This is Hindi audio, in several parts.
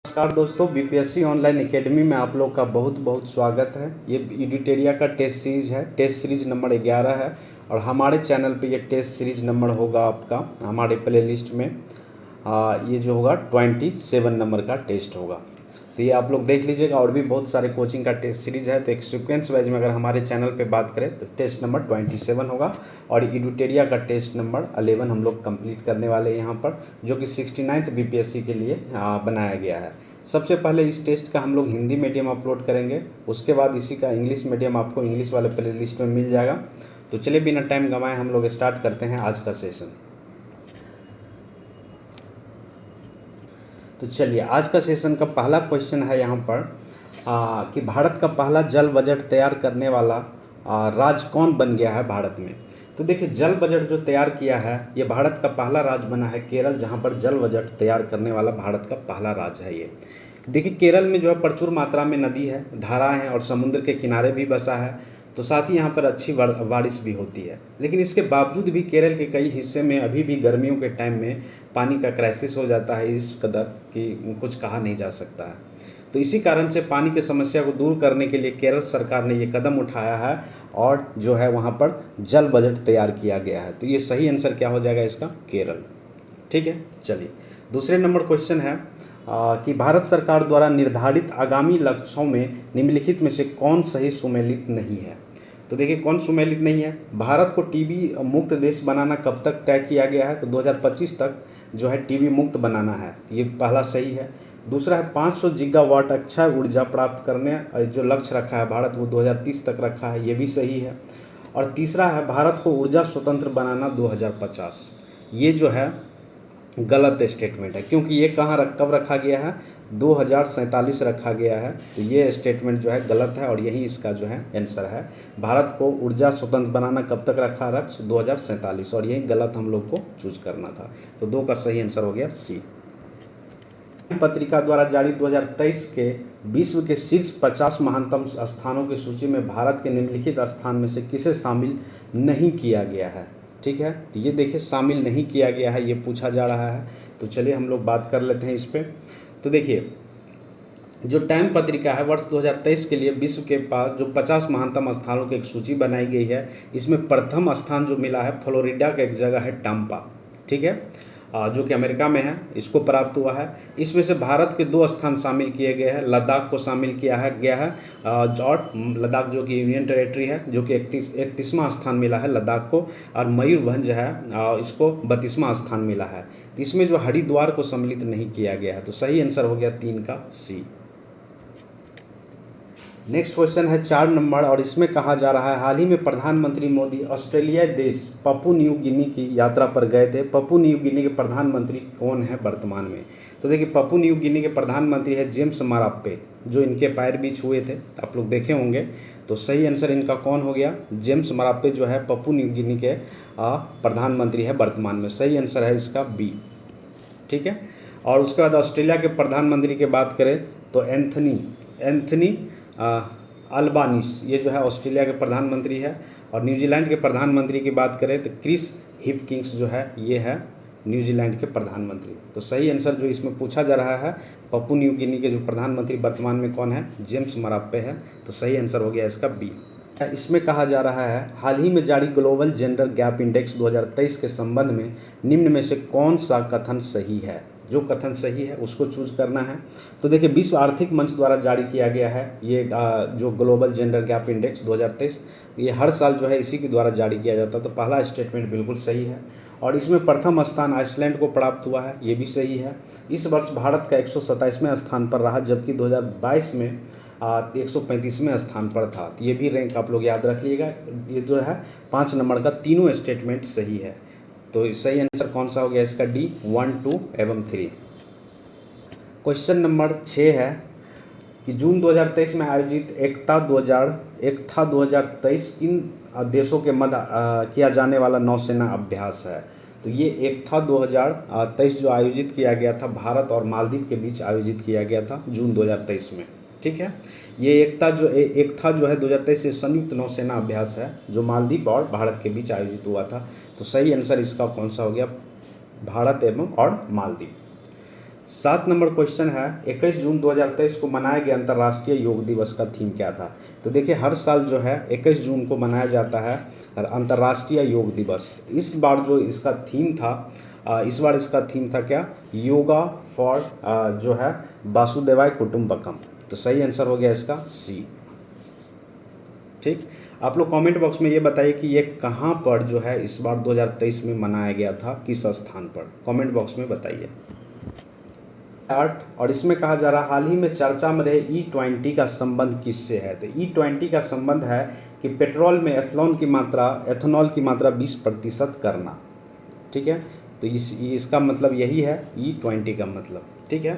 नमस्कार दोस्तों, बीपीएससी ऑनलाइन एकेडमी में आप लोग का बहुत बहुत स्वागत है। ये एडिटेरिया का टेस्ट सीरीज है। टेस्ट सीरीज नंबर 11 है और हमारे चैनल पे ये टेस्ट सीरीज नंबर होगा आपका हमारे प्लेलिस्ट में ये जो होगा 27 नंबर का टेस्ट होगा। तो ये आप लोग देख लीजिएगा। और भी बहुत सारे कोचिंग का टेस्ट सीरीज है। तो एक सीक्वेंस वाइज में अगर हमारे चैनल पे बात करें तो टेस्ट नंबर 27 होगा और एडिटेरिया का टेस्ट नंबर 11 हम लोग कंप्लीट करने वाले हैं यहाँ पर, जो कि 69th बीपीएससी के लिए बनाया गया है। सबसे पहले इस टेस्ट का हम लोग हिंदी मीडियम अपलोड करेंगे, उसके बाद इसी का इंग्लिश मीडियम आपको इंग्लिश वाले प्ले लिस्ट में मिल जाएगा। तो चलिए बिना टाइम गंवाए हम लोग स्टार्ट करते हैं आज का सेशन। तो चलिए आज का सेशन का पहला क्वेश्चन है यहाँ पर कि भारत का पहला जल बजट तैयार करने वाला राज्य कौन बन गया है भारत में। तो देखिए, जल बजट जो तैयार किया है ये भारत का पहला राज्य बना है केरल, जहाँ पर जल बजट तैयार करने वाला भारत का पहला राज्य है ये। देखिए, केरल में जो है प्रचुर मात्रा में नदी है, धाराएं हैं और समुद्र के किनारे भी बसा है, तो साथ ही यहाँ पर अच्छी बारिश भी होती है। लेकिन इसके बावजूद भी केरल के कई हिस्से में अभी भी गर्मियों के टाइम में पानी का क्राइसिस हो जाता है इस कदर कि कुछ कहा नहीं जा सकता है। तो इसी कारण से पानी की समस्या को दूर करने के लिए केरल सरकार ने ये कदम उठाया है और जो है वहाँ पर जल बजट तैयार किया गया है। तो ये सही आंसर क्या हो जाएगा इसका? केरल। ठीक है, चलिए दूसरे नंबर क्वेश्चन है कि भारत सरकार द्वारा निर्धारित आगामी लक्ष्यों में निम्नलिखित में से कौन सही सुमेलित नहीं है। तो देखिए, कौन सुमेलित नहीं है? भारत को टीबी मुक्त देश बनाना कब तक तय किया गया है? तो 2025 तक जो है टीबी मुक्त बनाना है, ये पहला सही है। दूसरा है 500 गीगावाट अक्षय ऊर्जा प्राप्त करने जो लक्ष्य रखा है भारत, वो 2030 तक रखा है, ये भी सही है। और तीसरा है भारत को ऊर्जा स्वतंत्र बनाना 2050, ये जो है गलत स्टेटमेंट है, क्योंकि ये कब रखा गया है? 2047 रखा गया है। तो ये स्टेटमेंट जो है गलत है और यही इसका जो है आंसर है। भारत को ऊर्जा स्वतंत्र बनाना कब तक रखा लक्ष्य? 2047, और यही गलत हम लोग को चूज करना था। तो 2 का सही आंसर हो गया सी। पत्रिका द्वारा जारी 2023 के विश्व के शीर्ष 50 महानतम स्थानों की सूची में भारत के निम्नलिखित स्थान में से किसे शामिल नहीं किया गया है? ठीक है, तो ये देखिए शामिल नहीं किया गया है, ये पूछा जा रहा है। तो चलिए हम लोग बात कर लेते हैं इस पर। तो देखिए, जो टाइम पत्रिका है वर्ष 2023 के लिए विश्व के पास जो 50 महानतम स्थानों की एक सूची बनाई गई है, इसमें प्रथम स्थान जो मिला है फ्लोरिडा का एक जगह है टाम्पा, ठीक है, जो कि अमेरिका में है, इसको प्राप्त हुआ है। इसमें से भारत के 2 स्थान शामिल किए गए हैं। लद्दाख को शामिल किया गया है और लद्दाख जो कि यूनियन टेरेटरी है, जो कि 31वां स्थान मिला है लद्दाख को, और मयूरभंज है इसको 32वां स्थान मिला है। तो इसमें जो हरिद्वार को सम्मिलित नहीं किया गया है। तो सही आंसर हो गया 3 का सी। नेक्स्ट क्वेश्चन है 4 नंबर और इसमें कहा जा रहा है हाल ही में प्रधानमंत्री मोदी ऑस्ट्रेलियाई देश पप्पू न्यू गिनी की यात्रा पर गए थे। पप्पू न्यू गिनी के प्रधानमंत्री कौन है वर्तमान में? तो देखिए, पप्पू न्यू गिनी के प्रधानमंत्री है जेम्स मराप्पे, जो इनके पैर भी छुए थे, आप लोग देखे होंगे। तो सही आंसर इनका कौन हो गया? जेम्स मराप्पे जो है पप्पू न्यू गिनी के प्रधानमंत्री है वर्तमान में। सही आंसर है इसका बी। ठीक है, और उसके बाद ऑस्ट्रेलिया के प्रधानमंत्री की बात करें तो एंथनी अल्बानीस, ये जो है ऑस्ट्रेलिया के प्रधानमंत्री है। और न्यूजीलैंड के प्रधानमंत्री की बात करें तो क्रिस हिपकिंस जो है ये है न्यूजीलैंड के प्रधानमंत्री। तो सही आंसर जो इसमें पूछा जा रहा है पप्पू न्यू गिनी के जो प्रधानमंत्री वर्तमान में कौन है? जेम्स मराप्पे है। तो सही आंसर हो गया इसका बी। इसमें कहा जा रहा है हाल ही में जारी ग्लोबल जेंडर गैप इंडेक्स 2023 के संबंध में निम्न में से कौन सा कथन सही है? जो कथन सही है उसको चूज करना है। तो देखिए, विश्व आर्थिक मंच द्वारा जारी किया गया है ये जो ग्लोबल जेंडर गैप इंडेक्स 2023, ये हर साल जो है इसी के द्वारा जारी किया जाता है। तो पहला स्टेटमेंट बिल्कुल सही है और इसमें प्रथम स्थान आइसलैंड को प्राप्त हुआ है, ये भी सही है। इस वर्ष भारत का 127वें स्थान पर रहा, जबकि 2022 में 135वें स्थान पर था। तो ये भी रैंक आप लोग याद रख लीजिएगा। ये जो है 5 नंबर का तीनों स्टेटमेंट सही है। तो सही आंसर कौन सा हो गया इसका? डी, 1, 2 एवं 3। क्वेश्चन नंबर 6 है कि जून 2023 में आयोजित एकता 2023 किन देशों के मध्य किया जाने वाला नौसेना अभ्यास है? तो ये एकता 2023 जो आयोजित किया गया था भारत और मालदीव के बीच आयोजित किया गया था जून 2023 में। ठीक है, ये एकता जो है 2023 से संयुक्त नौसेना अभ्यास है जो मालदीव और भारत के बीच आयोजित हुआ था। तो सही आंसर इसका कौन सा हो गया? भारत एवं और मालदीव। 7 नंबर क्वेश्चन है 21 जून 2023 को मनाया गया अंतर्राष्ट्रीय योग दिवस का थीम क्या था। तो देखिए हर साल जो है 21 जून को मनाया जाता है अंतर्राष्ट्रीय योग दिवस। इस बार जो इसका थीम था इस बार इसका थीम था क्या, योगा फॉर जो है वासुदेवाय कुटुंबकम। तो सही आंसर हो गया इसका सी। ठीक, आप लोग कमेंट बॉक्स में ये बताइए कि ये कहाँ पर जो है इस बार 2023 में मनाया गया था, किस स्थान पर, कमेंट बॉक्स में बताइए। 8 और इसमें कहा जा रहा हाल ही में चर्चा में रहे E20 का संबंध किससे है। तो E20 का संबंध है कि पेट्रोल में एथनॉल की मात्रा 20% करना। ठीक है, तो इसका मतलब यही है E20 का मतलब। ठीक है,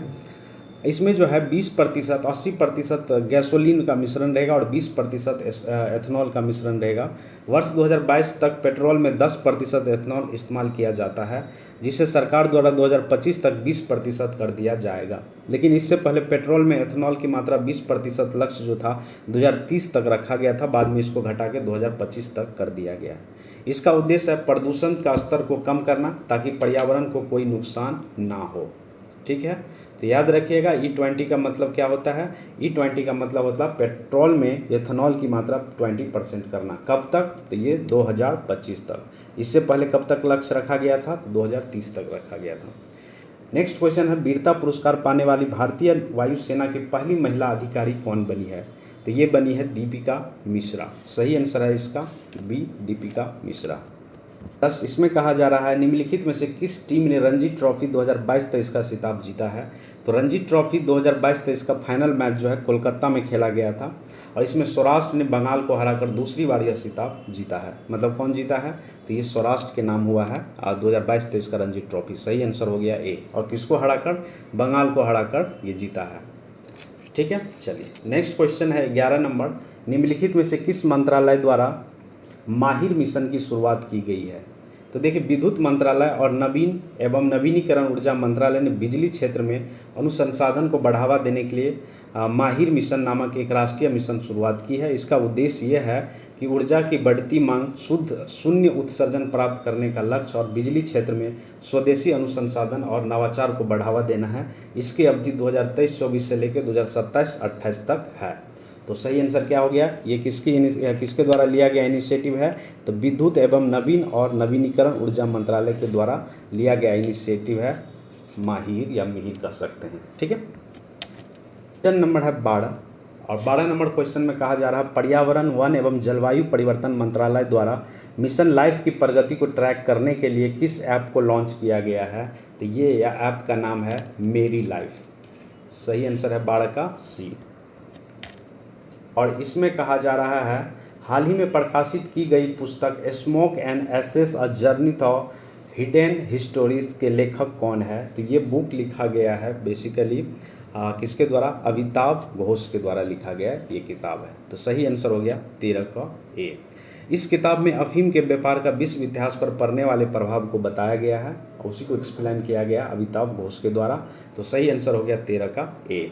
इसमें जो है 20%, 80% गैसोलीन का मिश्रण रहेगा और 20% एथनॉल का मिश्रण रहेगा। वर्ष 2022 तक पेट्रोल में 10% एथनॉल इस्तेमाल किया जाता है, जिसे सरकार द्वारा 2025 तक 20% कर दिया जाएगा। लेकिन इससे पहले पेट्रोल में एथनॉल की मात्रा 20% लक्ष्य जो था 2030 तक रखा गया था, बाद में इसको घटा के 2025 तक कर दिया गया। इसका उद्देश्य है प्रदूषण का स्तर को कम करना ताकि पर्यावरण को कोई नुकसान ना हो। ठीक है, तो याद रखिएगा E20 का मतलब क्या होता है। E20 का मतलब होता है पेट्रोल में एथनॉल की मात्रा 20% करना। कब तक, तो ये 2025 तक। इससे पहले कब तक लक्ष्य रखा गया था, तो 2030 तक रखा गया था। नेक्स्ट क्वेश्चन है वीरता पुरस्कार पाने वाली भारतीय वायुसेना की पहली महिला अधिकारी कौन बनी है। तो ये बनी है दीपिका मिश्रा। सही आंसर है इसका बी, दीपिका मिश्रा। 10 इसमें कहा जा रहा है निम्नलिखित में से किस टीम ने रणजी ट्रॉफी 2022-23 का खिताब जीता है। तो रणजी ट्रॉफी 2022-23 का फाइनल मैच जो है कोलकाता में खेला गया था और इसमें सौराष्ट्र ने बंगाल को हराकर दूसरी बार यह खिताब जीता है। मतलब कौन जीता है, तो ये सौराष्ट्र के नाम हुआ है 2022-23 का रणजी ट्रॉफी। सही आंसर हो गया ए। और किसको हराकर, बंगाल को हराकर ये जीता है। ठीक है, चलिए नेक्स्ट क्वेश्चन है 11 नंबर, निम्नलिखित में से किस मंत्रालय द्वारा माहिर मिशन की शुरुआत की गई है। तो देखिए विद्युत मंत्रालय और नवीन एवं नवीनीकरण ऊर्जा मंत्रालय ने बिजली क्षेत्र में अनुसंधान को बढ़ावा देने के लिए माहिर मिशन नामक एक राष्ट्रीय मिशन शुरुआत की है। इसका उद्देश्य यह है कि ऊर्जा की बढ़ती मांग, शुद्ध शून्य उत्सर्जन प्राप्त करने का लक्ष्य और बिजली क्षेत्र में स्वदेशी अनुसंधान और नवाचार को बढ़ावा देना है। इसकी अवधि 2023-24 से लेकर 2027-28 तक है। तो सही आंसर क्या हो गया, ये किसके द्वारा लिया गया इनिशिएटिव है, तो विद्युत एवं नवीन और नवीनीकरण ऊर्जा मंत्रालय के द्वारा लिया गया इनिशिएटिव है, माहिर या मिहिर कह सकते हैं। ठीक है, क्वेश्चन नंबर है 12 और 12 नंबर क्वेश्चन में कहा जा रहा है पर्यावरण वन एवं जलवायु परिवर्तन मंत्रालय द्वारा मिशन लाइफ की प्रगति को ट्रैक करने के लिए किस ऐप को लॉन्च किया गया है। तो ये ऐप का नाम है मेरी लाइफ। सही आंसर है 12 का सी। और इसमें कहा जा रहा है हाल ही में प्रकाशित की गई पुस्तक smoke and ashes a journey through hidden histories के लेखक कौन है। तो ये बुक लिखा गया है बेसिकली किसके द्वारा, अमिताभ घोष के द्वारा लिखा गया ये किताब है। तो सही आंसर हो गया 13 का ए। इस किताब में अफीम के व्यापार का विश्व इतिहास पर पड़ने वाले प्रभाव को बताया गया है, उसी को एक्सप्लेन किया गया अमिताभ घोष के द्वारा। तो सही आंसर हो गया 13 का ए।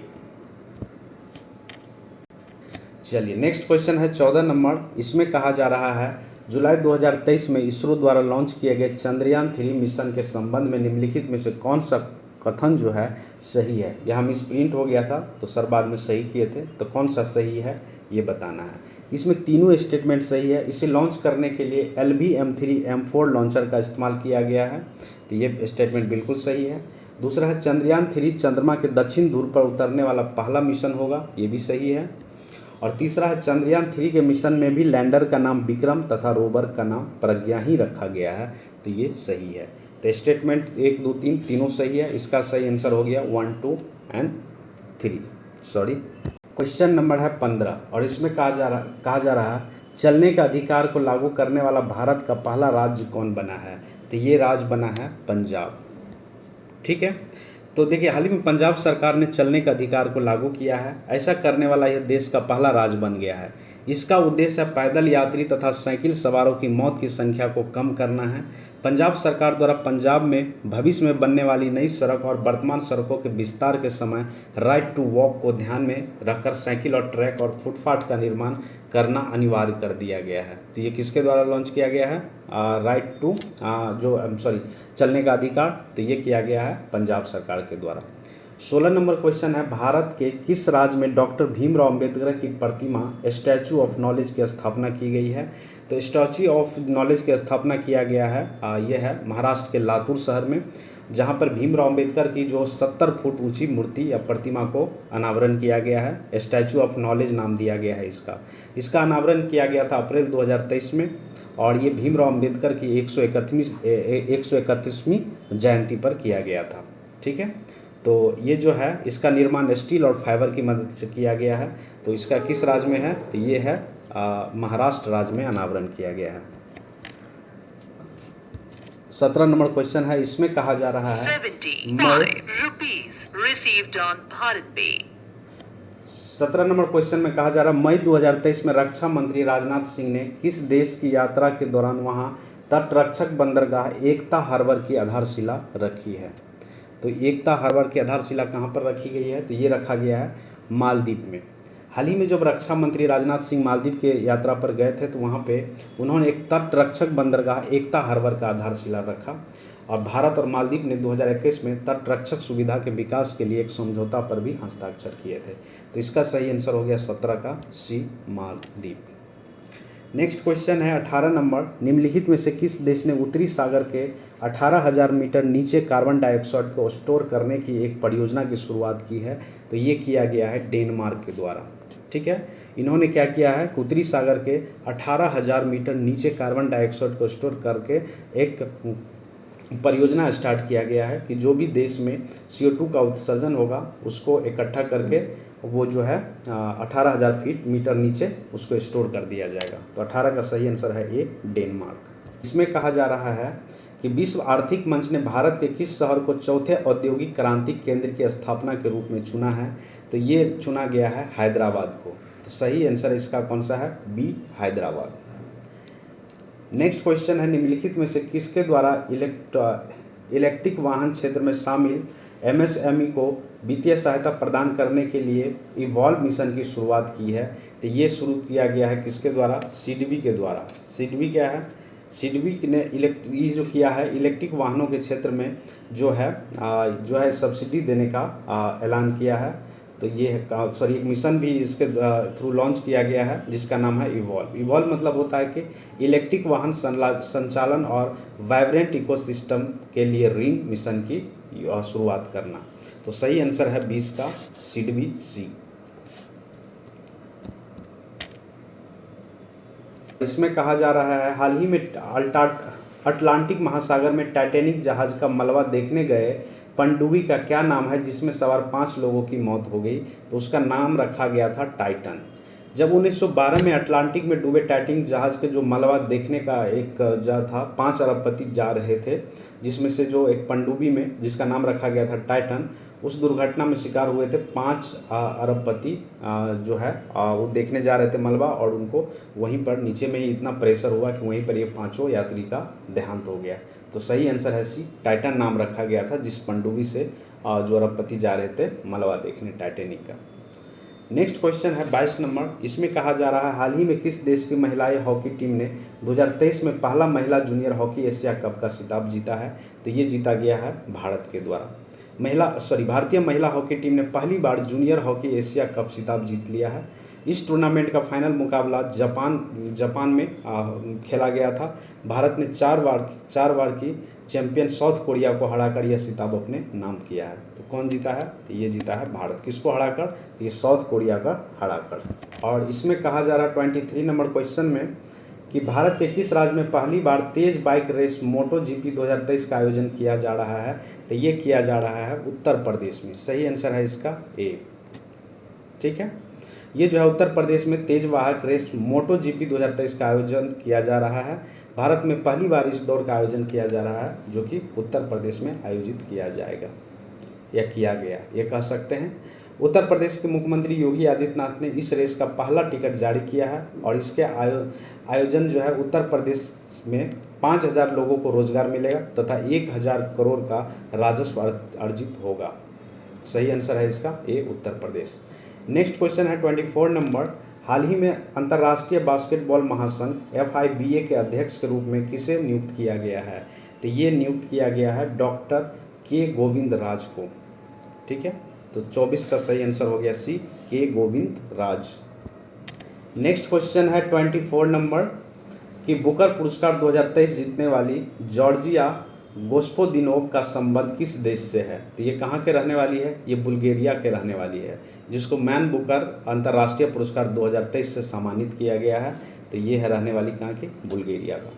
चलिए नेक्स्ट क्वेश्चन है 14 नंबर, इसमें कहा जा रहा है जुलाई 2023 में इसरो द्वारा लॉन्च किए गए चंद्रयान 3 मिशन के संबंध में निम्नलिखित में से कौन सा कथन जो है सही है। यह मिस प्रिंट हो गया था तो सर बाद में सही किए थे, तो कौन सा सही है ये बताना है। इसमें तीनों स्टेटमेंट सही है। इसे लॉन्च करने के लिए LV-M3-M4 लॉन्चर का इस्तेमाल किया गया है, तो ये स्टेटमेंट बिल्कुल सही है। दूसरा है चंद्रयान 3 चंद्रमा के दक्षिण ध्रुव पर उतरने वाला पहला मिशन होगा, ये भी सही है। और तीसरा है चंद्रयान 3 के मिशन में भी लैंडर का नाम विक्रम तथा रोवर का नाम प्रज्ञा ही रखा गया है, तो ये सही है। तो स्टेटमेंट 1, 2, 3 तीनों सही है। इसका सही आंसर हो गया 1, 2 एंड 3 सॉरी। क्वेश्चन नंबर है 15 और इसमें कहा जा रहा है चलने का अधिकार को लागू करने वाला भारत का पहला राज्य कौन बना है। तो ये राज्य बना है पंजाब। ठीक है, तो देखिए हाल ही में पंजाब सरकार ने चलने का अधिकार को लागू किया है। ऐसा करने वाला यह देश का पहला राज्य बन गया है। इसका उद्देश्य है पैदल यात्री तथा साइकिल सवारों की मौत की संख्या को कम करना है। पंजाब सरकार द्वारा पंजाब में भविष्य में बनने वाली नई सड़क और वर्तमान सड़कों के विस्तार के समय राइट टू वॉक को ध्यान में रखकर साइकिल और ट्रैक और फुटपाथ का निर्माण करना अनिवार्य कर दिया गया है। तो ये किसके द्वारा लॉन्च किया गया है, राइट टू चलने का अधिकार, तो ये किया गया है पंजाब सरकार के द्वारा। 16 नंबर क्वेश्चन है, भारत के किस राज्य में डॉक्टर भीमराव अंबेडकर की प्रतिमा स्टैचू ऑफ नॉलेज की स्थापना की गई है? तो स्टैचू ऑफ नॉलेज की स्थापना किया गया है, ये है महाराष्ट्र के लातूर शहर में, जहां पर भीमराव अंबेडकर की जो 70 फुट ऊंची मूर्ति या प्रतिमा को अनावरण किया गया है। स्टैचू ऑफ नॉलेज नाम दिया गया है इसका अनावरण किया गया था अप्रैल 2023 में, और ये भीमराव अंबेडकर की 131वीं जयंती पर किया गया था। ठीक है, तो ये जो है इसका निर्माण स्टील और फाइबर की मदद से किया गया है। तो इसका किस राज्य में है? तो ये है महाराष्ट्र राज्य में अनावरण किया गया है। 17 नंबर क्वेश्चन है, इसमें कहा जा रहा है 17 नंबर क्वेश्चन में कहा जा रहा है, मई 2023 में रक्षा मंत्री राजनाथ सिंह ने किस देश की यात्रा के दौरान वहां तटरक्षक बंदरगाह एकता हार्बर की आधारशिला रखी है? तो एकता हार्बर की आधारशिला कहाँ पर रखी गई है? तो ये रखा गया है मालदीव में। हाल ही में जब रक्षा मंत्री राजनाथ सिंह मालदीव के यात्रा पर गए थे तो वहाँ पे उन्होंने एक तटरक्षक बंदरगाह एकता हार्बर का आधारशिला रखा, और भारत और मालदीव ने 2021 में तटरक्षक सुविधा के विकास के लिए एक समझौता पर भी हस्ताक्षर किए थे। तो इसका सही आंसर हो गया 17 का सी, मालदीव। नेक्स्ट क्वेश्चन है 18 नंबर, निम्नलिखित में से किस देश ने उत्तरी सागर के 18,000 मीटर नीचे कार्बन डाइऑक्साइड को स्टोर करने की एक परियोजना की शुरुआत की है? तो ये किया गया है डेनमार्क के द्वारा। ठीक है, इन्होंने क्या किया है, उत्तरी सागर के 18,000 मीटर नीचे कार्बन डाइऑक्साइड को स्टोर करके एक परियोजना स्टार्ट किया गया है कि जो भी देश में CO2 का उत्सर्जन होगा उसको इकट्ठा करके वो जो है 18,000 मीटर नीचे उसको स्टोर कर दिया जाएगा। तो 18 का सही आंसर है ये, डेनमार्क। इसमें कहा जा रहा है कि विश्व आर्थिक मंच ने भारत के किस शहर को चौथे औद्योगिक क्रांति केंद्र की स्थापना के रूप में चुना है? तो ये चुना गया है हैदराबाद को। तो सही आंसर इसका कौन सा है? बी, हैदराबाद। नेक्स्ट क्वेश्चन है, निम्नलिखित में से किसके द्वारा इलेक्ट्रिक वाहन क्षेत्र में शामिल MSME को वित्तीय सहायता प्रदान करने के लिए इवॉल्व मिशन की शुरुआत की है? तो ये शुरू किया गया है किसके द्वारा? सिडबी के द्वारा। सिडबी क्या है? सिडबी ने ये जो किया है इलेक्ट्रिक वाहनों के क्षेत्र में जो है सब्सिडी देने का ऐलान किया है। तो ये एक मिशन भी इसके थ्रू लॉन्च किया गया है जिसका नाम है इवॉल्व। इवॉल्व मतलब होता है कि इलेक्ट्रिक वाहन संचालन और वाइब्रेंट इकोसिस्टम के लिए ऋण मिशन की शुरुआत करना। तो सही आंसर है 20 का सिडबी, सी। इसमें कहा जा रहा है, हाल ही में अटलांटिक महासागर में टाइटैनिक जहाज का मलबा देखने गए पनडुब्बी का क्या नाम है जिसमें सवार 5 लोगों की मौत हो गई? तो उसका नाम रखा गया था टाइटन। जब 1912 में अटलांटिक में डूबे टाइटैनिक जहाज के जो मलबा देखने का एक जा था, 5 अरबपति जा रहे थे, जिसमें से जो एक पनडुब्बी में जिसका नाम रखा गया था टाइटन, उस दुर्घटना में शिकार हुए थे 5 अरबपति जो है वो देखने जा रहे थे मलबा, और उनको वहीं पर नीचे में ही इतना प्रेशर हुआ कि वहीं पर ये 5 यात्री का देहांत हो गया। तो सही आंसर है सी, टाइटन नाम रखा गया था जिस पनडुब्बी से जो अरबपति जा रहे थे मलबा देखने टाइटैनिक का। नेक्स्ट क्वेश्चन है 22 नंबर, इसमें कहा जा रहा है, हाल ही में किस देश की महिला हॉकी टीम ने 2023 में पहला महिला जूनियर हॉकी एशिया कप का खिताब जीता है? तो ये जीता गया है भारत के द्वारा। भारतीय महिला हॉकी टीम ने पहली बार जूनियर हॉकी एशिया कप खिताब जीत लिया है। इस टूर्नामेंट का फाइनल मुकाबला जापान में खेला गया था। भारत ने 4 बार की चैंपियन साउथ कोरिया को हराकर यह खिताब अपने नाम किया है। तो कौन जीता है? तो ये जीता है भारत। किसको हराकर? तो ये साउथ कोरिया का हराकर। और इसमें कहा जा रहा है 23 नंबर क्वेश्चन में कि भारत के किस राज्य में पहली बार तेज बाइक रेस MotoGP 2023 का आयोजन किया जा रहा है? तो ये किया जा रहा है उत्तर प्रदेश में। सही आंसर है इसका ए। ठीक है, ये जो है उत्तर प्रदेश में तेज वाहक रेस MotoGP 2023 का आयोजन किया जा रहा है। भारत में पहली बार इस दौड़ का आयोजन किया जा रहा है जो कि उत्तर प्रदेश में आयोजित किया जाएगा या किया गया, ये कह सकते हैं। उत्तर प्रदेश के मुख्यमंत्री योगी आदित्यनाथ ने इस रेस का पहला टिकट जारी किया है, और इसके आयोजन जो है उत्तर प्रदेश में 5,000 लोगों को रोजगार मिलेगा तथा 1,000 करोड़ का राजस्व अर्जित होगा। सही आंसर है इसका ए, उत्तर प्रदेश। नेक्स्ट क्वेश्चन है 24 नंबर, हाल ही में अंतर्राष्ट्रीय बास्केटबॉल महासंघ FIBA के अध्यक्ष के रूप में किसे नियुक्त किया गया है? तो ये नियुक्त किया गया है डॉक्टर के गोविंद राज को। ठीक है, तो 24 का सही आंसर हो गया सी, के गोविंद राज। नेक्स्ट क्वेश्चन है 24 नंबर कि बुकर पुरस्कार 2023 जीतने वाली जॉर्जिया गोस्पोदिनोव का संबंध किस देश से है? तो ये कहाँ के रहने वाली है? ये बुल्गारिया के रहने वाली है, जिसको मैन बुकर अंतर्राष्ट्रीय पुरस्कार 2023 से सम्मानित किया गया है। तो ये है रहने वाली कहाँ की? बुल्गारिया का।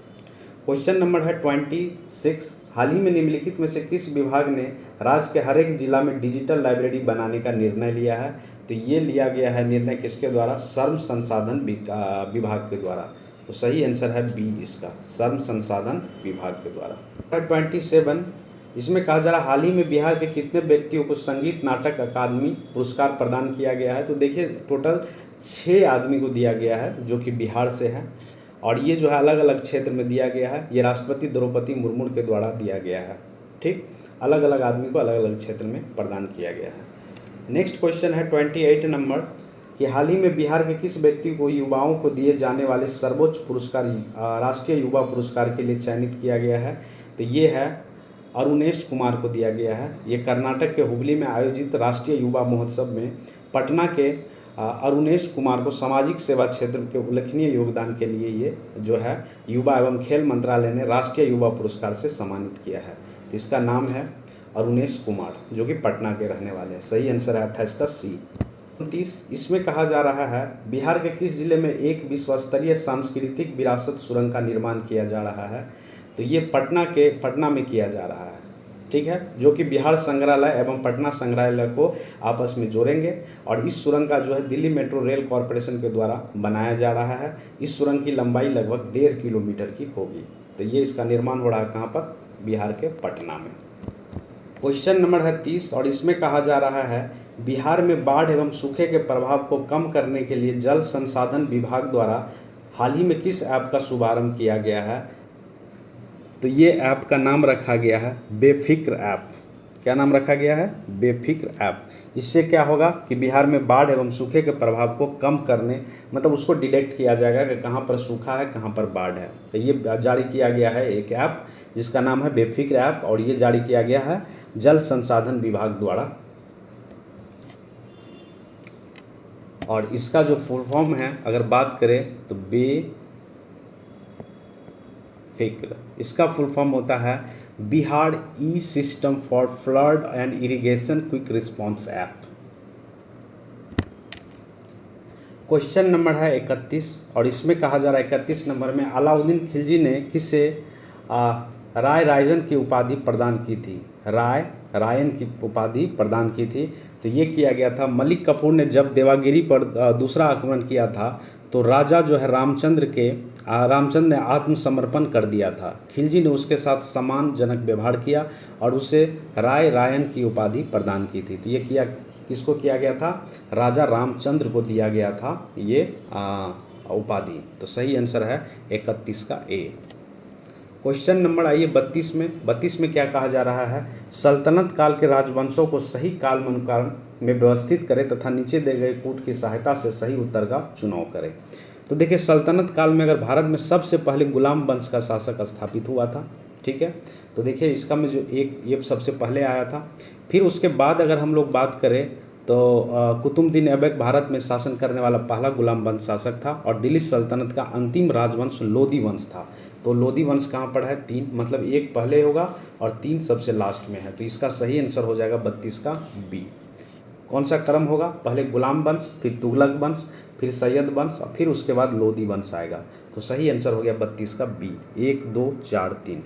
क्वेश्चन नंबर है 26, हाल ही में निम्नलिखित में से किस विभाग ने राज्य के हर एक जिला में डिजिटल लाइब्रेरी बनाने का निर्णय लिया है? तो ये लिया गया है निर्णय किसके द्वारा? श्रम संसाधन विभाग के द्वारा। तो सही आंसर है बी इसका, श्रम संसाधन विभाग के द्वारा। 27, इसमें कहा जा रहा है हाल ही में बिहार के कितने व्यक्तियों को संगीत नाटक अकादमी पुरस्कार प्रदान किया गया है? तो देखिए टोटल 6 आदमी को दिया गया है जो कि बिहार से है, और ये जो है अलग अलग क्षेत्र में दिया गया है। ये राष्ट्रपति द्रौपदी मुर्मू के द्वारा दिया गया है। ठीक, अलग अलग आदमी को अलग अलग क्षेत्र में प्रदान किया गया है। नेक्स्ट क्वेश्चन है 28 नंबर कि हाल ही में बिहार के किस व्यक्ति को युवाओं को दिए जाने वाले सर्वोच्च पुरस्कार राष्ट्रीय युवा पुरस्कार के लिए चयनित किया गया है? तो ये है अरुणेश कुमार को दिया गया है। ये कर्नाटक के हुबली में आयोजित राष्ट्रीय युवा महोत्सव में पटना के अरुणेश कुमार को सामाजिक सेवा क्षेत्र के उल्लेखनीय योगदान के लिए ये जो है युवा एवं खेल मंत्रालय ने राष्ट्रीय युवा पुरस्कार से सम्मानित किया है। तो इसका नाम है अरुणेश कुमार, जो कि पटना के रहने वाले हैं। सही आंसर है 28 का सी। 29, इसमें कहा जा रहा है बिहार के किस जिले में एक विश्व स्तरीय सांस्कृतिक विरासत सुरंग का निर्माण किया जा रहा है? तो ये पटना में किया जा रहा है। ठीक है, जो कि बिहार संग्रहालय एवं पटना संग्रहालय को आपस में जोड़ेंगे, और इस सुरंग का जो है दिल्ली मेट्रो रेल कॉरपोरेशन के द्वारा बनाया जा रहा है। इस सुरंग की लंबाई लगभग 1.5 किलोमीटर की होगी। तो ये इसका निर्माण हो रहा है कहाँ पर? बिहार के पटना में। क्वेश्चन नंबर है 30, और इसमें कहा जा रहा है बिहार में बाढ़ एवं सूखे के प्रभाव को कम करने के लिए जल संसाधन विभाग द्वारा हाल ही में किस ऐप का शुभारंभ किया गया है? तो ये ऐप का नाम रखा गया है बेफिक्र ऐप। क्या नाम रखा गया है? बेफिक्र ऐप। इससे क्या होगा कि बिहार में बाढ़ एवं सूखे के प्रभाव को कम करने, मतलब उसको डिटेक्ट किया जाएगा कि कहाँ पर सूखा है, कहाँ पर बाढ़ है। तो ये जारी किया गया है एक ऐप जिसका नाम है बेफिक्र ऐप, और ये जारी किया गया है जल संसाधन विभाग द्वारा। और इसका जो फुल फॉर्म है अगर बात करें तो बेफिक्र, इसका फुल फॉर्म होता है Bihar E system for flood and irrigation quick response app. Question number है 31, और इसमें कहा जा रहा है 31 नंबर में अलाउद्दीन खिलजी ने किसे राय रायन की उपाधि प्रदान की थी? राय रायन की उपाधि प्रदान की थी। तो ये किया गया था मलिक कफूर ने जब देवागिरी पर दूसरा आक्रमण किया था, तो राजा जो है रामचंद्र ने आत्मसमर्पण कर दिया था। खिलजी ने उसके साथ सम्मानजनक व्यवहार किया और उसे राय रायन की उपाधि प्रदान की थी। तो ये किसको किया गया था? राजा रामचंद्र को दिया गया था ये उपाधि। तो सही आंसर है 31 का ए। क्वेश्चन नंबर आइए 32 में क्या कहा जा रहा है? सल्तनत काल के राजवंशों को सही काल अनुक्रम में व्यवस्थित करें तथा नीचे दिए गए कूट की सहायता से सही उत्तर का चुनाव करें। तो देखिए सल्तनत काल में अगर भारत में सबसे पहले गुलाम वंश का शासक स्थापित हुआ था। ठीक है, तो देखिए इसका में जो ये सबसे पहले आया था। फिर उसके बाद अगर हम लोग बात करें तो कुतुबुद्दीन ऐबक भारत में शासन करने वाला पहला गुलाम वंश शासक था, और दिल्ली सल्तनत का अंतिम राजवंश लोधी वंश था। तो लोधी वंश कहाँ पर है? 3, मतलब 1 पहले होगा और 3 सबसे लास्ट में है। तो इसका सही आंसर हो जाएगा 32 का बी। कौन सा क्रम होगा? पहले गुलाम वंश, फिर तुगलक वंश, फिर सैयद वंश और फिर उसके बाद लोधी वंश आएगा। तो सही आंसर हो गया 32 का बी। 1 2 4 3।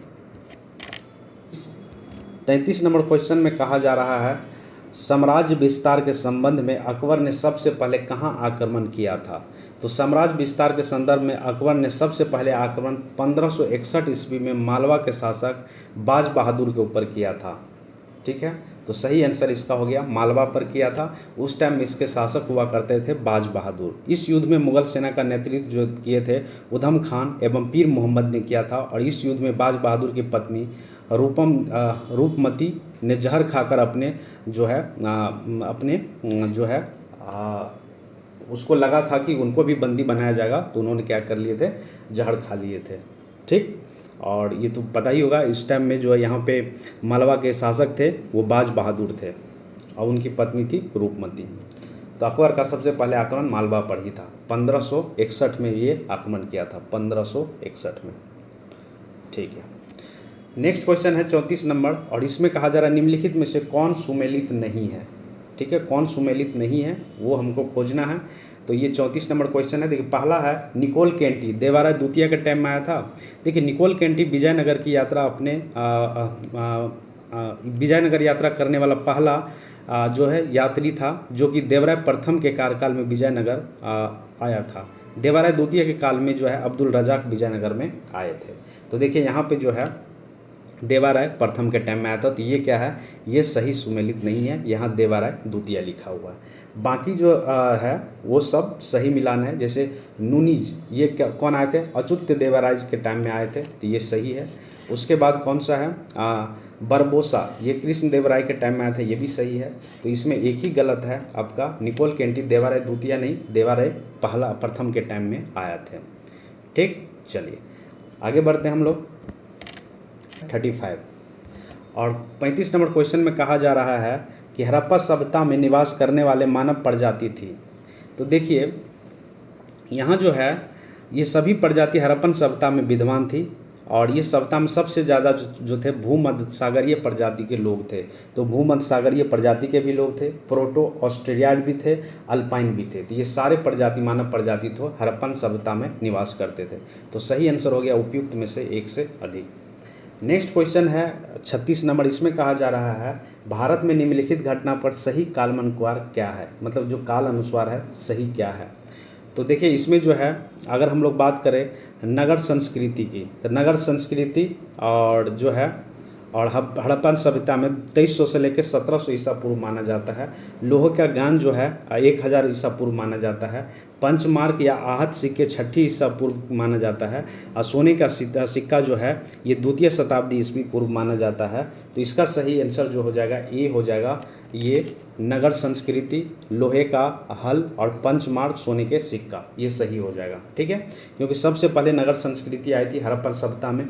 33 नंबर क्वेश्चन में कहा जा रहा है साम्राज्य विस्तार के संबंध में अकबर ने सबसे पहले कहाँ आक्रमण किया था? तो साम्राज्य विस्तार के संदर्भ में अकबर ने सबसे पहले आक्रमण 1561 ईस्वी में मालवा के शासक बाज बहादुर के ऊपर किया था। ठीक है, तो सही आंसर इसका हो गया मालवा पर किया था। उस टाइम इसके शासक हुआ करते थे बाज बहादुर। इस युद्ध में मुगल सेना का नेतृत्व जो किए थे उधम खान एवं पीर मोहम्मद ने किया था, और इस युद्ध में बाज बहादुर की पत्नी रूपमती ने जहर खाकर उसको लगा था कि उनको भी बंदी बनाया जाएगा, तो उन्होंने क्या कर लिए थे? जहर खा लिए थे। ठीक, और ये तो पता ही होगा इस टाइम में जो है यहाँ पे मालवा के शासक थे वो बाज बहादुर थे। और उनकी पत्नी थी रूपमती। तो अकबर का सबसे पहले आक्रमण मालवा पर ही था, 1561 में ये आक्रमण किया था, 1561 में। ठीक है, नेक्स्ट क्वेश्चन है 34 नंबर, और इसमें कहा जा रहा है निम्नलिखित में से कौन सुमेलित नहीं है। ठीक है, कौन सुमेलित नहीं है वो हमको खोजना है। तो ये 34 नंबर क्वेश्चन है। देखिए पहला है निकोल केंटी, देवराय द्वितीय के टाइम में आया था। देखिए निकोल केंटी विजयनगर की यात्रा अपने विजयनगर यात्रा करने वाला पहला जो है यात्री था, जो कि देवराय प्रथम के कार्यकाल में विजयनगर आया था। देवराय द्वितीय के काल में जो है अब्दुल रजाक विजयनगर में आए थे। तो देखिए यहाँ पे जो है देवाराय प्रथम के टाइम में आया था। तो ये क्या है, ये सही सुमेलित नहीं है, यहाँ देवाराय द्वितीय लिखा हुआ है। बाकी जो है वो सब सही मिलान है। जैसे नूनीज, ये क्या कौन आए थे, अच्युत देवराय के टाइम में आए थे, तो ये सही है। उसके बाद कौन सा है, बरबोसा, ये कृष्ण देवराय के टाइम में आया था, ये भी सही है। तो इसमें एक ही गलत है आपका, निकोल केंटी देवाराय द्वितीय नहीं, देवाराय पहला प्रथम के टाइम में आया थे। ठीक, चलिए आगे बढ़ते हैं हम लोग। 35 और 35 नंबर क्वेश्चन में कहा जा रहा है कि हड़प्पा सभ्यता में निवास करने वाले मानव प्रजाति थी। तो देखिए यहाँ जो है ये सभी प्रजाति हड़प्पन सभ्यता में विद्यमान थी, और ये सभ्यता में सबसे ज़्यादा जो थे भूमध्य सागरीय प्रजाति के लोग थे। तो भूमध्य सागरीय प्रजाति के भी लोग थे, प्रोटो ऑस्ट्रेलियाड भी थे, अल्पाइन भी थे। तो ये सारे प्रजाति मानव प्रजाति तो हड़प्पन सभ्यता में निवास करते थे। तो सही आंसर हो गया उपयुक्त में से एक से अधिक। नेक्स्ट क्वेश्चन है 36 नंबर, इसमें कहा जा रहा है भारत में निम्नलिखित घटना पर सही कालानुसार क्या है, मतलब जो काल अनुसार है सही क्या है। तो देखिए इसमें जो है अगर हम लोग बात करें नगर संस्कृति की, तो नगर संस्कृति और जो है और हड़प्पन सभ्यता में 2300 से लेकर 1700 ईसा पूर्व माना जाता है। लोहे का ज्ञान जो है 1000 ईसा पूर्व माना जाता है। पंचमार्क या आहत सिक्के 6 ईसा पूर्व माना जाता है। और सोने का सिक्का जो है ये 2वीं शताब्दी ईस्वी पूर्व माना जाता है। तो इसका सही आंसर जो हो जाएगा ए हो जाएगा, ये नगर संस्कृति, लोहे का हल और पंचमार्क सोने के सिक्का, ये सही हो जाएगा। ठीक है, क्योंकि सबसे पहले नगर संस्कृति आई थी हड़प्पन सभ्यता में,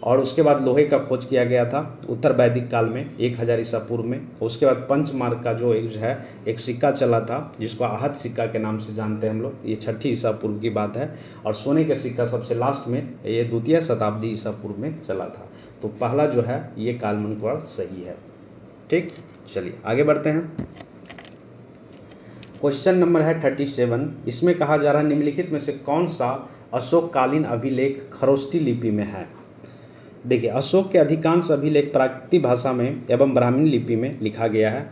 और उसके बाद लोहे का खोज किया गया था उत्तर वैदिक काल में 1000 ईसा पूर्व में। उसके बाद पंचमार्क का जो एक सिक्का चला था जिसको आहत सिक्का के नाम से जानते हैं हम लोग, ये 6 ईसा पूर्व की बात है। और सोने का सिक्का सबसे लास्ट में ये 2वीं शताब्दी ईसा पूर्व में चला था। तो पहला जो है ये कालानुसार सही है। ठीक, चलिए आगे बढ़ते हैं। क्वेश्चन नंबर है 37, इसमें कहा जा रहा है निम्नलिखित में से कौन सा अशोककालीन अभिलेख खरोष्ठी लिपि में है। देखिए अशोक के अधिकांश अभिलेख प्राकृतिक भाषा में एवं ब्राह्मणी लिपि में लिखा गया है।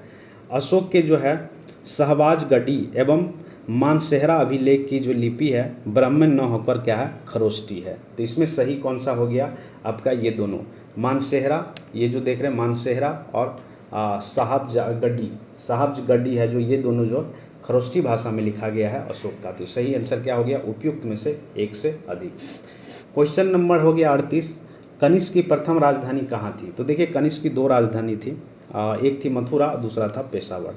अशोक के जो है सहबाजगढ़ी एवं मानसेहरा अभिलेख की जो लिपि है ब्राह्मण न होकर क्या है, खरोष्ठी है। तो इसमें सही कौन सा हो गया आपका, ये दोनों मानसेहरा, ये जो देख रहे हैं मानसेहरा और साहबजगढ़ी है जो, ये दोनों जो खरोष्ठी भाषा में लिखा गया है अशोक का। तो सही आंसर क्या हो गया, उपयुक्त में से एक से अधिक। क्वेश्चन नंबर हो गया 38, कनिष्क की प्रथम राजधानी कहाँ थी। तो देखिए कनिष्क की 2 राजधानी थी, एक थी मथुरा, दूसरा था पेशावर।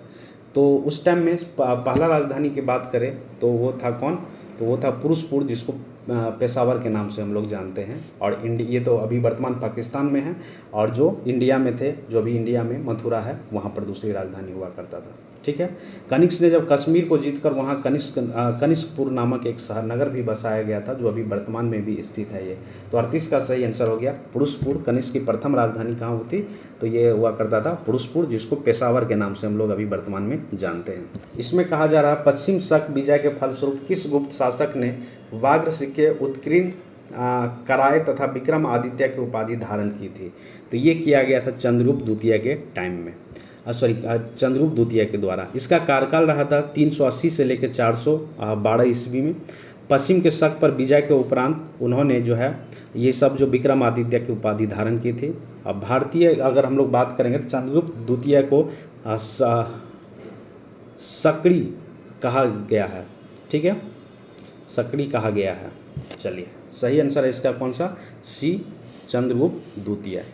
तो उस टाइम में पहला राजधानी की बात करें तो वो था कौन, तो वो था पुरुषपुर, जिसको पेशावर के नाम से हम लोग जानते हैं। और ये तो अभी वर्तमान पाकिस्तान में है, और जो इंडिया में थे, जो अभी इंडिया में मथुरा है, वहाँ पर दूसरी राजधानी हुआ करता था। ठीक है, कनिष्क ने जब कश्मीर को जीतकर वहाँ कनिष्कपुर नामक एक शहर नगर भी बसाया गया था, जो अभी वर्तमान में भी स्थित है ये। तो 38 का सही आंसर हो गया पुरुषपुर। कनिष्क की प्रथम राजधानी कहाँ होती, तो ये हुआ करता था पुरुषपुर, जिसको पेशावर के नाम से हम लोग अभी वर्तमान में जानते हैं। इसमें कहा जा रहा है पश्चिम शक विजय के फलस्वरूप किस गुप्त शासक ने वाग्र सिक्के उत्कीर्ण कराए तथा विक्रम आदित्य की उपाधि धारण की थी। तो ये किया गया था चंद्रगुप्त द्वितीय के टाइम में, चंद्रगुप्त द्वितीय के द्वारा। इसका कार्यकाल रहा था 380 से लेकर 412 ईस्वी में। पश्चिम के शक पर विजय के उपरांत उन्होंने जो है ये सब जो विक्रम आदित्य की उपाधि धारण की थी। अब भारतीय अगर हम लोग बात करेंगे तो चंद्रगुप्त द्वितीय को सकड़ी कहा गया है। ठीक है, सकड़ी कहा गया है। चलिए सही आंसर है इसका कौन सा, सी, चंद्रगुप्त द्वितीय।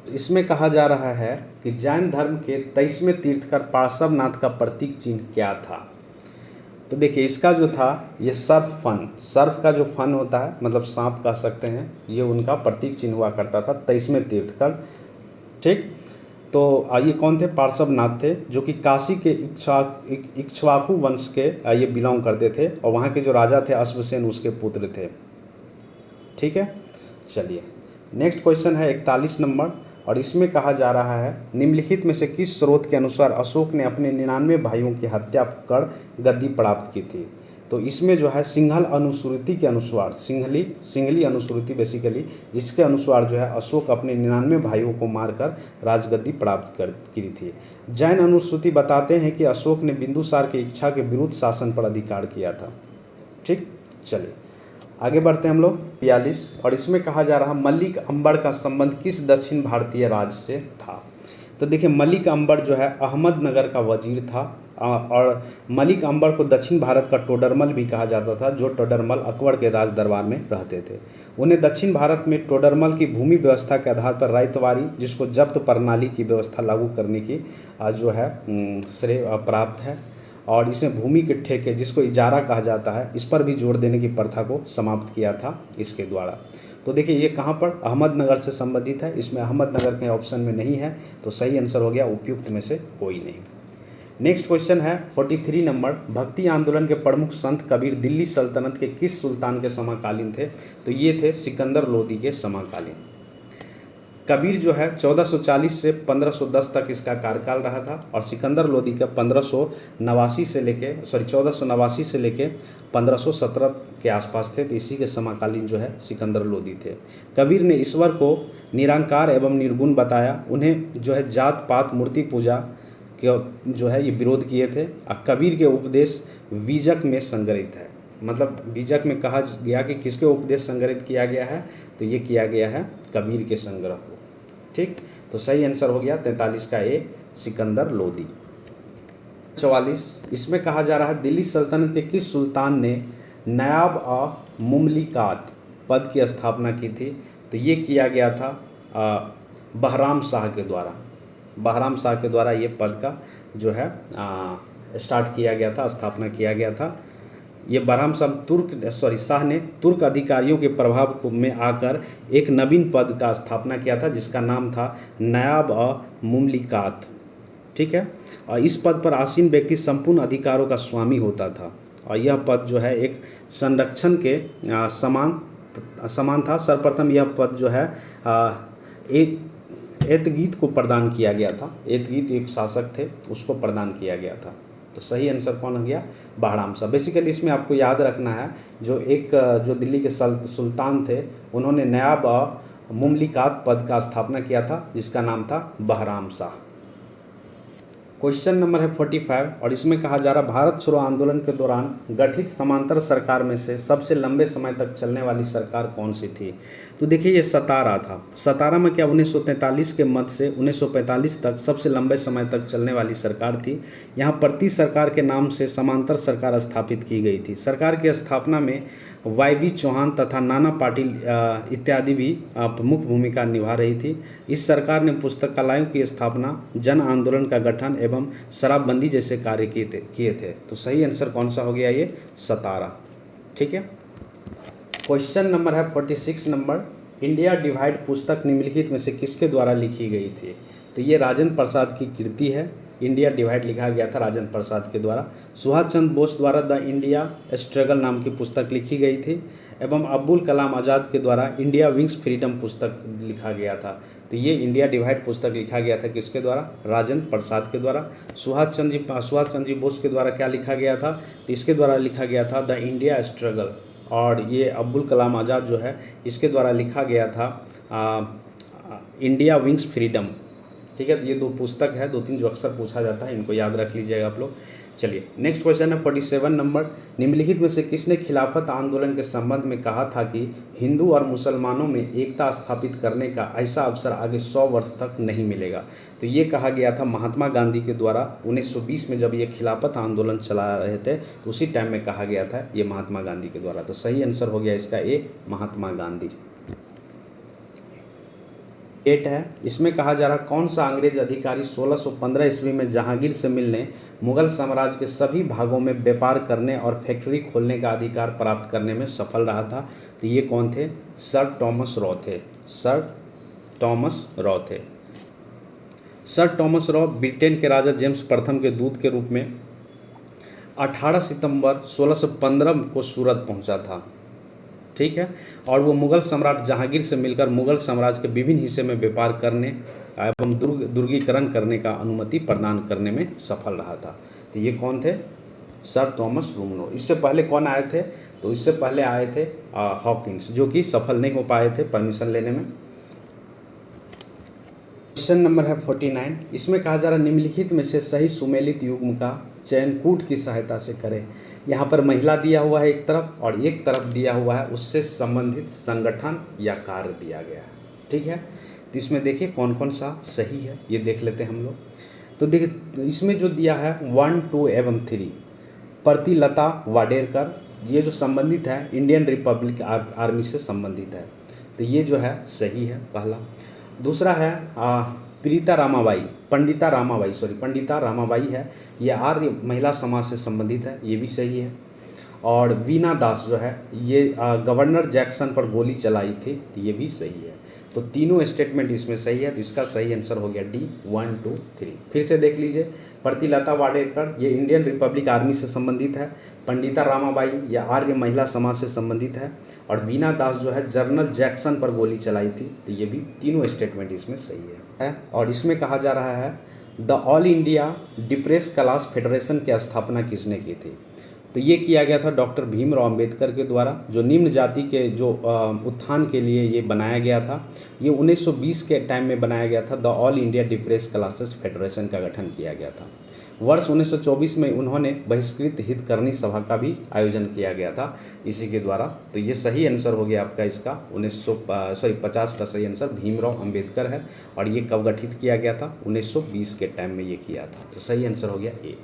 इसमें कहा जा रहा है कि जैन धर्म के 23वें तीर्थकर पार्श्वनाथ का प्रतीक चिन्ह क्या था। तो देखिए इसका जो था ये सर्फ का जो फन होता है, मतलब सांप कह सकते हैं, ये उनका प्रतीक चिन्ह हुआ करता था 23वें तीर्थकर। ठीक, तो ये कौन थे? पार्श्वनाथ थे, जो कि काशी के इक्ष्वाकु वंश के ये बिलोंग करते थे, और वहाँ के जो राजा थे अश्वसेन उसके पुत्र थे। ठीक है, चलिए नेक्स्ट क्वेश्चन है 41 नंबर, और इसमें कहा जा रहा है निम्नलिखित में से किस स्रोत के अनुसार अशोक ने अपने 99 भाइयों की हत्या कर गद्दी प्राप्त की थी? तो इसमें जो है सिंघल अनुश्रुति के अनुसार, सिंघली अनुश्रुति बेसिकली, इसके अनुसार जो है अशोक अपने 99 भाइयों को मारकर राजगद्दी प्राप्त की थी। जैन अनुश्रुति बताते हैं कि अशोक ने बिंदुसार की इच्छा के विरुद्ध शासन पर अधिकार किया था। ठीक, चलिए आगे बढ़ते हैं हम लोग 42, और इसमें कहा जा रहा मलिक अंबर का संबंध किस दक्षिण भारतीय राज्य से था? तो देखिए मलिक अंबर जो है अहमदनगर का वजीर था, और मलिक अंबर को दक्षिण भारत का टोडरमल भी कहा जाता था, जो टोडरमल अकबर के राज दरबार में रहते थे। उन्हें दक्षिण भारत में टोडरमल की भूमि व्यवस्था के आधार पर रायतवारी, जिसको जब्त प्रणाली की व्यवस्था लागू करने की जो है श्रेय प्राप्त है, और इसे भूमि के ठेके, जिसको इजारा कहा जाता है, इस पर भी जोर देने की प्रथा को समाप्त किया था इसके द्वारा। तो देखिए ये कहाँ पर? अहमदनगर से संबंधित है। इसमें अहमदनगर के ऑप्शन में नहीं है, तो सही आंसर हो गया उपयुक्त में से कोई नहीं। नेक्स्ट क्वेश्चन है 43 नंबर, भक्ति आंदोलन के प्रमुख संत कबीर दिल्ली सल्तनत के किस सुल्तान के समकालीन थे? तो ये थे सिकंदर लोदी के समकालीन। कबीर जो है 1440 से 1510 तक इसका कार्यकाल रहा था, और सिकंदर लोदी का 1489 से लेके 1517 के आसपास थे। तो इसी के समकालीन जो है सिकंदर लोदी थे। कबीर ने ईश्वर को निराकार एवं निर्गुण बताया। उन्हें जो है जात पात मूर्ति पूजा के जो है ये विरोध किए थे। और कबीर के उपदेश बीजक में संग्रहित है, मतलब बीजक में कहा गया कि किसके उपदेश संग्रहित किया गया है? तो ये किया गया है कबीर के संग्रह को। ठीक, तो सही आंसर हो गया 43 का ए, सिकंदर लोदी। 44, इसमें कहा जा रहा है दिल्ली सल्तनत के किस सुल्तान ने नायाब मुमलिकात पद की स्थापना की थी? तो ये किया गया था बहराम शाह के द्वारा। बहराम शाह के द्वारा ये पद का जो है स्टार्ट किया गया था, स्थापना किया गया था। ये बहराम शाह ने तुर्क अधिकारियों के प्रभाव में आकर एक नवीन पद का स्थापना किया था, जिसका नाम था नायाब मुमलिकात। ठीक है, और इस पद पर आसीन व्यक्ति संपूर्ण अधिकारों का स्वामी होता था, और यह पद जो है एक संरक्षण के समान था। सर्वप्रथम यह पद जो है एक एतगीत को प्रदान किया गया था। एतगीत एक शासक थे, उसको प्रदान किया गया था। तो सही आंसर कौन हो गया? बहराम शाह। बेसिकली इसमें आपको याद रखना है जो दिल्ली के सुल्तान थे, उन्होंने नायाब मुमलिकात पद का स्थापना किया था, जिसका नाम था बहराम शाह। क्वेश्चन नंबर है 45, और इसमें कहा जा रहा भारत छोड़ो आंदोलन के दौरान गठित समांतर सरकार में से सबसे लंबे समय तक चलने वाली सरकार कौन सी थी? तो देखिए ये सतारा था। सतारा में क्या 1943 के मध्य से 1945 तक सबसे लंबे समय तक चलने वाली सरकार थी। यहाँ प्रति सरकार के नाम से समांतर सरकार स्थापित की गई थी। सरकार की स्थापना में वाई.बी. चौहान तथा नाना पाटिल इत्यादि भी प्रमुख भूमिका निभा रही थी। इस सरकार ने पुस्तकालयों की स्थापना, जन आंदोलन का गठन एवं शराबबंदी जैसे कार्य किए थे। तो सही आंसर कौन सा हो गया? ये सतारा। ठीक है, क्वेश्चन नंबर है 46 नंबर, इंडिया डिवाइड पुस्तक निम्नलिखित में से किसके द्वारा लिखी गई थी? तो ये राजेंद्र प्रसाद की कृति है। इंडिया डिवाइड लिखा गया था राजेंद्र प्रसाद के द्वारा। सुभाष चंद्र बोस द्वारा द इंडिया स्ट्रगल नाम की पुस्तक लिखी गई थी, एवं अब्दुल कलाम आज़ाद के द्वारा इंडिया विंग्स फ्रीडम पुस्तक लिखा गया था। तो ये इंडिया डिवाइड पुस्तक लिखा गया था किसके द्वारा? राजेंद्र प्रसाद के द्वारा। सुभाष चंद्र जी बोस के द्वारा क्या लिखा गया था? तो इसके द्वारा लिखा गया था द इंडिया स्ट्रगल। और ये अब्दुल कलाम आज़ाद जो है इसके द्वारा लिखा गया था इंडिया विंग्स फ्रीडम। ठीक है, ये दो पुस्तक है, 2-3 जो अक्सर पूछा जाता है, इनको याद रख लीजिएगा आप लोग। चलिए नेक्स्ट क्वेश्चन है 47 नंबर, निम्नलिखित में से किसने खिलाफत आंदोलन के संबंध में कहा था कि हिंदू और मुसलमानों में एकता स्थापित करने का ऐसा अवसर आगे 100 वर्ष तक नहीं मिलेगा? तो ये कहा गया था महात्मा गांधी के द्वारा। 1920 में जब ये खिलाफत आंदोलन चला रहे थे तो उसी टाइम में कहा गया था ये महात्मा गांधी के द्वारा। तो सही आंसर हो गया इसका ए, महात्मा गांधी। 8 है, इसमें कहा जा रहा कौन सा अंग्रेज अधिकारी 1615 ईस्वी में जहांगीर से मिलने मुगल साम्राज्य के सभी भागों में व्यापार करने और फैक्ट्री खोलने का अधिकार प्राप्त करने में सफल रहा था? तो ये कौन थे? सर टॉमस रॉ थे। सर टॉमस रॉ थे। सर टॉमस रॉ ब्रिटेन के राजा जेम्स प्रथम के दूत के रूप में 18 सितंबर 1615 को सूरत पहुंचा था, ठीक है। और वो मुगल सम्राट जहांगीर से मिलकर मुगल साम्राज्य के विभिन्न हिस्से में व्यापार करने एवं दुर्गीकरण करने का अनुमति प्रदान करने में सफल रहा था। तो ये कौन थे? सर थॉमस रोमनो। इससे पहले कौन आए थे? तो इससे पहले आए थे हॉकिंस, जो कि सफल नहीं हो पाए थे परमिशन लेने में। क्वेश्चन नंबर है 49। इसमें कहा जा रहा है निम्नलिखित में से सही सुमेलित युग्म का चयन कूट की सहायता से करें। यहाँ पर महिला दिया हुआ है एक तरफ और एक तरफ दिया हुआ है उससे संबंधित संगठन या कार्य दिया गया है, ठीक है। तो इसमें देखिए कौन कौन सा सही है ये देख लेते हैं हम लोग। तो देखिए इसमें जो दिया है 1, 2 एवं 3 प्रतिलता वाडेरकर, ये जो संबंधित है इंडियन रिपब्लिक आर्मी से संबंधित है, तो ये जो है सही है पहला। दूसरा है पंडिता रामाबाई है, ये आर्य महिला समाज से संबंधित है, ये भी सही है। और वीना दास जो है ये गवर्नर जैक्सन पर गोली चलाई थी, तो ये भी सही है। तो तीनों स्टेटमेंट इसमें सही है, तो इसका सही आंसर हो गया डी 1, 2, 3। फिर से देख लीजिए, प्रतिलता वाडेकर ये इंडियन रिपब्लिक आर्मी से संबंधित है, पंडिता रामाबाई या आर्य महिला समाज से संबंधित है, और वीना दास जो है जनरल जैक्सन पर गोली चलाई थी, तो ये भी तीनों स्टेटमेंट इसमें सही है। और इसमें कहा जा रहा है the all India depress class federation की स्थापना किसने की थी? तो ये किया गया था डॉक्टर भीमराव अंबेडकर के द्वारा, जो निम्न जाति के जो उत्थान के लिए ये बनाया गया था। ये 1920 के टाइम में बनाया गया था। The all India depress classes federation का गठन किया गया था। वर्ष 1924 में उन्होंने बहिष्कृत हितकर्णी सभा का भी आयोजन किया गया था इसी के द्वारा। तो ये सही आंसर हो गया आपका इसका 50 का सही आंसर भीमराव अंबेडकर है। और ये कब गठित किया गया था? 1920 के टाइम में ये किया था। तो सही आंसर हो गया ए।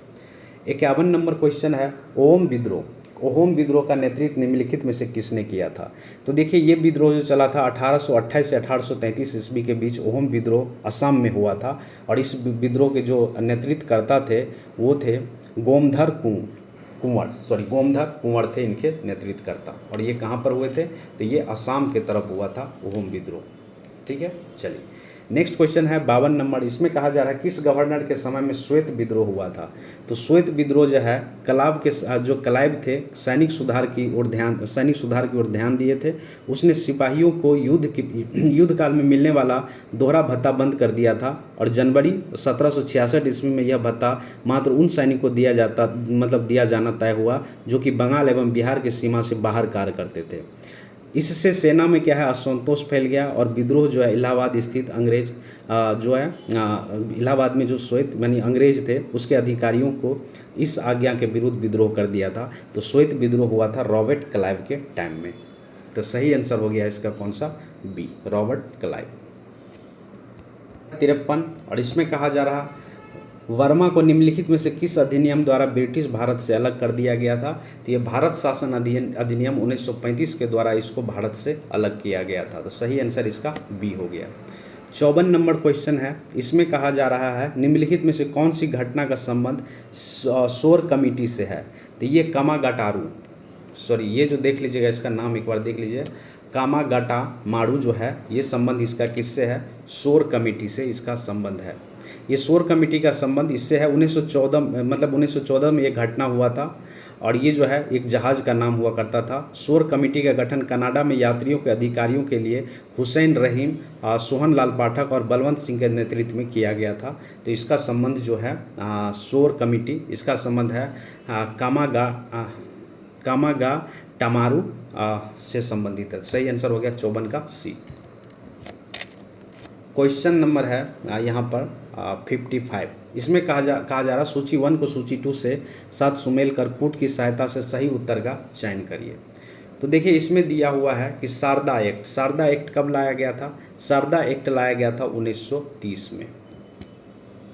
51 नंबर क्वेश्चन है ओम विद्रोह का नेतृत्व निम्नलिखित में से किसने किया था? तो देखिए ये विद्रोह जो चला था 1828 से 1833 ईस्वी के बीच ओम विद्रोह असम में हुआ था। और इस विद्रोह के जो नेतृत्वकर्ता थे वो थे गोमधर कुंवर थे इनके नेतृत्वकर्ता। और ये कहाँ पर हुए थे? तो ये असम के तरफ हुआ था ओम विद्रोह, ठीक है। चलिए नेक्स्ट क्वेश्चन है 52 नंबर। इसमें कहा जा रहा है किस गवर्नर के समय में श्वेत विद्रोह हुआ था? तो श्वेत विद्रोह जो है क्लाइव थे सैनिक सुधार की ओर ध्यान दिए थे। उसने सिपाहियों को युद्ध काल में मिलने वाला दोहरा भत्ता बंद कर दिया था। और जनवरी 1766 ईस्वी में यह भत्ता मात्र उन सैनिकों को दिया जाना तय हुआ जो कि बंगाल एवं बिहार की सीमा से बाहर कार्य करते थे। इससे सेना में क्या है असंतोष फैल गया और विद्रोह जो है इलाहाबाद स्थित अंग्रेज इलाहाबाद में जो श्वेत यानी अंग्रेज थे उसके अधिकारियों को इस आज्ञा के विरुद्ध विद्रोह कर दिया था। तो श्वेत विद्रोह हुआ था रॉबर्ट क्लाइव के टाइम में। तो सही आंसर हो गया इसका कौन सा? B, Robert Clive. 53 और इसमें कहा जा रहा वर्मा को निम्नलिखित में से किस अधिनियम द्वारा ब्रिटिश भारत से अलग कर दिया गया था? तो ये भारत शासन अधिनियम 1935 के द्वारा इसको भारत से अलग किया गया था। तो सही आंसर इसका बी हो गया। 54 नंबर क्वेश्चन है। इसमें कहा जा रहा है निम्नलिखित में से कौन सी घटना का संबंध शोर कमेटी से है? तो ये ये जो देख लीजिएगा इसका नाम एक बार देख लीजिए, कामागाटामारू जो है ये संबंध इसका किससे है? शोर कमेटी से इसका संबंध है। ये शोर कमेटी का संबंध इससे है 1914 में ये घटना हुआ था। और ये जो है एक जहाज़ का नाम हुआ करता था। शोर कमेटी का गठन कनाडा में यात्रियों के अधिकारियों के लिए हुसैन रहीम, सोहन लाल पाठक और बलवंत सिंह के नेतृत्व में किया गया था। तो इसका संबंध जो है शोर कमेटी, इसका संबंध है कामागाटामारू से संबंधित है। सही आंसर हो गया 54 का सी। क्वेश्चन नंबर है यहाँ पर 55। इसमें कहा जा रहा सूची 1 को सूची 2 से साथ सुमेल कर कूट की सहायता से सही उत्तर का चयन करिए। तो देखिए इसमें दिया हुआ है कि शारदा एक्ट कब लाया गया था? शारदा एक्ट लाया गया था 1930 में,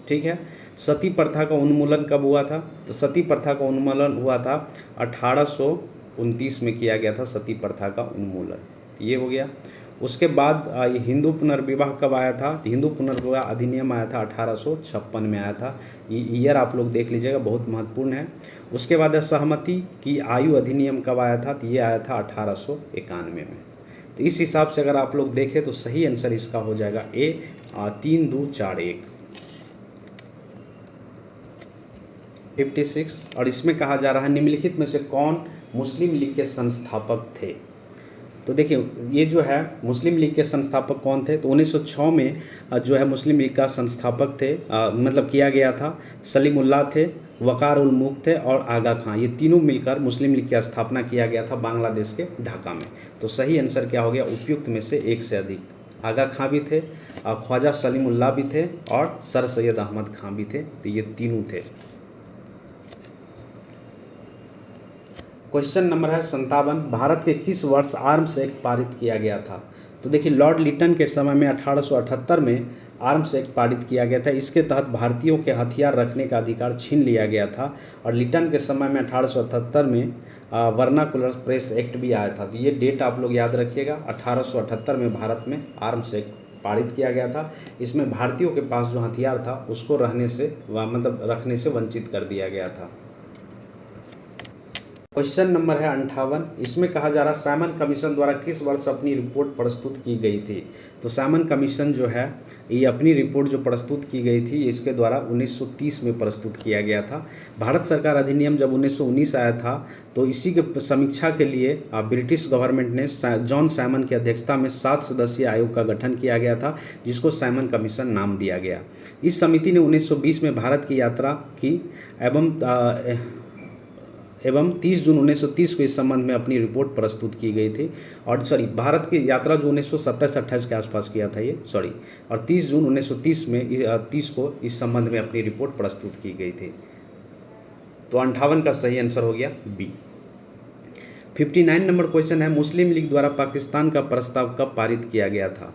ठीक है। सती प्रथा का उन्मूलन कब हुआ था? तो सती प्रथा का उन्मूलन हुआ था 1829 में किया गया था सती प्रथा का उन्मूलन, ये हो गया। उसके बाद ये हिंदू पुनर्विवाह कब आया था? तो हिंदू पुनर्विवाह अधिनियम आया था 1856 में आया था। ये ईयर आप लोग देख लीजिएगा, बहुत महत्वपूर्ण है। उसके बाद सहमति की आयु अधिनियम कब आया था? तो ये आया था 1891 में। तो इस हिसाब से अगर आप लोग देखें तो सही आंसर इसका हो जाएगा ए 3, 2, 4, 1। 56। और इसमें कहा जा रहा है निम्नलिखित में से कौन मुस्लिम लीग के संस्थापक थे। तो देखिए ये जो है मुस्लिम लीग के संस्थापक कौन थे, तो 1906 में जो है मुस्लिम लीग का संस्थापक थे, मतलब किया गया था, सलीमुल्लाह थे, वकार उल मुल्क थे और आगा खां। ये तीनों मिलकर मुस्लिम लीग की स्थापना किया गया था बांग्लादेश के ढाका में। तो सही आंसर क्या हो गया, उपयुक्त में से एक से अधिक। आगा खां भी थे, ख्वाजा सलीमुल्लाह भी थे और सर सैयद अहमद खां भी थे। तो ये तीनों थे। क्वेश्चन नंबर है 57। भारत के किस वर्ष आर्म्स एक्ट पारित किया गया था। तो देखिए लॉर्ड लिटन के समय में 1878 में आर्म्स एक्ट पारित किया गया था। इसके तहत भारतीयों के हथियार रखने का अधिकार छीन लिया गया था। और लिटन के समय में 1878 में वर्नाकुलर प्रेस एक्ट भी आया था। तो ये डेट आप लोग याद रखिएगा, 1878 में भारत में आर्म्स एक्ट पारित किया गया था। इसमें भारतीयों के पास जो हथियार था उसको रखने से वंचित कर दिया गया था। क्वेश्चन नंबर है 58। इसमें कहा जा रहा साइमन कमीशन द्वारा किस वर्ष अपनी रिपोर्ट प्रस्तुत की गई थी। तो साइमन कमीशन जो है ये अपनी रिपोर्ट जो प्रस्तुत की गई थी इसके द्वारा 1930 में प्रस्तुत किया गया था। भारत सरकार अधिनियम जब 1919 आया था तो इसी के समीक्षा के लिए ब्रिटिश गवर्नमेंट ने जॉन साइमन की अध्यक्षता में 7 सदस्यीय आयोग का गठन किया गया था, जिसको साइमन कमीशन नाम दिया गया। इस समिति ने 1920 में भारत की यात्रा की एवं 30 जून 1930 को इस संबंध में अपनी रिपोर्ट प्रस्तुत की गई थी। और भारत की यात्रा जो 1927-28 के आसपास किया था और 30 जून 1930 में 30 को इस संबंध में अपनी रिपोर्ट प्रस्तुत की गई थी। तो 58 का सही आंसर हो गया बी। 59 नंबर क्वेश्चन है मुस्लिम लीग द्वारा पाकिस्तान का प्रस्ताव कब पारित किया गया था।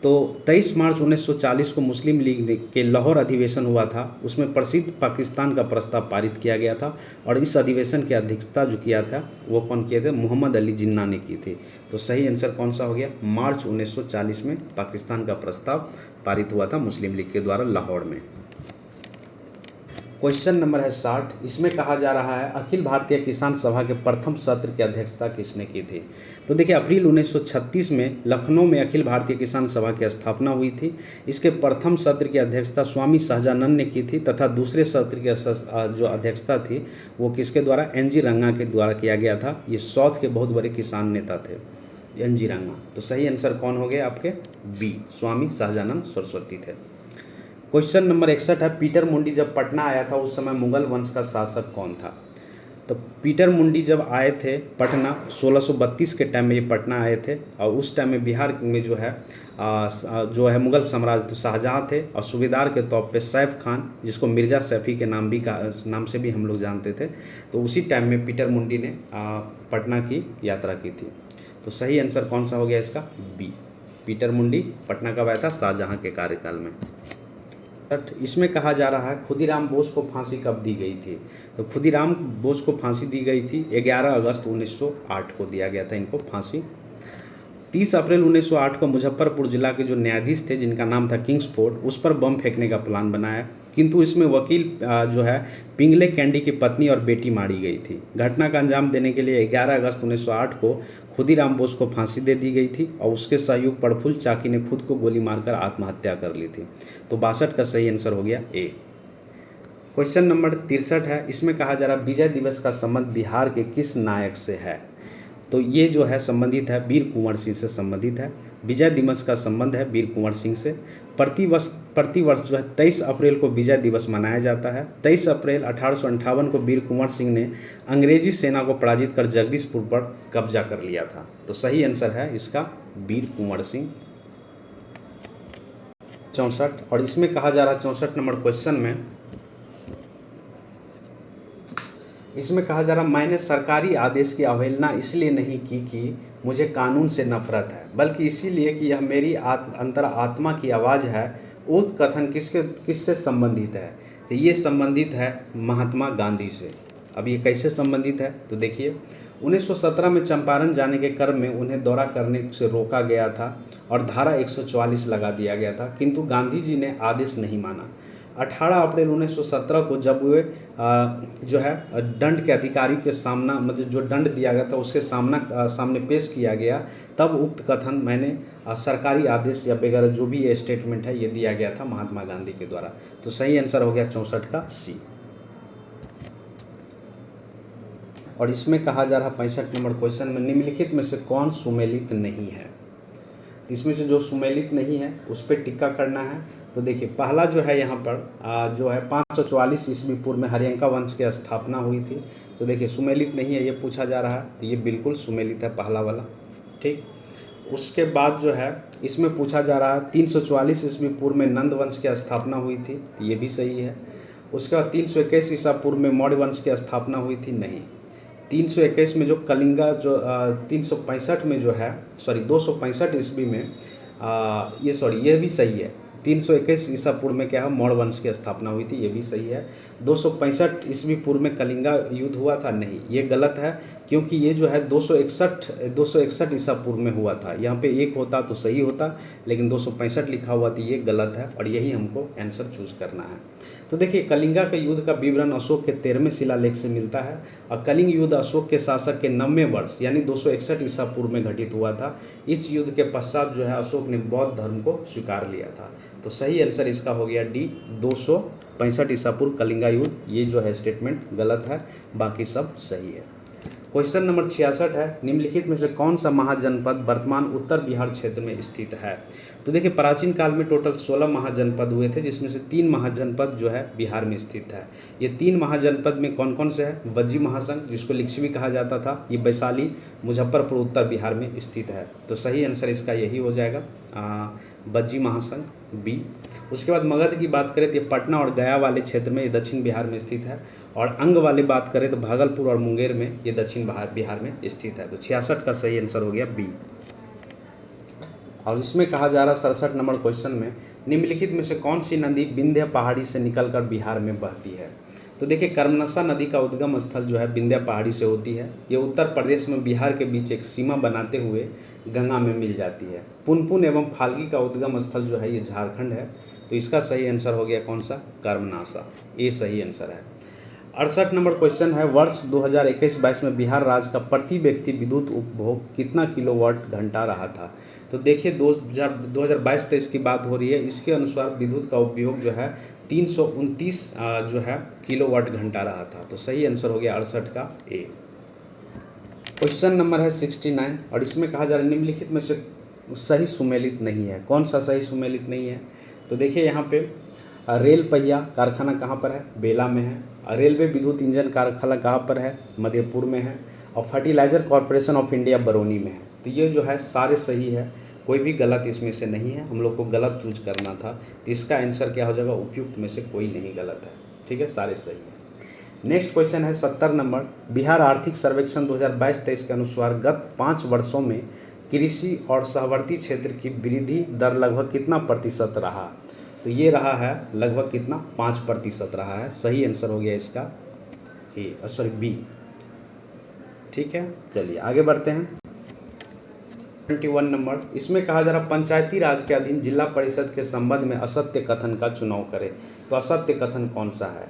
तो 23 मार्च 1940 को मुस्लिम लीग के लाहौर अधिवेशन हुआ था, उसमें प्रसिद्ध पाकिस्तान का प्रस्ताव पारित किया गया था। और इस अधिवेशन की अध्यक्षता जो किया था वो कौन किए थे, मोहम्मद अली जिन्ना ने की थी। तो सही आंसर कौन सा हो गया, मार्च 1940 में पाकिस्तान का प्रस्ताव पारित हुआ था मुस्लिम लीग के द्वारा लाहौर में। क्वेश्चन नंबर है 60। इसमें कहा जा रहा है अखिल भारतीय किसान सभा के प्रथम सत्र की अध्यक्षता किसने की थी। तो देखिए अप्रैल 1936 में लखनऊ में अखिल भारतीय किसान सभा की स्थापना हुई थी। इसके प्रथम सत्र की अध्यक्षता स्वामी सहजानंद ने की थी तथा दूसरे सत्र की जो अध्यक्षता थी वो किसके द्वारा, NG रंगा के द्वारा किया गया था। ये साउथ के बहुत बड़े किसान नेता थे NG रंगा। तो सही आंसर कौन हो गए आपके, बी, स्वामी सहजानंद सरस्वती थे। क्वेश्चन नंबर 61 है पीटर मुंडी जब पटना आया था उस समय मुगल वंश का शासक कौन था। तो पीटर मुंडी जब आए थे पटना 1632 के टाइम में ये पटना आए थे और उस टाइम में बिहार में जो है मुगल साम्राज्य तो शाहजहाँ थे और सूबेदार के तौर पे सैफ खान, जिसको मिर्ज़ा सैफ़ी के नाम से भी हम लोग जानते थे। तो उसी टाइम में पीटर मुंडी ने पटना की यात्रा की थी। तो सही आंसर कौन सा हो गया इसका, बी, पीटर मुंडी पटना कब आया था, शाहजहाँ के कार्यकाल में। इसमें कहा जा रहा है खुदीराम बोस को फांसी कब दी गई थी। तो खुदीराम बोस को फांसी दी गई थी 11 अगस्त 1908 को दिया गया था इनको फांसी। 30 अप्रैल 1908 को मुजफ्फरपुर जिला के जो न्यायाधीश थे जिनका नाम था किंग्सफोर्ड, उस पर बम फेंकने का प्लान बनाया, किंतु इसमें वकील जो है पिंगले कैंडी की पत्नी और बेटी मारी गई थी। घटना का अंजाम देने के लिए 11 अगस्त 1908 को खुदीराम बोस को फांसी दे दी गई थी और उसके सहयोग प्रफुल्ल चाकी ने खुद को गोली मारकर आत्महत्या कर ली थी। तो 62 का सही आंसर हो गया ए। क्वेश्चन नंबर 63 है। इसमें कहा जा रहा है विजय दिवस का संबंध बिहार के किस नायक से है। तो ये जो है संबंधित है वीर कुंवर सिंह से संबंधित है। विजय दिवस का संबंध है वीर कुंवर सिंह से। प्रतिवर्ष जो है 23 अप्रैल को विजय दिवस मनाया जाता है। 23 अप्रैल 1858 को वीर कुंवर सिंह ने अंग्रेजी सेना को पराजित कर जगदीशपुर पर कब्जा कर लिया था। तो सही आंसर है इसका वीर कुंवर सिंह। 64 और इसमें कहा जा रहा है 64 नंबर क्वेश्चन में, इसमें कहा जा रहा मैंने सरकारी आदेश की अवहेलना इसलिए नहीं की कि मुझे कानून से नफरत है, बल्कि इसीलिए कि यह मेरी अंतरात्मा की आवाज़ है। उक्त कथन किससे संबंधित है। तो ये संबंधित है महात्मा गांधी से। अब ये कैसे संबंधित है तो देखिए 1917 में चंपारण जाने के क्रम में उन्हें दौरा करने से रोका गया था और धारा 144 लगा दिया गया था, किंतु गांधी जी ने आदेश नहीं माना। 18 अप्रैल 1917 को जब वे जो है दंड के अधिकारी के सामना मतलब जो दंड दिया गया था उसके सामने पेश किया गया, तब उक्त कथन मैंने सरकारी आदेश या वगैरह जो भी ये स्टेटमेंट है ये दिया गया था महात्मा गांधी के द्वारा। तो सही आंसर हो गया 64 का सी। और इसमें कहा जा रहा 65 नंबर क्वेश्चन में निम्नलिखित में से कौन सुमेलित नहीं है। इसमें से जो सुमेलित नहीं है उस पर टिक्का करना है। तो देखिए पहला जो है यहाँ पर जो है 544 ईस्वी पूर्व में हरियंका वंश की स्थापना हुई थी। तो देखिए सुमेलित नहीं है ये पूछा जा रहा है, तो ये बिल्कुल सुमेलित है पहला वाला। ठीक, उसके बाद जो है इसमें पूछा जा रहा है 344 ईस्वी पूर्व में नंद वंश की स्थापना हुई थी, तो ये भी सही है। उसके बाद 321 ईसा पूर्व में मौर्य वंश की स्थापना हुई थी, नहीं। 321 में जो कलिंगा जो 365 में जो है 265 ईस्वी में ये भी सही है। 321 ईसा पूर्व में क्या है मौर्य वंश की स्थापना हुई थी, ये भी सही है। 265 ईस्वी पूर्व में कलिंगा युद्ध हुआ था, नहीं, ये गलत है, क्योंकि ये जो है 261 ईसा पूर्व में हुआ था। यहाँ पे एक होता तो सही होता, लेकिन 265 लिखा हुआ, तो ये गलत है और यही हमको आंसर चूज करना है। तो देखिए कलिंगा के युद्ध का विवरण अशोक के 13वें शिलालेख से मिलता है और कलिंग युद्ध अशोक के शासक के 90वें वर्ष यानी 261 ईसा पूर्व में घटित हुआ था। इस युद्ध के पश्चात जो है अशोक ने बौद्ध धर्म को स्वीकार लिया था। तो सही आंसर इसका हो गया डी, 265 ईसा पूर्व कलिंगा युद्ध। ये जो है स्टेटमेंट गलत है, बाकी सब सही है। क्वेश्चन नंबर 66 है, निम्नलिखित में से कौन सा महाजनपद वर्तमान उत्तर बिहार क्षेत्र में स्थित है। तो देखिए प्राचीन काल में टोटल 16 महाजनपद हुए थे, जिसमें से 3 महाजनपद जो है बिहार में स्थित है। ये 3 महाजनपद में कौन कौन से है, बज्जी महासंघ जिसको लिच्छवी कहा जाता था, ये वैशाली मुजफ्फरपुर उत्तर बिहार में स्थित है। तो सही आंसर इसका यही हो जाएगा, बज्जी महासंघ बी। उसके बाद मगध की बात करें तो ये पटना और गया वाले क्षेत्र में ये दक्षिण बिहार में स्थित है, और अंग वाली बात करें तो भागलपुर और मुंगेर में ये दक्षिण बिहार में स्थित है। तो 66 का सही आंसर हो गया बी। और इसमें कहा जा रहा 67 नंबर क्वेश्चन में निम्नलिखित में से कौन सी नदी विंध्य पहाड़ी से निकलकर बिहार में बहती है। तो देखिए कर्मनसा नदी का उद्गम स्थल जो है विंध्य पहाड़ी से होती है। ये उत्तर प्रदेश में बिहार के बीच एक सीमा बनाते हुए गंगा में मिल जाती है। पुनपुन एवं फाल्गुनी का उद्गम स्थल जो है ये झारखंड है। तो इसका सही आंसर हो गया कौन सा, कर्मनासा, ये सही आंसर है। 68 नंबर क्वेश्चन है, वर्ष 2021-22 में बिहार राज्य का प्रति व्यक्ति विद्युत उपभोग कितना किलोवाट घंटा रहा था। तो देखिए 2022-23 की बात हो रही है, इसके अनुसार विद्युत का उपयोग जो है 329 जो है किलोवाट घंटा रहा था। तो सही आंसर हो गया 68 का ए। क्वेश्चन नंबर है 69 और इसमें कहा जा रहा है निम्नलिखित में से सही सुमेलित नहीं है। कौन सा सही सुमेलित नहीं है। तो देखिए यहाँ पे रेल पहिया कारखाना कहाँ पर है, बेला में है। रेलवे विद्युत इंजन कारखाना कहाँ पर है, मधेपुर में है। और Fertilizer Corporation of India Barauni में है। तो ये जो है सारे सही है, कोई भी गलत इसमें से नहीं है। हम लोग को गलत चूज करना था, तो इसका आंसर क्या हो जाएगा, उपयुक्त में से कोई नहीं गलत है। ठीक है, सारे सही है। नेक्स्ट क्वेश्चन है 70 नंबर, बिहार आर्थिक सर्वेक्षण 2022-23 के अनुसार गत 5 वर्षों में कृषि और सहवर्ती क्षेत्र की वृद्धि दर लगभग कितना प्रतिशत रहा। तो ये रहा है लगभग कितना, 5% रहा है। सही आंसर हो गया इसका बी। ठीक है, चलिए आगे बढ़ते हैं। 21 नंबर, इसमें कहा जा रहा पंचायती राज के अधीन जिला परिषद के संबंध में असत्य कथन का चुनाव करें। तो असत्य कथन कौन सा है,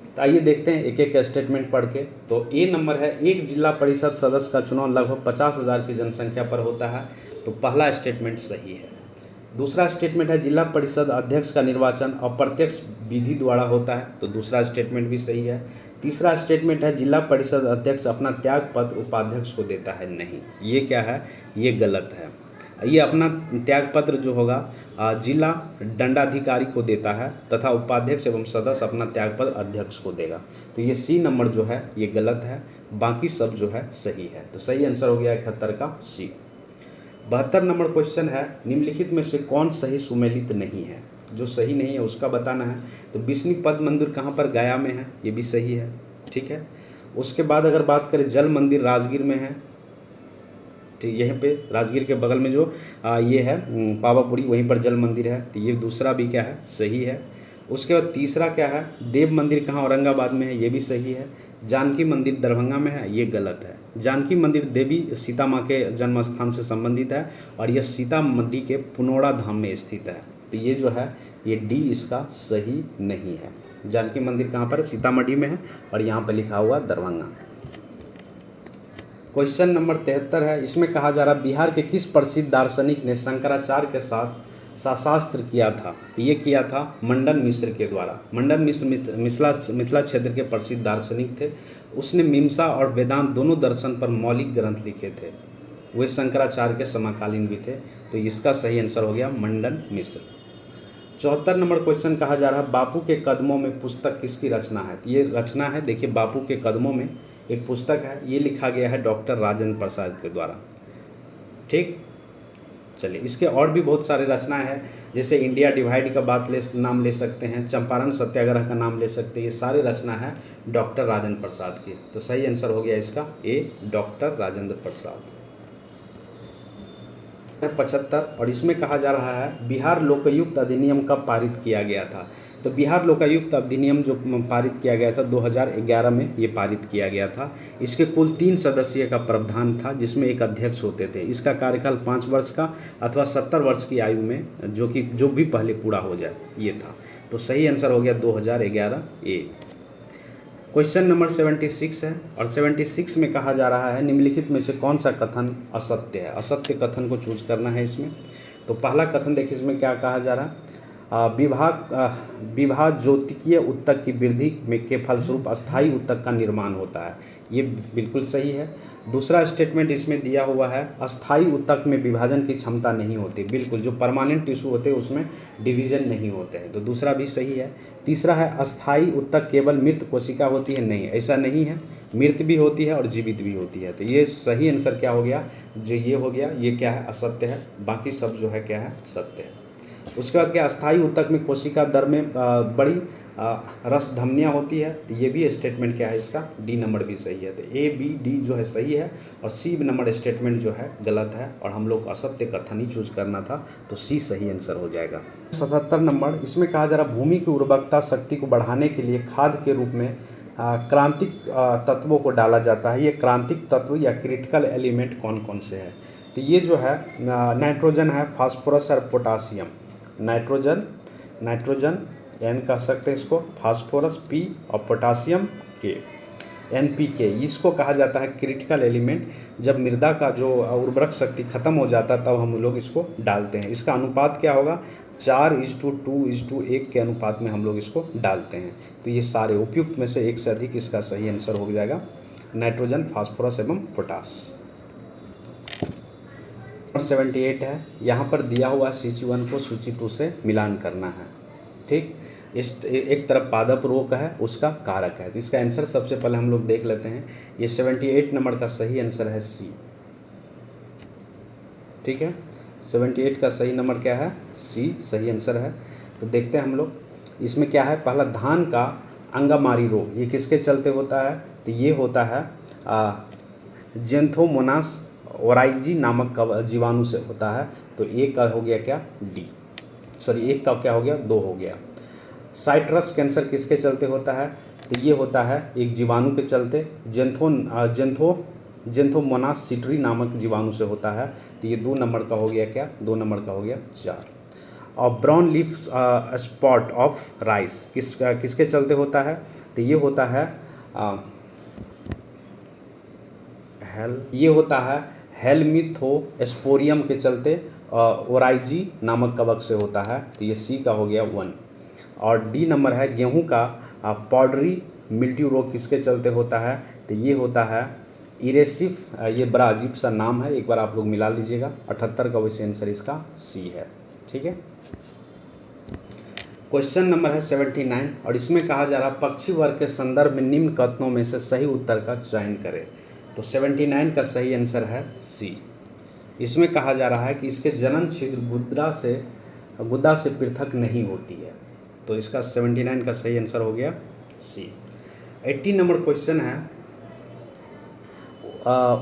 तो आइए देखते हैं एक एक स्टेटमेंट पढ़ के। तो ए नंबर है, एक जिला परिषद सदस्य का चुनाव लगभग 50,000 की जनसंख्या पर होता है। तो पहला स्टेटमेंट सही है। दूसरा स्टेटमेंट है, जिला परिषद अध्यक्ष का निर्वाचन अप्रत्यक्ष विधि द्वारा होता है। तो दूसरा स्टेटमेंट भी सही है। तीसरा स्टेटमेंट है, जिला परिषद अध्यक्ष अपना त्याग पत्र उपाध्यक्ष को देता है। नहीं, ये क्या है, ये गलत है। ये अपना त्याग पत्र जो होगा जिला दंडाधिकारी को देता है तथा उपाध्यक्ष एवं सदस्य अपना त्याग पत्र अध्यक्ष को देगा। तो ये सी नंबर जो है ये गलत है, बाकी सब जो है सही है। तो सही आंसर हो गया 71 का सी। 72 नंबर क्वेश्चन है, निम्नलिखित में से कौन सही सुमेलित नहीं है। जो सही नहीं है उसका बताना है। तो विष्णुपद मंदिर कहाँ पर, गया में है, ये भी सही है। ठीक है, उसके बाद अगर बात करें जल मंदिर राजगीर में है। ठीक, यहीं पे राजगीर के बगल में जो ये है पावापुरी, वहीं पर जल मंदिर है। तो ये दूसरा भी क्या है, सही है। उसके बाद तीसरा क्या है, देव मंदिर कहाँ, औरंगाबाद में है, ये भी सही है। जानकी मंदिर दरभंगा में है, ये गलत है। जानकी मंदिर देवी सीता माँ के जन्म स्थान से संबंधित है और यह सीतामढ़ी के पुनौरा धाम में स्थित है। तो ये जो है ये डी इसका सही नहीं है। जानकी मंदिर कहाँ पर है, सीतामढ़ी में है और यहाँ पर लिखा हुआ दरभंगा। क्वेश्चन नंबर 73 है, इसमें कहा जा रहा बिहार के किस प्रसिद्ध दार्शनिक ने शंकराचार्य के साथ शास्त्र किया था? तो ये किया था मंडन मिश्र के द्वारा। मंडन मिश्र मिथिला क्षेत्र के प्रसिद्ध दार्शनिक थे। उसने मीमांसा और वेदांत दोनों दर्शन पर मौलिक ग्रंथ लिखे थे। वे शंकराचार्य के समकालीन भी थे। तो इसका सही आंसर हो गया मंडन मिश्र। 74 नंबर क्वेश्चन कहा जा रहा है बापू के कदमों में पुस्तक किसकी रचना है? तो ये रचना है, देखिए, बापू के कदमों में एक पुस्तक है, ये लिखा गया है डॉक्टर राजेंद्र प्रसाद के द्वारा। ठीक, चलिए, इसके और भी बहुत सारे रचनाएं हैं, जैसे इंडिया डिवाइड का नाम ले सकते हैं, चंपारण सत्याग्रह का नाम ले सकते हैं। ये सारे रचना है डॉक्टर राजेंद्र प्रसाद की। तो सही आंसर हो गया इसका ए, डॉक्टर राजेंद्र प्रसाद। 75 और इसमें कहा जा रहा है बिहार लोकायुक्त अधिनियम कब पारित किया गया था? तो बिहार लोकायुक्त अधिनियम जो पारित किया गया था 2011 में ये पारित किया गया था। इसके कुल 3 सदस्यीय का प्रावधान था, जिसमें एक अध्यक्ष होते थे। इसका कार्यकाल 5 वर्ष का अथवा 70 वर्ष की आयु में जो भी पहले पूरा हो जाए, ये था। तो सही आंसर हो गया 2011 ए। क्वेश्चन नंबर 76 है और 76 में कहा जा रहा है निम्नलिखित में से कौन सा कथन असत्य है? असत्य कथन को चूज करना है इसमें। तो पहला कथन देखिए इसमें क्या कहा जा रहा है, विभा ज्योतिकीय उत्तक की वृद्धि में के फलस्वरूप अस्थायी उत्तक का निर्माण होता है। ये बिल्कुल सही है। दूसरा स्टेटमेंट इसमें दिया हुआ है अस्थायी उत्तक में विभाजन की क्षमता नहीं होती। बिल्कुल, जो परमानेंट टिश्यू होते हैं उसमें डिवीजन नहीं होते हैं, तो दूसरा भी सही है। तीसरा है अस्थायी उत्तक केवल मृत कोशिका होती है। नहीं, ऐसा नहीं है, मृत भी होती है और जीवित भी होती है। तो ये सही आंसर क्या हो गया, जो ये हो गया, ये क्या है, असत्य है। बाकी सब जो है क्या है, सत्य है। उसके बाद क्या, अस्थायी उत्तक में कोशिका दर में बड़ी रस धमनियाँ होती है। तो ये भी स्टेटमेंट क्या है इसका, डी नंबर भी सही है। तो ए बी डी जो है सही है और सी नंबर स्टेटमेंट जो है गलत है, और हम लोग असत्य कथन ही चूज करना था, तो सी सही आंसर हो जाएगा। 77 नंबर इसमें कहा जा रहा भूमि की उर्वरकता शक्ति को बढ़ाने के लिए खाद के रूप में क्रांतिक तत्वों को डाला जाता है। ये क्रांतिक तत्व या क्रिटिकल एलिमेंट कौन कौन से हैं? तो ये जो है नाइट्रोजन है, फास्फोरस और पोटासियम। नाइट्रोजन एन कह सकते हैं इसको, फास्फोरस पी और पोटासियम के, NPK। इसको कहा जाता है क्रिटिकल एलिमेंट। जब मृदा का जो उर्वरक शक्ति खत्म हो जाता है तब हम लोग इसको डालते हैं। इसका अनुपात क्या होगा, 4:2:1 के अनुपात में हम लोग इसको डालते हैं। तो ये सारे उपयुक्त में से एक से अधिक इसका सही आंसर हो जाएगा नाइट्रोजन, फास्फोरस एवं पोटास। 78 है, यहाँ पर दिया हुआ सूची 1 को सूची 2 से मिलान करना है। ठीक, इस एक तरफ पादप रोग है, उसका कारक है। तो इसका आंसर सबसे पहले हम लोग देख लेते हैं। ये 78 नंबर का सही आंसर है सी। ठीक है, 78 का सही नंबर क्या है, सी सही आंसर है। तो देखते हैं हम लोग इसमें क्या है। पहला, धान का अंगामारी रोग, ये किसके चलते होता है? तो ये होता है जेंथोमोनास ओराइजी नामक जीवाणु से होता है। तो एक का हो गया क्या, डी, सॉरी एक का क्या हो गया, 2 हो गया। साइट्रस कैंसर किसके चलते होता है? तो ये होता है एक जीवाणु के चलते, जेंथोमोनास सिट्री नामक जीवाणु से होता है। तो ये 2 नंबर का हो गया क्या, 2 नंबर का हो गया 4। और brown leaf spot of rice किसके चलते होता है? तो ये होता है हेलमिथोस्पोरियम के चलते, ओराइजी नामक कवक से होता है। तो ये सी का हो गया 1। और डी नंबर है गेहूं का पाउडरी मिल्ट्यू रोग किसके चलते होता है? तो ये होता है इरेसिफ। ये बड़ा अजीब सा नाम है, एक बार आप लोग मिला लीजिएगा। 78 का वैसे आंसर इसका सी है। ठीक है, क्वेश्चन नंबर है 79 और इसमें कहा जा रहा पक्षी वर्ग के संदर्भ में निम्न कथनों में से सही उत्तर का चयन करें। तो 79 का सही आंसर है सी। इसमें कहा जा रहा है कि इसके जनन छिद्र गुदा से पृथक नहीं होती है। तो इसका 79 का सही आंसर हो गया सी। 80 नंबर क्वेश्चन है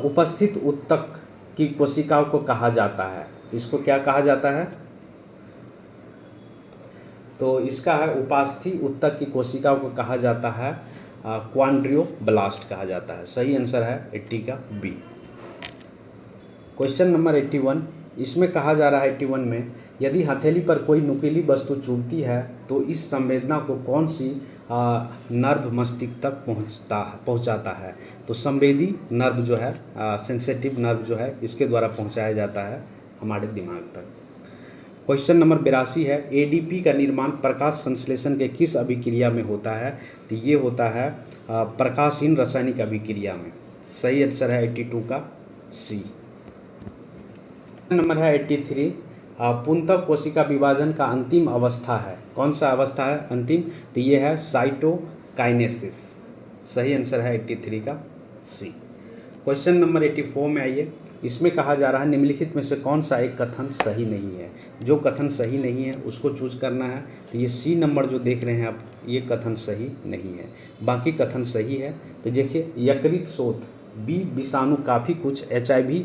उपस्थित उत्तक की कोशिकाओं को कहा जाता है। तो इसको क्या कहा जाता है? तो इसका है उपास्थि उत्तक की कोशिकाओं को कहा जाता है क्वाड्रियोब्लास्ट कहा जाता है। सही आंसर है 80 का बी। क्वेश्चन नंबर 81 इसमें कहा जा रहा है 81 में यदि हथेली पर कोई नुकीली वस्तु चुभती है तो इस संवेदना को कौन सी नर्व मस्तिष्क तक पहुंचाता है? तो संवेदी नर्व जो है, सेंसिटिव नर्व जो है, इसके द्वारा पहुंचाया जाता है हमारे दिमाग तक। क्वेश्चन नंबर 82 है, एडीपी का निर्माण प्रकाश संश्लेषण के किस अभिक्रिया में होता है? तो ये होता है प्रकाशहीन रासायनिक अभिक्रिया में। सही आंसर है 82 का सी। नंबर है 83, पूर्णतः कोशिका विभाजन का अंतिम अवस्था है, कौन सा अवस्था है अंतिम? तो ये है साइटोकाइनेसिस। सही आंसर है 83 का सी। क्वेश्चन नंबर 84 में आइए, इसमें कहा जा रहा है निम्नलिखित में से कौन सा एक कथन सही नहीं है? जो कथन सही नहीं है उसको चूज करना है। तो ये सी नंबर जो देख रहे हैं आप, ये कथन सही नहीं है, बाकी कथन सही है। तो देखिए, यकृत शोथ बी विषाणु काफ़ी कुछ HIV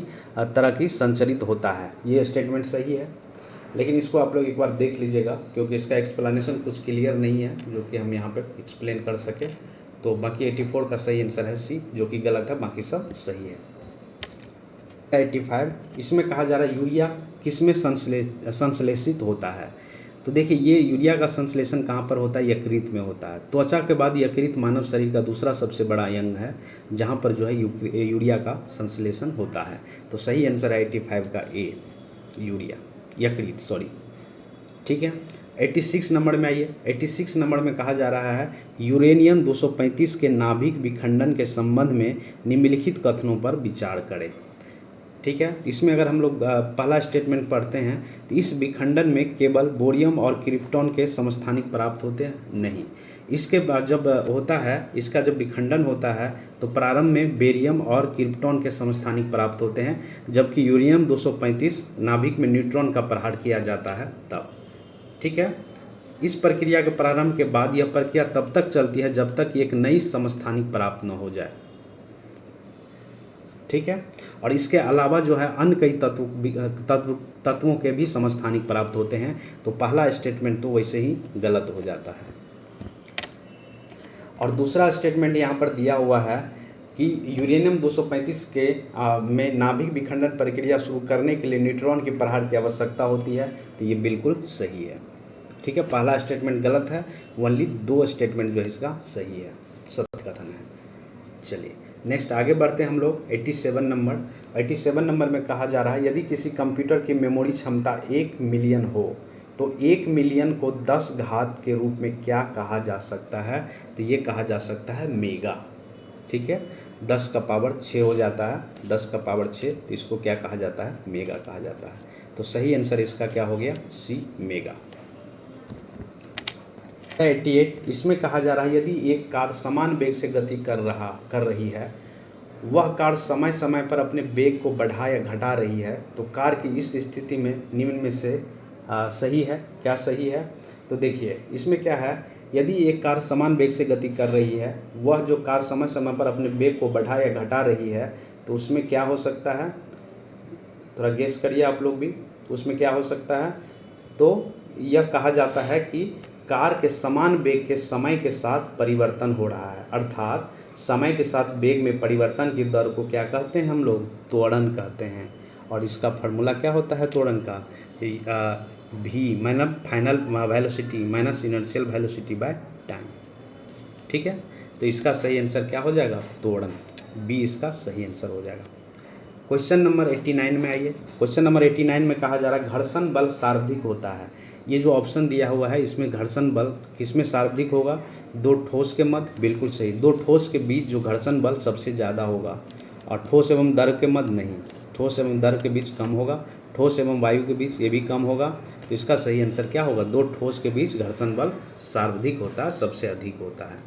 तरह की संचरित होता है, ये स्टेटमेंट सही है। लेकिन इसको आप लोग एक बार देख लीजिएगा, क्योंकि इसका एक्सप्लेनेशन कुछ क्लियर नहीं है जो कि हम यहाँ पे एक्सप्लेन कर सके। तो बाकी 84 का सही आंसर है सी, जो कि गलत है, बाकी सब सही है। 85, इसमें कहा जा रहा है यूरिया किसमें संश्लेषित होता है? तो देखिए, ये यूरिया का संश्लेषण कहाँ पर होता है? यकृत में होता है। त्वचा के बाद यकृत मानव शरीर का दूसरा सबसे बड़ा अंग है, जहाँ पर जो है यूरिया का संश्लेषण होता है। तो सही आंसर है 85 का ए, यूरिया, यकृत, सॉरी। ठीक है, 86 नंबर में आइए। 86 नंबर में कहा जा रहा है यूरेनियम 235 के नाभिक विखंडन के संबंध में निम्नलिखित कथनों पर विचार करें। ठीक है, इसमें अगर हम लोग पहला स्टेटमेंट पढ़ते हैं, तो इस विखंडन में केवल बोरियम और क्रिप्टॉन के समस्थानिक प्राप्त होते हैं? नहीं। इसके बाद जब होता है, इसका जब विखंडन होता है तो प्रारंभ में बेरियम और क्रिप्टॉन के समस्थानिक प्राप्त होते हैं, जबकि यूरेनियम 235 नाभिक में न्यूट्रॉन का प्रहार किया जाता है तब। ठीक है, इस प्रक्रिया के प्रारंभ के बाद यह प्रक्रिया तब तक चलती है जब तक एक नई समस्थानिक प्राप्त न हो जाए। ठीक है, और इसके अलावा जो है अन्य कई तत्वों के भी समस्थानिक प्राप्त होते हैं। तो पहला स्टेटमेंट तो वैसे ही गलत हो जाता है। और दूसरा स्टेटमेंट यहाँ पर दिया हुआ है कि यूरेनियम 235 के में नाभिक विखंडन प्रक्रिया शुरू करने के लिए न्यूट्रॉन के प्रहार की आवश्यकता होती है। तो ये बिल्कुल सही है। ठीक है, पहला स्टेटमेंट गलत है, ओनली 2 स्टेटमेंट जो है इसका सही है, सत्य कथन है। चलिए नेक्स्ट आगे बढ़ते हैं हम लोग। 87 नंबर में कहा जा रहा है यदि किसी कंप्यूटर की मेमोरी क्षमता 1 मिलियन हो तो 1 मिलियन को 10 घात के रूप में क्या कहा जा सकता है? तो ये कहा जा सकता है मेगा। ठीक है, 10 का पावर 6 हो जाता है, 10 का पावर 6, तो इसको क्या कहा जाता है? मेगा कहा जाता है। तो सही आंसर इसका क्या हो गया? सी, मेगा। 88, इसमें कहा जा रहा है यदि एक कार समान वेग से गति कर रही है, वह कार समय समय पर अपने वेग को बढ़ा या घटा रही है, तो कार की इस स्थिति में निम्न में से सही है, क्या सही है? तो देखिए, इसमें क्या है, यदि एक कार समान वेग से गति कर रही है, वह जो कार समय समय पर अपने वेग को बढ़ा या घटा रही है, तो उसमें क्या हो सकता है? थोड़ा गेस करिए आप लोग भी, तो उसमें क्या हो सकता है? तो यह कहा जाता है कि कार के समान वेग के समय के साथ परिवर्तन हो रहा है, अर्थात समय के साथ वेग में परिवर्तन की दर को क्या कहते हैं हम लोग? त्वरण कहते हैं। और इसका फार्मूला क्या होता है त्वरण का? v minus final velocity minus inertial velocity by time. ठीक है, तो इसका सही आंसर क्या हो जाएगा? त्वरण, बी इसका सही आंसर हो जाएगा। क्वेश्चन नंबर 89 में आइए। क्वेश्चन नंबर 89 में कहा जा रहा है घर्षण बल सार्वधिक होता है। ये जो ऑप्शन दिया हुआ है इसमें घर्षण बल किसमें सार्वधिक होगा? 2 ठोस के मध्य, बिल्कुल सही। 2 ठोस के बीच जो घर्षण बल सबसे ज़्यादा होगा, और ठोस एवं द्रव के मध्य नहीं, ठोस एवं द्रव के बीच कम होगा, ठोस एवं वायु के बीच ये भी कम होगा। तो इसका सही आंसर क्या होगा? 2 ठोस के बीच घर्षण बल सर्वाधिक होता है, सबसे अधिक होता है।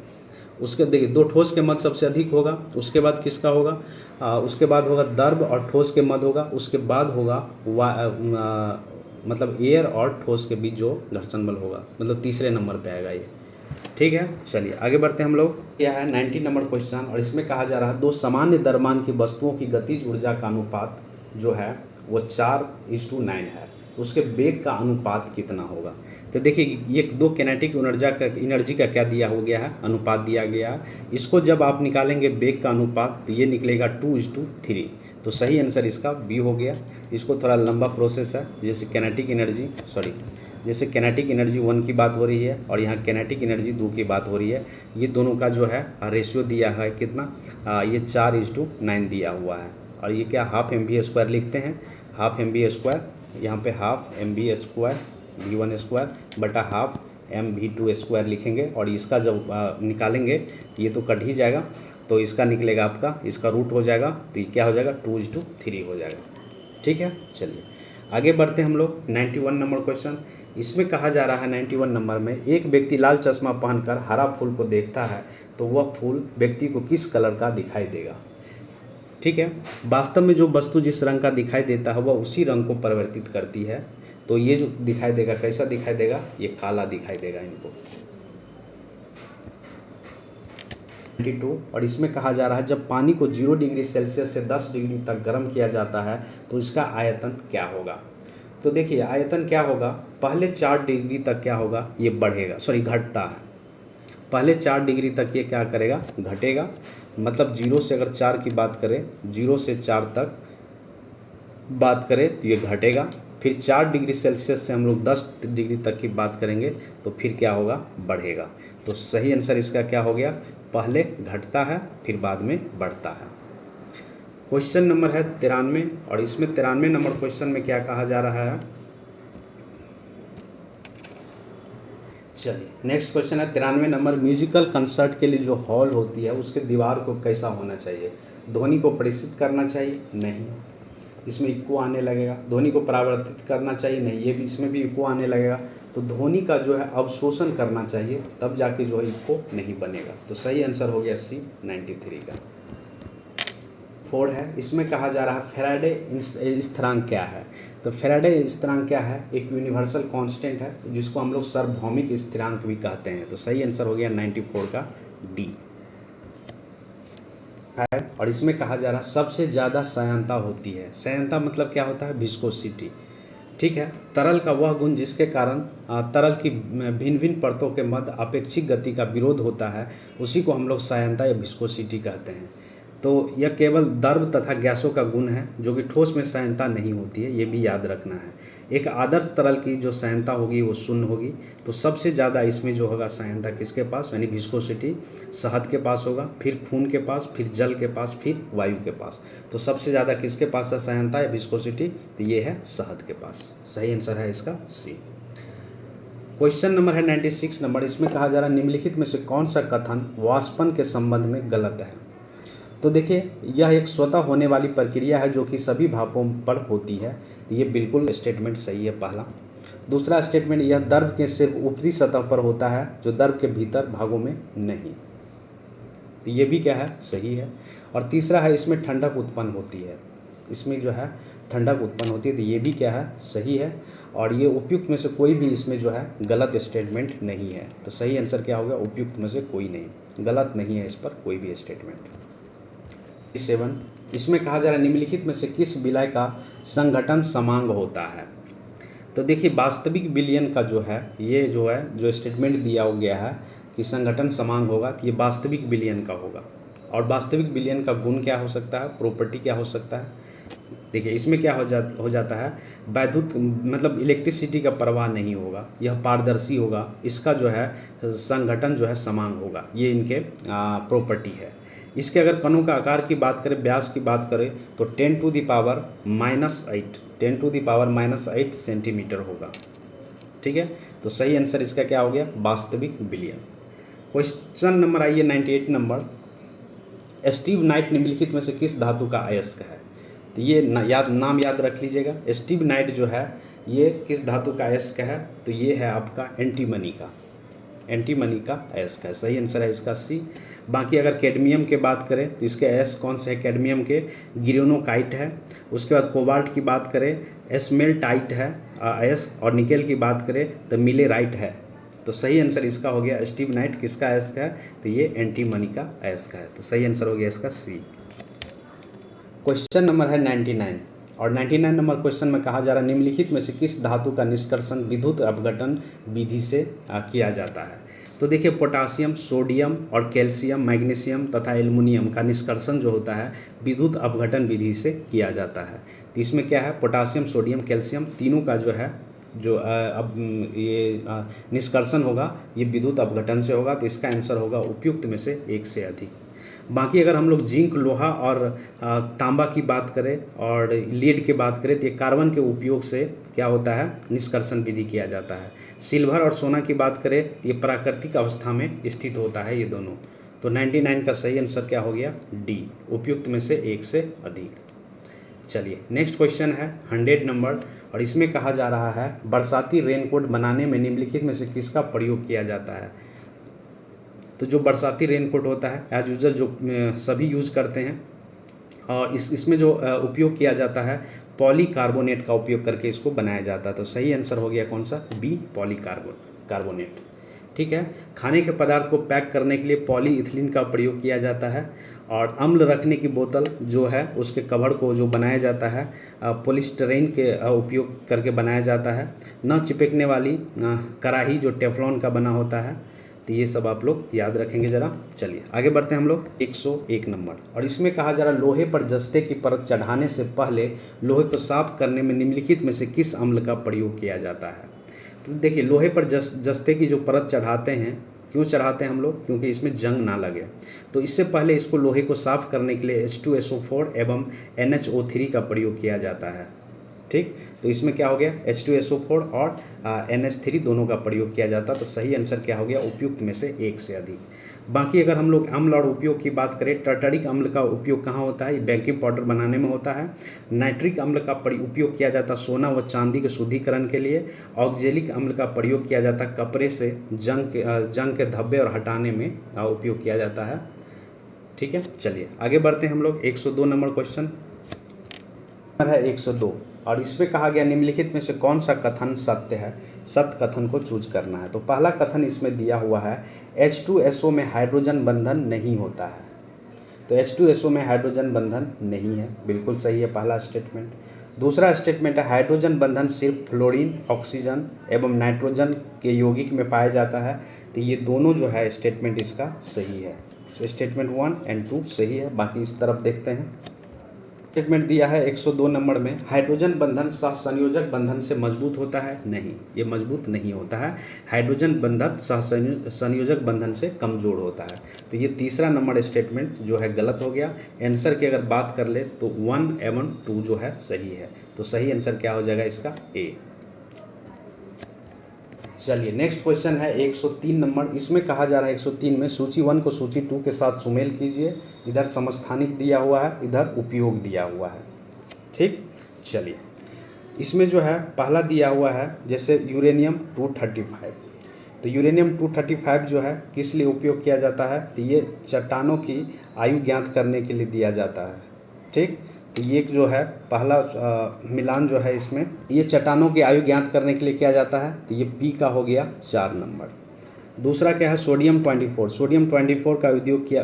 उसके देखिए 2 ठोस के मध्य सबसे अधिक होगा, उसके बाद किसका होगा? उसके बाद होगा द्रव और ठोस के मध्य होगा, उसके बाद होगा मतलब एयर और ठोस के बीच जो घर्षण बल होगा, मतलब तीसरे नंबर पे आएगा ये। ठीक है, चलिए आगे बढ़ते हैं हम लोग। यह है 90 नंबर क्वेश्चन, और इसमें कहा जा रहा है 2 सामान्य द्रव्यमान की वस्तुओं की गतिज ऊर्जा का अनुपात जो है वो 4:9 है, तो उसके वेग का अनुपात कितना होगा? तो देखिए, ये 2 किनेटिक एनर्जी का क्या दिया हो गया है? अनुपात दिया गया है। इसको जब आप निकालेंगे वेग का अनुपात, तो ये निकलेगा 2:3। तो सही आंसर इसका बी हो गया। इसको थोड़ा लंबा प्रोसेस है, जैसे किनेटिक एनर्जी 1 की बात हो रही है और यहाँ किनेटिक एनर्जी 2 की बात हो रही है। ये दोनों का जो है रेशियो दिया है कितना? ये 4:9 दिया हुआ है, और ये क्या ½ mv² लिखते हैं, ½ mv² यहाँ पे हाफ mv² v1² बटा हाफ mv2² लिखेंगे और इसका जब निकालेंगे ये तो कट ही जाएगा, तो इसका निकलेगा आपका, इसका रूट हो जाएगा, तो ये क्या हो जाएगा 2:3 हो जाएगा। ठीक है, चलिए आगे बढ़ते हैं हम लोग। 91 नंबर क्वेश्चन, इसमें कहा जा रहा है 91 नंबर में, एक व्यक्ति लाल चश्मा पहनकर हरा फूल को देखता है तो वह फूल व्यक्ति को किस कलर का दिखाई देगा। ठीक है, वास्तव में जो वस्तु जिस रंग का दिखाई देता है वह उसी रंग को परिवर्तित करती है, तो ये जो दिखाई देगा कैसा दिखाई देगा, ये काला दिखाई देगा इनको। 92, और इसमें कहा जा रहा है जब पानी को 0 डिग्री सेल्सियस से 10 डिग्री तक गर्म किया जाता है तो इसका आयतन क्या होगा। तो देखिए आयतन क्या होगा, पहले 4 डिग्री तक क्या होगा, ये बढ़ेगा, सॉरी घटता है। पहले 4 डिग्री तक ये क्या करेगा, घटेगा, मतलब 0 से अगर 4 की बात करें, 0 से 4 तक बात करें तो ये घटेगा। फिर 4 डिग्री सेल्सियस से हम लोग 10 डिग्री तक की बात करेंगे तो फिर क्या होगा, बढ़ेगा। तो सही आंसर इसका क्या हो गया, पहले घटता है फिर बाद में बढ़ता है। क्वेश्चन नंबर है 93, और इसमें 93 नंबर क्वेश्चन में क्या कहा जा रहा है, चलिए नेक्स्ट क्वेश्चन है 93 नंबर, म्यूजिकल कंसर्ट के लिए जो हॉल होती है उसके दीवार को कैसा होना चाहिए। ध्वनि को प्रेषित करना चाहिए, नहीं, इसमें इको आने लगेगा। ध्वनि को परावर्तित करना चाहिए, नहीं, ये भी, इसमें भी इको आने लगेगा। तो ध्वनि का जो है अवशोषण करना चाहिए, तब जाके जो है इको नहीं बनेगा। तो सही आंसर हो गया सी 93 का। 4 है, इसमें कहा जा रहा है फैराडे स्थिरांक क्या है। तो फैराडे स्थिरांक क्या है, एक यूनिवर्सल कांस्टेंट है जिसको हम लोग सार्वभौमिक स्थिरांक भी कहते हैं। तो सही आंसर हो गया 94 का डी है। और इसमें कहा जा रहा है सबसे ज़्यादा सयांता होती है। सयांता मतलब क्या होता है, विस्कोसिटी। ठीक है, तरल का वह गुण जिसके कारण तरल की भिन्न भिन्न परतों के मध्य अपेक्षिक गति का विरोध होता है, उसी को हम लोग सयांता या विस्कोसिटी कहते हैं। तो यह केवल द्रव तथा गैसों का गुण है, जो कि ठोस में सयांता नहीं होती है, ये भी याद रखना है। एक आदर्श तरल की जो सयांता होगी वो 0 होगी। तो सबसे ज़्यादा इसमें जो होगा सयांता किसके पास, यानी विस्कोसिटी शहद के पास होगा, फिर खून के पास, फिर जल के पास, फिर वायु के पास। तो सबसे ज़्यादा किसके पास है सयांता या विस्कोसिटी, तो ये है शहद के पास। सही आंसर है इसका सी। क्वेश्चन नंबर है 96 नंबर, इसमें कहा जा रहा है निम्नलिखित में से कौन सा कथन वाष्पन के संबंध में गलत है। तो देखिए यह एक स्वतः होने वाली प्रक्रिया है जो कि सभी भापों पर होती है। तो ये बिल्कुल स्टेटमेंट सही है पहला। दूसरा स्टेटमेंट, यह द्रव के सिर्फ ऊपरी सतह पर होता है, जो द्रव के भीतर भागों में नहीं। तो ये भी क्या है, सही है। और तीसरा है, इसमें ठंडक उत्पन्न होती है, इसमें जो है ठंडक उत्पन्न होती है। तो ये भी क्या है, सही है। और ये उपयुक्त में से कोई भी इसमें जो है गलत स्टेटमेंट नहीं है। तो सही आंसर क्या होगा, उपयुक्त में से कोई नहीं, गलत नहीं है इस पर कोई भी स्टेटमेंट। 7, इसमें कहा जा रहा है निम्नलिखित में से किस विलय का संघटन समांग होता है। तो देखिए वास्तविक विलयन का जो है, ये जो है जो स्टेटमेंट दिया हो गया है कि संघटन समांग होगा, तो ये वास्तविक विलयन का होगा। और वास्तविक विलयन का गुण क्या हो सकता है, प्रॉपर्टी क्या हो सकता है। देखिए इसमें क्या हो जाता है, वैद्युत मतलब इलेक्ट्रिसिटी का प्रवाह नहीं होगा, यह पारदर्शी होगा, इसका जो है संघटन जो है समांग होगा, ये इनके प्रॉपर्टी है। इसके अगर कणों का आकार की बात करें, व्यास की बात करें, तो 10⁻⁸ सेंटीमीटर होगा। ठीक है, तो सही आंसर इसका क्या हो गया, वास्तविक विलयन। क्वेश्चन नंबर आइए 98 नंबर, स्टीव नाइट निम्नलिखित में से किस धातु का अयस्क है। तो ये नाम याद रख लीजिएगा। स्टीव नाइट जो है ये किस धातु का अयस्क है, तो ये है आपका एंटीमनी का अयस्क है। सही आंसर है इसका सी। बाकी अगर कैडमियम के बात करें तो इसके अयस्क कौन से हैं, कैडमियम के गिरोनोकाइट है। उसके बाद कोबाल्ट की बात करें एस्मेल्टाइट है अयस्क, और निकेल की बात करें तो मिलेराइट है। तो सही आंसर इसका हो गया, स्टीव नाइट किसका अयस्क है, तो ये एंटीमनी का अयस्क है। तो सही आंसर हो गया इसका सी। क्वेश्चन नंबर है 99, और 99 नंबर क्वेश्चन में कहा जा रहा है निम्नलिखित में से किस धातु का निष्कर्षण विद्युत अपघटन विधि से किया जाता है। तो देखिए पोटासियम, सोडियम और कैल्शियम, मैग्नीशियम तथा एल्युमिनियम का निष्कर्षण जो होता है विद्युत अपघटन विधि से किया जाता है। तो इसमें क्या है, पोटासियम, सोडियम, कैल्शियम तीनों का जो है अब ये निष्कर्षण होगा, ये विद्युत अपघटन से होगा। तो इसका आंसर होगा उपयुक्त में से एक से अधिक। बाकी अगर हम लोग जिंक, लोहा और तांबा की बात करें और लीड की बात करें तो ये कार्बन के उपयोग से क्या होता है, निष्कर्षण विधि किया जाता है। सिल्वर और सोना की बात करें तो ये प्राकृतिक अवस्था में स्थित होता है ये दोनों। तो 99 का सही आंसर क्या हो गया, डी, उपयुक्त में से एक से अधिक। चलिए नेक्स्ट क्वेश्चन है 100 नंबर, और इसमें कहा जा रहा है बरसाती रेनकोट बनाने में निम्नलिखित में से किसका प्रयोग किया जाता है। तो जो बरसाती रेनकोट होता है एज यूजल जो सभी यूज करते हैं, और इसमें जो उपयोग किया जाता है पॉलीकार्बोनेट का उपयोग करके इसको बनाया जाता है। तो सही आंसर हो गया कौन सा, बी, पॉलीकार्बोनेट। ठीक है। खाने के पदार्थ को पैक करने के लिए पॉलीइथिलीन का प्रयोग किया जाता है, और अम्ल रखने की बोतल जो है उसके कवर को जो बनाया जाता है पॉलीस्टरीन के उपयोग करके बनाया जाता है। न चिपकने वाली कढ़ाई जो टेफ्लॉन का बना होता है। तो ये सब आप लोग याद रखेंगे ज़रा। चलिए आगे बढ़ते हैं हम लोग 101 नंबर, और इसमें कहा जा रहा लोहे पर जस्ते की परत चढ़ाने से पहले लोहे को साफ करने में निम्नलिखित में से किस अम्ल का प्रयोग किया जाता है। तो देखिए लोहे पर जस्ते की जो परत चढ़ाते हैं, क्यों चढ़ाते हैं हम लोग, क्योंकि इसमें जंग ना लगे। तो इससे पहले इसको लोहे को साफ करने के लिए H2SO4 एवं NHO3 का प्रयोग किया जाता है। ठीक, तो इसमें क्या हो गया, H2SO4 और NH3 दोनों का प्रयोग किया जाता है। तो सही आंसर क्या हो गया, उपयुक्त में से एक से अधिक। बाकी अगर हम लोग अम्ल और उपयोग की बात करें, टर्टरिक अम्ल का उपयोग कहाँ होता है, बेकिंग पाउडर बनाने में होता है। नाइट्रिक अम्ल का उपयोग किया जाता है सोना व चांदी के शुद्धिकरण के लिए। ऑक्जेलिक अम्ल का प्रयोग किया जाता है कपड़े से जंग के धब्बे और हटाने में उपयोग किया जाता है। ठीक है, चलिए आगे बढ़ते हैं हम लोग 102 नंबर क्वेश्चन है 102, और इसमें कहा गया निम्नलिखित में से कौन सा कथन सत्य है। सत्य कथन को चूज करना है। तो पहला कथन इसमें दिया हुआ है H2SO में हाइड्रोजन बंधन नहीं होता है। तो H2SO में हाइड्रोजन बंधन नहीं है, बिल्कुल सही है पहला स्टेटमेंट। दूसरा स्टेटमेंट है हाइड्रोजन बंधन सिर्फ फ्लोरीन, ऑक्सीजन एवं नाइट्रोजन के यौगिक में पाया जाता है। तो ये दोनों जो है स्टेटमेंट इसका सही है। तो स्टेटमेंट 1 एंड 2 सही है। बाकी इस तरफ देखते हैं। स्टेटमेंट दिया है 102 नंबर में, हाइड्रोजन बंधन सहसंयोजक बंधन से मजबूत होता है। नहीं, ये मजबूत नहीं होता है। हाइड्रोजन बंधन सहसंयोजक बंधन से कमजोर होता है। तो ये तीसरा नंबर स्टेटमेंट जो है गलत हो गया। आंसर की अगर बात कर ले तो 1 एवं 2 जो है सही है। तो सही आंसर क्या हो जाएगा इसका, ए। चलिए नेक्स्ट क्वेश्चन है 103 नंबर। इसमें कहा जा रहा है 103 में सूची 1 को सूची 2 के साथ सुमेल कीजिए। इधर समस्थानिक दिया हुआ है, इधर उपयोग दिया हुआ है। ठीक, चलिए इसमें जो है पहला दिया हुआ है जैसे यूरेनियम 235। तो यूरेनियम 235 जो है किस लिए उपयोग किया जाता है, तो ये चट्टानों की आयु ज्ञात करने के लिए दिया जाता है। ठीक, तो ये जो है पहला मिलान जो है इसमें ये चट्टानों की आयु ज्ञात करने के लिए किया जाता है। तो ये पी का हो गया 4 नंबर। दूसरा क्या है, सोडियम 24। सोडियम 24 का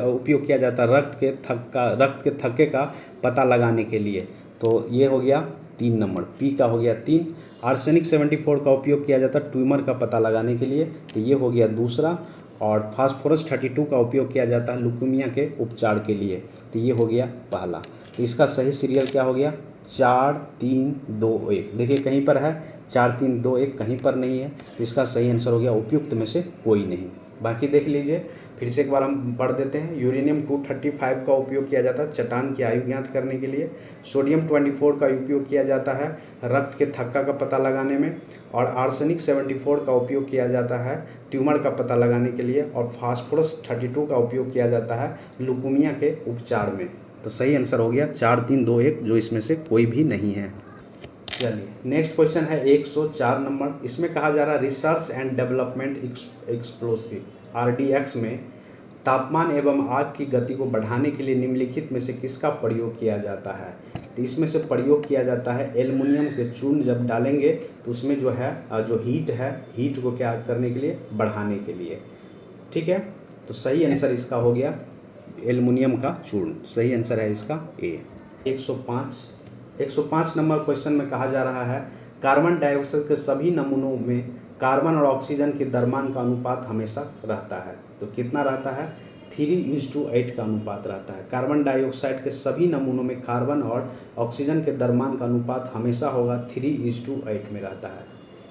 उपयोग किया जाता है रक्त के थक्के का पता लगाने के लिए। तो ये हो गया 3 नंबर, पी का हो गया 3। आर्सेनिक 74 का उपयोग किया जाता है ट्यूमर का पता लगाने के लिए। तो ये हो गया दूसरा। और फास्फोरस 32 का उपयोग किया जाता है लुकेमिया के उपचार के लिए। तो ये हो गया पहला। तो इसका सही सीरियल क्या हो गया, 4 3 2 1। देखिए कहीं पर है 4 3 2 1, कहीं पर नहीं है। तो इसका सही आंसर हो गया उपयुक्त में से कोई नहीं। बाकी देख लीजिए, फिर से एक बार हम पढ़ देते हैं। यूरेनियम 235 का उपयोग किया जाता है चट्टान की आयु ज्ञात करने के लिए। सोडियम 24 का उपयोग किया जाता है रक्त के थक्का का पता लगाने में। और आर्सेनिक 74 का उपयोग किया जाता है ट्यूमर का पता लगाने के लिए। और फास्फोरस 32 का उपयोग किया जाता है लुकेमिया के उपचार में। तो सही आंसर हो गया 4 3 2 1, जो इसमें से कोई भी नहीं है। चलिए नेक्स्ट क्वेश्चन है 104 नंबर। इसमें कहा जा रहा है research and development explosive RDX में तापमान एवं आग की गति को बढ़ाने के लिए निम्नलिखित में से किसका प्रयोग किया जाता है। तो इसमें से प्रयोग किया जाता है एल्युमिनियम के चूर्ण। जब डालेंगे तो उसमें जो है जो हीट को क्या करने के लिए, बढ़ाने के लिए। ठीक है, तो सही आंसर इसका हो गया एल्युमिनियम का चूर्ण। सही आंसर है इसका ए। 105 नंबर क्वेश्चन में कहा जा रहा है कार्बन डाइऑक्साइड के सभी नमूनों में कार्बन और ऑक्सीजन के द्रव्यमान का अनुपात हमेशा रहता है। तो कितना रहता है, 3:8 का अनुपात रहता है। कार्बन डाइऑक्साइड के सभी नमूनों में कार्बन और ऑक्सीजन के द्रव्यमान का अनुपात हमेशा होगा 3:8 में रहता है।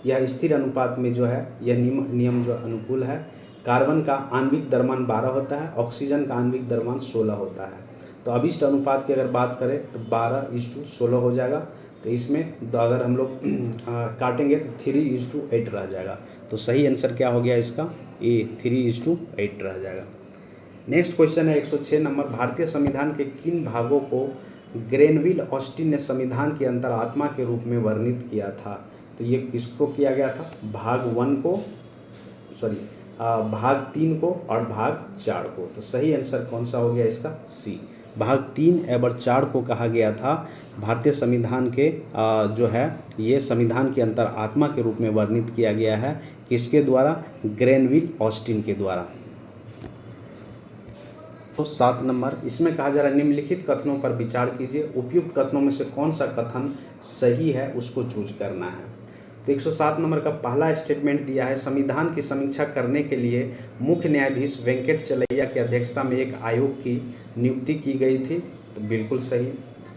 यह स्थिर अनुपात में जो है यह नियम जो अनुकूल है। कार्बन का आणविक द्रव्यमान 12 होता है, ऑक्सीजन का आणविक द्रव्यमान 16 होता है। तो अभिष्ट अनुपात की अगर बात करें तो 12:16 हो जाएगा। तो इसमें अगर हम लोग काटेंगे तो 3:8 रह जाएगा। तो सही आंसर क्या हो गया इसका? ए, 3:8 रह जाएगा। नेक्स्ट क्वेश्चन है 106 नंबर, भारतीय संविधान के किन भागों को ग्रेनविल ऑस्टिन ने संविधान की अंतरात्मा के रूप में वर्णित किया था? तो ये किसको किया गया था? भाग 3 को और भाग 4 को। तो सही आंसर कौन सा हो गया इसका? सी, भाग 3 एवं 4 को कहा गया था भारतीय संविधान के जो है ये संविधान की अंतरात्मा के रूप में वर्णित किया गया है। किसके द्वारा? ग्रेनविल ऑस्टिन के द्वारा। तो 7 नंबर, इसमें कहा जा रहा है निम्नलिखित कथनों पर विचार कीजिए, उपयुक्त कथनों में से कौन सा कथन सही है उसको चूज करना है। तो 107 नंबर का पहला स्टेटमेंट दिया है, संविधान की समीक्षा करने के लिए मुख्य न्यायाधीश वेंकट चलैया की अध्यक्षता में एक आयोग की नियुक्ति की गई थी। तो बिल्कुल सही,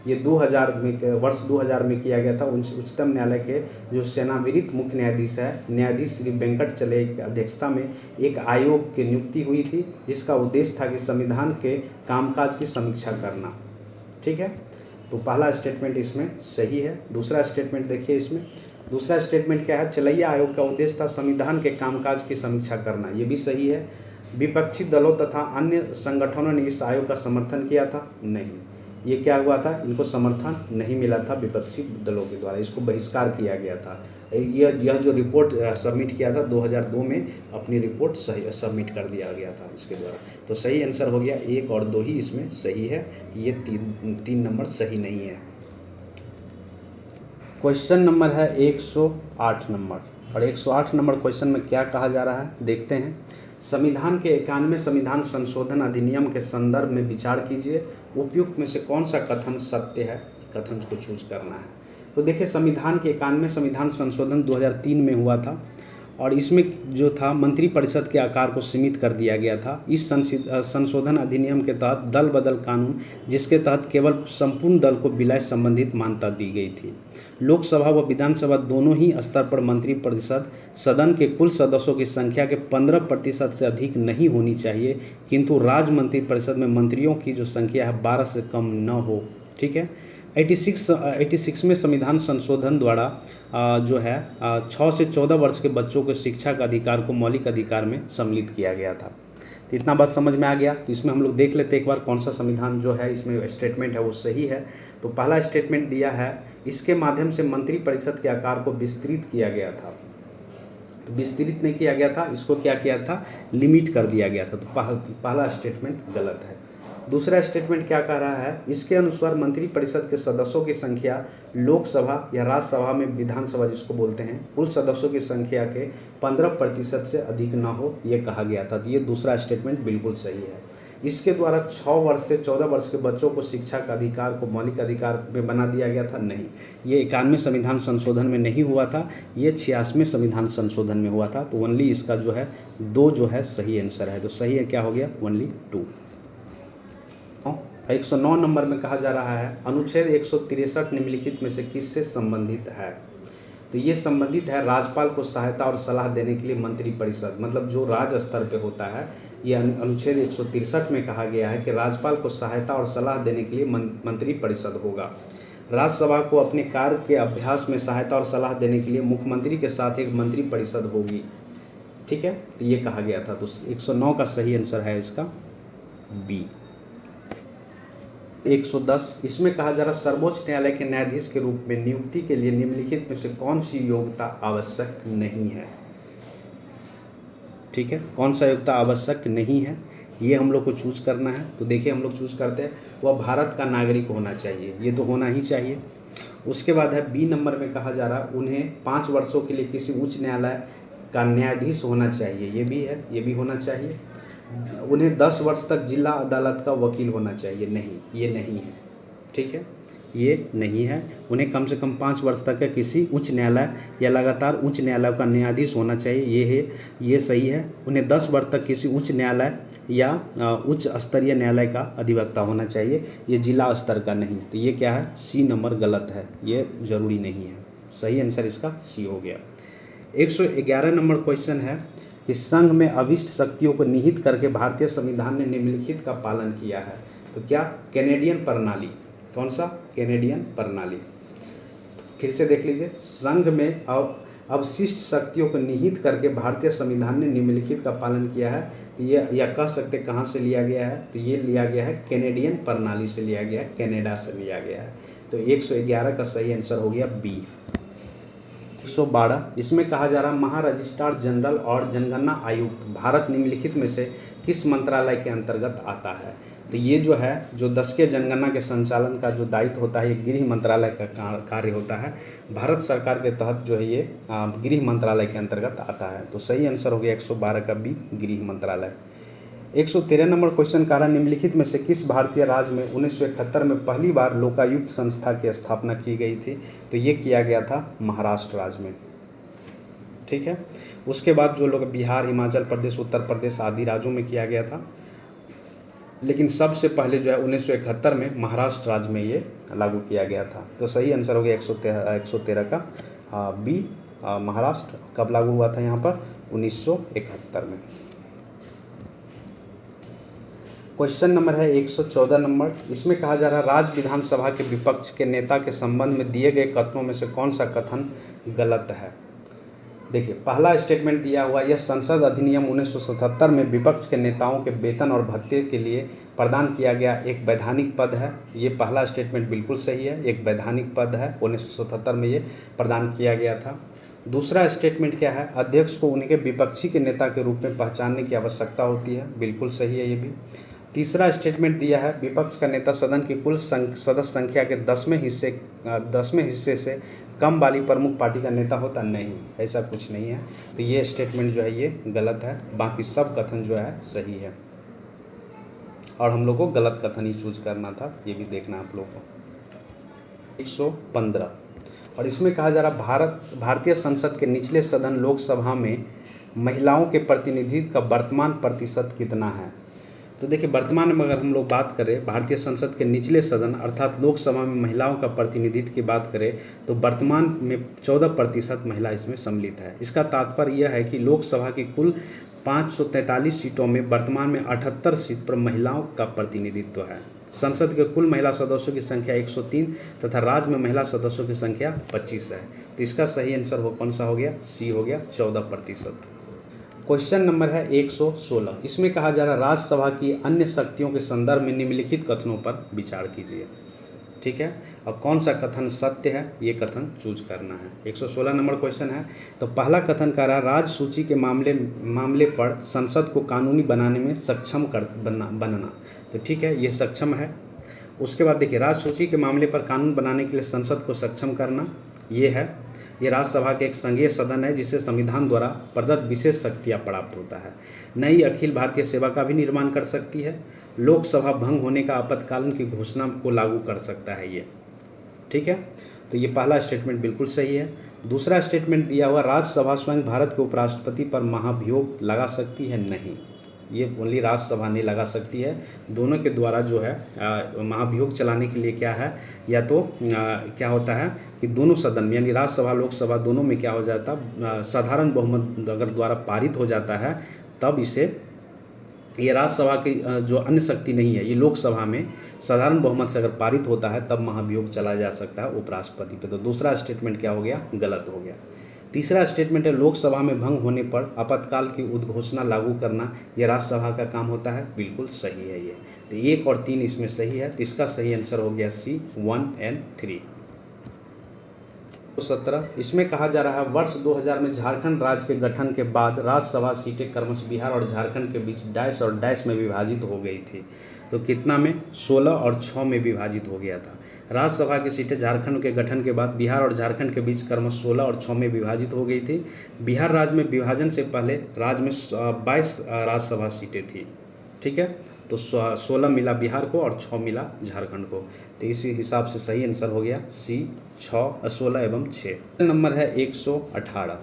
ये 2000 में वर्ष 2000 में किया गया था। उच्चतम न्यायालय के जो सेवानिवृत्त मुख्य न्यायाधीश है, न्यायाधीश श्री वेंकट चलैया की अध्यक्षता में एक आयोग की नियुक्ति हुई थी, जिसका उद्देश्य था कि संविधान के कामकाज की समीक्षा करना। ठीक है, तो पहला स्टेटमेंट इसमें सही है। दूसरा स्टेटमेंट देखिए, इसमें दूसरा स्टेटमेंट क्या है? चलैया आयोग का उद्देश्य था संविधान के कामकाज की समीक्षा करना, ये भी सही है। विपक्षी दलों तथा अन्य संगठनों ने इस आयोग का समर्थन किया था? नहीं, ये क्या हुआ था? इनको समर्थन नहीं मिला था विपक्षी दलों के द्वारा, इसको बहिष्कार किया गया था। यह जो रिपोर्ट सबमिट किया था 2002 में, अपनी रिपोर्ट सही सबमिट कर दिया गया था इसके द्वारा। तो सही आंसर हो गया 1 और 2 ही इसमें सही है, ये 3 नंबर सही नहीं है। क्वेश्चन नंबर है 108 नंबर, और 108 नंबर क्वेश्चन में क्या कहा जा रहा है देखते हैं। संविधान के 91 संविधान संशोधन अधिनियम के संदर्भ में विचार कीजिए, उपयुक्त में से कौन सा कथन सत्य है? कथन को चूज करना है। तो देखिए, संविधान के 91 संविधान संशोधन 2003 में हुआ था, और इसमें जो था मंत्रिपरिषद के आकार को सीमित कर दिया गया था। इस संशोधन अधिनियम के तहत दल बदल कानून, जिसके तहत केवल संपूर्ण दल को विलय संबंधित मान्यता दी गई थी। लोकसभा व विधानसभा दोनों ही स्तर पर मंत्रिपरिषद सदन के कुल सदस्यों की संख्या के 15% से अधिक नहीं होनी चाहिए, किंतु राज्य मंत्रिपरिषद में मंत्रियों की जो संख्या है 12 से कम न हो। ठीक है, 86 में संविधान संशोधन द्वारा जो है 6 से 14 वर्ष के बच्चों के शिक्षा का अधिकार को मौलिक अधिकार में सम्मिलित किया गया था। तो इतना बात समझ में आ गया। तो इसमें हम लोग देख लेते एक बार कौन सा संविधान जो है इसमें स्टेटमेंट है वो सही है। तो पहला स्टेटमेंट दिया है, इसके माध्यम से मंत्रिपरिषद के आकार को विस्तृत किया गया था। तो विस्तृत नहीं किया गया था, इसको क्या किया था? लिमिट कर दिया गया था। तो पहला स्टेटमेंट गलत है। दूसरा स्टेटमेंट क्या कह रहा है? इसके अनुसार मंत्रिपरिषद के सदस्यों की संख्या लोकसभा या राज्यसभा में विधानसभा जिसको बोलते हैं कुल सदस्यों की संख्या के 15% से अधिक ना हो, ये कहा गया था। तो ये दूसरा स्टेटमेंट बिल्कुल सही है। इसके द्वारा 6 वर्ष से 14 वर्ष के बच्चों को शिक्षा का अधिकार को मौलिक अधिकार में बना दिया गया था? नहीं, ये 91 संविधान संशोधन में नहीं हुआ था, ये 86वें संविधान संशोधन में हुआ था। तो ओनली इसका जो है 2 जो है सही आंसर है। तो सही है क्या हो गया? ओनली 2। 109 नंबर में कहा जा रहा है, अनुच्छेद 163 निम्नलिखित में से किससे संबंधित है? तो ये संबंधित है राज्यपाल को सहायता और सलाह देने के लिए मंत्रिपरिषद, मतलब जो राज्य स्तर पे होता है। ये अनुच्छेद 163 में कहा गया है कि राज्यपाल को सहायता और सलाह देने के लिए मंत्रिपरिषद होगा। राज्यसभा को अपने कार्य के अभ्यास में सहायता और सलाह देने के लिए मुख्यमंत्री के साथ एक मंत्रिपरिषद होगी। ठीक है, तो ये कहा गया था। तो 109 का सही आंसर है इसका बी। 110, इसमें कहा जा रहा सर्वोच्च न्यायालय के न्यायाधीश के रूप में नियुक्ति के लिए निम्नलिखित में से कौन सी योग्यता आवश्यक नहीं है? ठीक है, कौन सा योग्यता आवश्यक नहीं है, ये हम लोग को चूज करना है। तो देखिए हम लोग चूज करते हैं, वह भारत का नागरिक होना चाहिए, ये तो होना ही चाहिए। उसके बाद है बी नंबर में कहा जा रहा उन्हें 5 वर्षों के लिए किसी उच्च न्यायालय का न्यायाधीश होना चाहिए, ये भी है, ये भी होना चाहिए। उन्हें 10 वर्ष तक जिला अदालत का वकील होना चाहिए, नहीं, ये नहीं है। ठीक है, ये नहीं है। उन्हें कम से कम 5 वर्ष तक किसी उच्च न्यायालय या लगातार उच्च न्यायालय का न्यायाधीश होना चाहिए, ये है, ये सही है। उन्हें 10 वर्ष तक किसी उच्च न्यायालय या उच्च स्तरीय न्यायालय का अधिवक्ता होना चाहिए, ये जिला स्तर का नहीं। तो ये क्या है? सी नंबर गलत है, ये जरूरी नहीं है। सही आंसर इसका सी हो गया। 111 नंबर क्वेश्चन है, कि संघ में अभिष्ट शक्तियों को निहित करके भारतीय संविधान ने निम्नलिखित का पालन किया है? तो क्या? कैनेडियन प्रणाली। कौन सा? कैनेडियन प्रणाली। फिर से देख लीजिए, संघ में अवशिष्ट शक्तियों को निहित करके भारतीय संविधान ने निम्नलिखित का पालन किया है। तो ये या कह सकते कहाँ से लिया गया है? तो ये लिया गया है कैनेडियन प्रणाली से लिया गया है, कनाडा से लिया गया है। तो 111 का सही आंसर हो गया बी। 112, इसमें कहा जा रहा है महारजिस्ट्रार जनरल और जनगणना आयुक्त भारत निम्नलिखित में से किस मंत्रालय के अंतर्गत आता है? तो ये जो है, जो दशकीय जनगणना के संचालन का जो दायित्व होता है, ये गृह मंत्रालय का कार्य होता है। भारत सरकार के तहत जो है ये गृह मंत्रालय के अंतर्गत आता है। तो सही आंसर हो गया 112 का बी, गृह मंत्रालय। 113 नंबर क्वेश्चन कह रहा है निम्नलिखित में से किस भारतीय राज्य में 1971 में पहली बार लोकायुक्त संस्था की स्थापना की गई थी? तो ये किया गया था महाराष्ट्र राज्य में। ठीक है, उसके बाद जो लोग बिहार, हिमाचल प्रदेश, उत्तर प्रदेश आदि राज्यों में किया गया था, लेकिन सबसे पहले जो है 1971 में महाराष्ट्र राज्य में ये लागू किया गया था। तो सही आंसर हो गया 113 का बी, महाराष्ट्र। कब लागू हुआ था यहाँ पर? 1971 में। क्वेश्चन नंबर है 114 नंबर, इसमें कहा जा रहा है राज्य विधानसभा के विपक्ष के नेता के संबंध में दिए गए कथनों में से कौन सा कथन गलत है? देखिए, पहला स्टेटमेंट दिया हुआ, यह संसद अधिनियम 1977 में विपक्ष के नेताओं के वेतन और भत्ते के लिए प्रदान किया गया एक वैधानिक पद है। ये पहला स्टेटमेंट बिल्कुल सही है, एक वैधानिक पद है, 1977 में ये प्रदान किया गया था। दूसरा स्टेटमेंट क्या है? अध्यक्ष को उनके विपक्षी के नेता के रूप में पहचानने की आवश्यकता होती है, बिल्कुल सही है ये भी। तीसरा स्टेटमेंट दिया है, विपक्ष का नेता सदन की कुल सदस्य संख्या के 10वें हिस्से से कम वाली प्रमुख पार्टी का नेता होता नहीं, ऐसा कुछ नहीं है। तो ये स्टेटमेंट जो है ये गलत है, बाकी सब कथन जो है सही है, और हम लोग को गलत कथन ही चूज करना था, ये भी देखना आप लोग को। 115, और इसमें कहा जा रहा भारतीय संसद के निचले सदन लोकसभा में महिलाओं के प्रतिनिधित्व का वर्तमान प्रतिशत कितना है? तो देखिए, वर्तमान में अगर हम लोग बात करें भारतीय संसद के निचले सदन अर्थात लोकसभा में महिलाओं का प्रतिनिधित्व की बात करें तो वर्तमान में 14% महिला इसमें सम्मिलित है। इसका तात्पर्य यह है कि लोकसभा की कुल 543 सीटों में वर्तमान में 78 सीट पर महिलाओं का प्रतिनिधित्व है। संसद के कुल महिला सदस्यों की संख्या 103 तथा राज्य में महिला सदस्यों की संख्या 25 है। तो इसका सही आंसर कौन सा हो गया? सी हो गया, 14%। क्वेश्चन नंबर है 116, इसमें कहा जा रहा है राज्यसभा की अन्य शक्तियों के संदर्भ में निम्नलिखित कथनों पर विचार कीजिए। ठीक है, और कौन सा कथन सत्य है ये कथन चूज करना है। 116 नंबर क्वेश्चन है। तो पहला कथन कह रहा है राज्य सूची के मामले पर संसद को कानूनी बनाने में सक्षम बनना। तो ठीक है, ये सक्षम है। उसके बाद देखिए, राज्य सूची के मामले पर कानून बनाने के लिए संसद को सक्षम करना, ये है। ये राज्यसभा के एक संघीय सदन है जिसे संविधान द्वारा प्रदत्त विशेष शक्तियाँ प्राप्त होता है। नई अखिल भारतीय सेवा का भी निर्माण कर सकती है। लोकसभा भंग होने का आपातकालीन की घोषणा को लागू कर सकता है ये। ठीक है, तो ये पहला स्टेटमेंट बिल्कुल सही है। दूसरा स्टेटमेंट दिया हुआ राज्यसभा स्वयं भारत के उपराष्ट्रपति पर महाभियोग लगा सकती है, नहीं, ये ओनली राज्यसभा नहीं लगा सकती है। दोनों के द्वारा जो है महाभियोग चलाने के लिए क्या है, या तो क्या होता है कि दोनों सदन यानी राज्यसभा लोकसभा दोनों में क्या हो जाता, साधारण बहुमत अगर द्वारा पारित हो जाता है तब इसे, ये राज्यसभा की जो अन्य शक्ति नहीं है, ये लोकसभा में साधारण बहुमत से अगर पारित होता है तब महाभियोग चला जा सकता है उपराष्ट्रपति पे। तो दूसरा स्टेटमेंट क्या हो गया? गलत हो गया। तीसरा स्टेटमेंट है लोकसभा में भंग होने पर आपातकाल की उद्घोषणा लागू करना, यह राज्यसभा का काम होता है, बिल्कुल सही है ये। तो 1 और 3 इसमें सही है, तो इसका सही आंसर हो गया सी, 1 और 3। 17, इसमें कहा जा रहा है वर्ष 2000 में झारखंड राज्य के गठन के बाद राज्यसभा सीटें क्रमशः बिहार और झारखंड के बीच डैश और डैश में विभाजित हो गई थी। तो कितना में? 16 और 6 में विभाजित हो गया था। राज्यसभा की सीटें झारखंड के गठन के बाद बिहार और झारखंड के बीच क्रमशः 16 और 6 में विभाजित हो गई थी। बिहार राज्य में विभाजन से पहले राज्य में 22 राज्यसभा सीटें थी। ठीक है, तो 16 मिला बिहार को और 6 मिला झारखंड को। तो इसी हिसाब से सही आंसर हो गया सी, 16 एवं 6। नंबर है 118,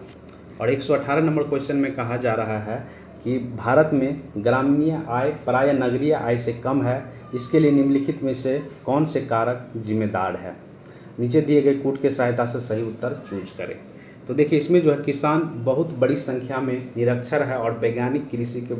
और 118 नंबर क्वेश्चन में कहा जा रहा है कि भारत में ग्रामीण आय प्रायः नगरीय आय से कम है, इसके लिए निम्नलिखित में से कौन से कारक जिम्मेदार है? नीचे दिए गए कूट के सहायता से सही उत्तर चूज करें। तो तो देखिए इसमें जो है किसान बहुत बड़ी संख्या में निरक्षर है और वैज्ञानिक कृषि के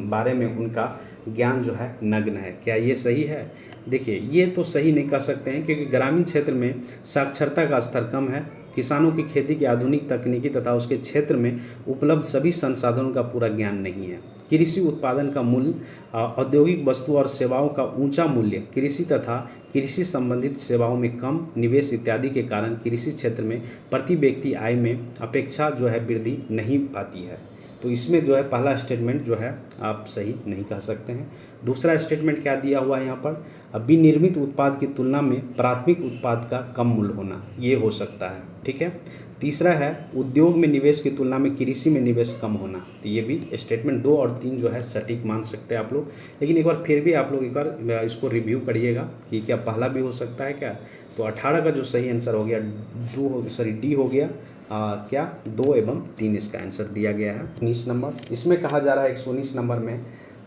बारे में उनका ज्ञान जो है नग्न है। क्या ये सही है? देखिए ये तो सही नहीं कह सकते हैं, क्योंकि ग्रामीण क्षेत्र में साक्षरता का स्तर कम है, किसानों की खेती की आधुनिक तकनीकी तथा उसके क्षेत्र में उपलब्ध सभी संसाधनों का पूरा ज्ञान नहीं है। कृषि उत्पादन का मूल्य, औद्योगिक वस्तु और सेवाओं का ऊंचा मूल्य, कृषि तथा कृषि संबंधित सेवाओं में कम निवेश इत्यादि के कारण कृषि क्षेत्र में प्रति व्यक्ति आय में अपेक्षा जो है वृद्धि नहीं पाती है। तो इसमें जो है पहला स्टेटमेंट जो है आप सही नहीं कह सकते हैं। दूसरा स्टेटमेंट क्या दिया हुआ है यहाँ पर, विनिर्मित उत्पाद की तुलना में प्राथमिक उत्पाद का कम मूल्य होना, ये हो सकता है। ठीक है। तीसरा है उद्योग में निवेश की तुलना में कृषि में निवेश कम होना, तो ये भी स्टेटमेंट 2 और 3 जो है सटीक मान सकते हैं आप लोग। लेकिन एक बार फिर भी आप लोग एक बार इसको रिव्यू करिएगा कि क्या पहला भी हो सकता है क्या। तो 18 का जो सही आंसर हो गया डी हो गया। क्या 2 एवं 3 इसका आंसर दिया गया है। 19 नंबर इसमें कहा जा रहा है 119 नंबर में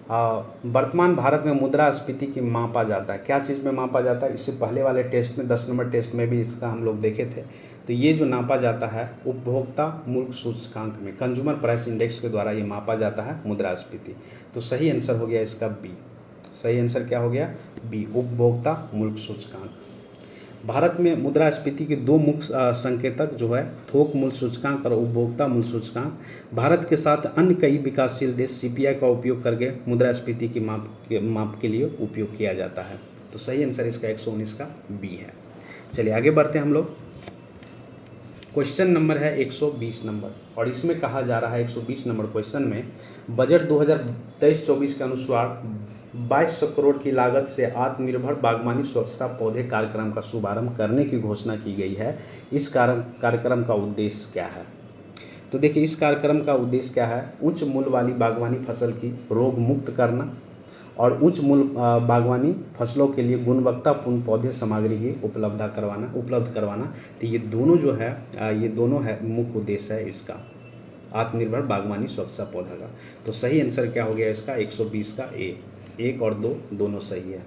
वर्तमान भारत में मुद्रास्फीति की मापा जाता है। क्या चीज़ में मापा जाता है? इससे पहले वाले टेस्ट में 10 नंबर टेस्ट में भी इसका हम लोग देखे थे। तो ये जो नापा जाता है उपभोक्ता मूल्य सूचकांक में, कंज्यूमर प्राइस इंडेक्स के द्वारा ये मापा जाता है मुद्रास्फीति। तो सही आंसर हो गया इसका बी। सही आंसर क्या हो गया? बी, उपभोक्ता मूल्य सूचकांक। भारत में मुद्रास्फीति के 2 मुख्य संकेतक जो है थोक मूल्य सूचकांक और उपभोक्ता मूल्य सूचकांक। भारत के साथ अन्य कई विकासशील देश सीपीआई का उपयोग करके मुद्रास्फीति की माप के लिए उपयोग किया जाता है। तो सही आंसर इसका 119 का बी है। चलिए आगे बढ़ते हैं हम लोग। क्वेश्चन नंबर है 120 नंबर, और इसमें कहा जा रहा है 120 नंबर क्वेश्चन में बजट 2023-24 के अनुसार 2200 करोड़ की लागत से आत्मनिर्भर बागवानी स्वच्छता पौधे कार्यक्रम का शुभारंभ करने की घोषणा की गई है। इस कार्यक्रम का उद्देश्य क्या है? तो देखिए इस कार्यक्रम का उद्देश्य क्या है? उच्च मूल्य वाली बागवानी फसल की रोग मुक्त करना और उच्च मूल्य बागवानी फसलों के लिए गुणवत्तापूर्ण पौधे सामग्री की उपलब्ध करवाना। तो ये दोनों जो है ये दोनों है मुख्य उद्देश्य है इसका आत्मनिर्भर बागवानी स्वच्छता पौधा का। तो सही आंसर क्या हो गया इसका? 120 का ए। 1 और 2 दोनों सही है।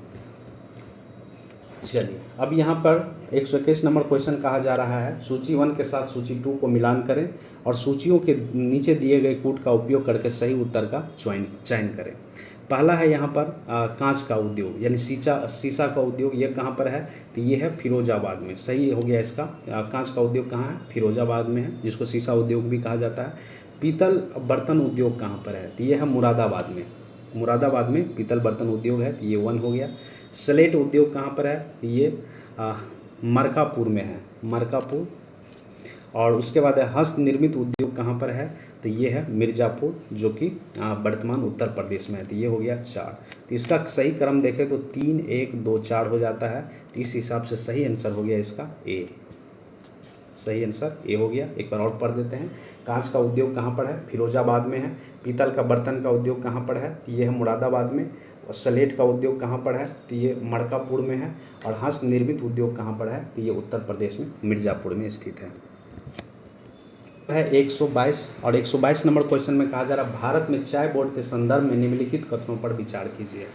चलिए अब यहाँ पर 121 नंबर क्वेश्चन कहा जा रहा है सूची 1 के साथ सूची 2 को मिलान करें और सूचियों के नीचे दिए गए कूट का उपयोग करके सही उत्तर का चयन करें। पहला है यहाँ पर कांच का उद्योग यानी शीशा का उद्योग। ये कहाँ पर है? तो ये है फिरोजाबाद में। सही हो गया इसका। कांच का उद्योग कहाँ है? फिरोजाबाद में है, जिसको शीशा उद्योग भी कहा जाता है। पीतल बर्तन उद्योग कहाँ पर है? तो ये है मुरादाबाद में। मुरादाबाद में पीतल बर्तन उद्योग है, तो ये 1 हो गया। स्लेट उद्योग कहाँ पर है? तो ये मरकापुर में है, मरकापुर। और उसके बाद है हस्त निर्मित उद्योग कहाँ पर है? तो ये है मिर्ज़ापुर, जो कि वर्तमान उत्तर प्रदेश में है। तो ये हो गया 4। तो इसका सही क्रम देखें तो 3, 1, 2, 4 हो जाता है। तो इस हिसाब से सही आंसर हो गया इसका ए। सही आंसर ए हो गया। एक बार और पढ़ देते हैं। कांच का उद्योग कहाँ पर है? फिरोजाबाद में है। पीतल का बर्तन का उद्योग कहाँ पर है? तो ये है मुरादाबाद में। और स्लेट का उद्योग कहाँ पर है? तो ये मरकापुर में है। और हस्त निर्मित उद्योग कहाँ पर है? तो ये उत्तर प्रदेश में मिर्ज़ापुर में स्थित है 122 और 122 नंबर क्वेश्चन में कहा जा रहा है भारत में चाय बोर्ड के संदर्भ में निम्नलिखित कथनों पर विचार कीजिए।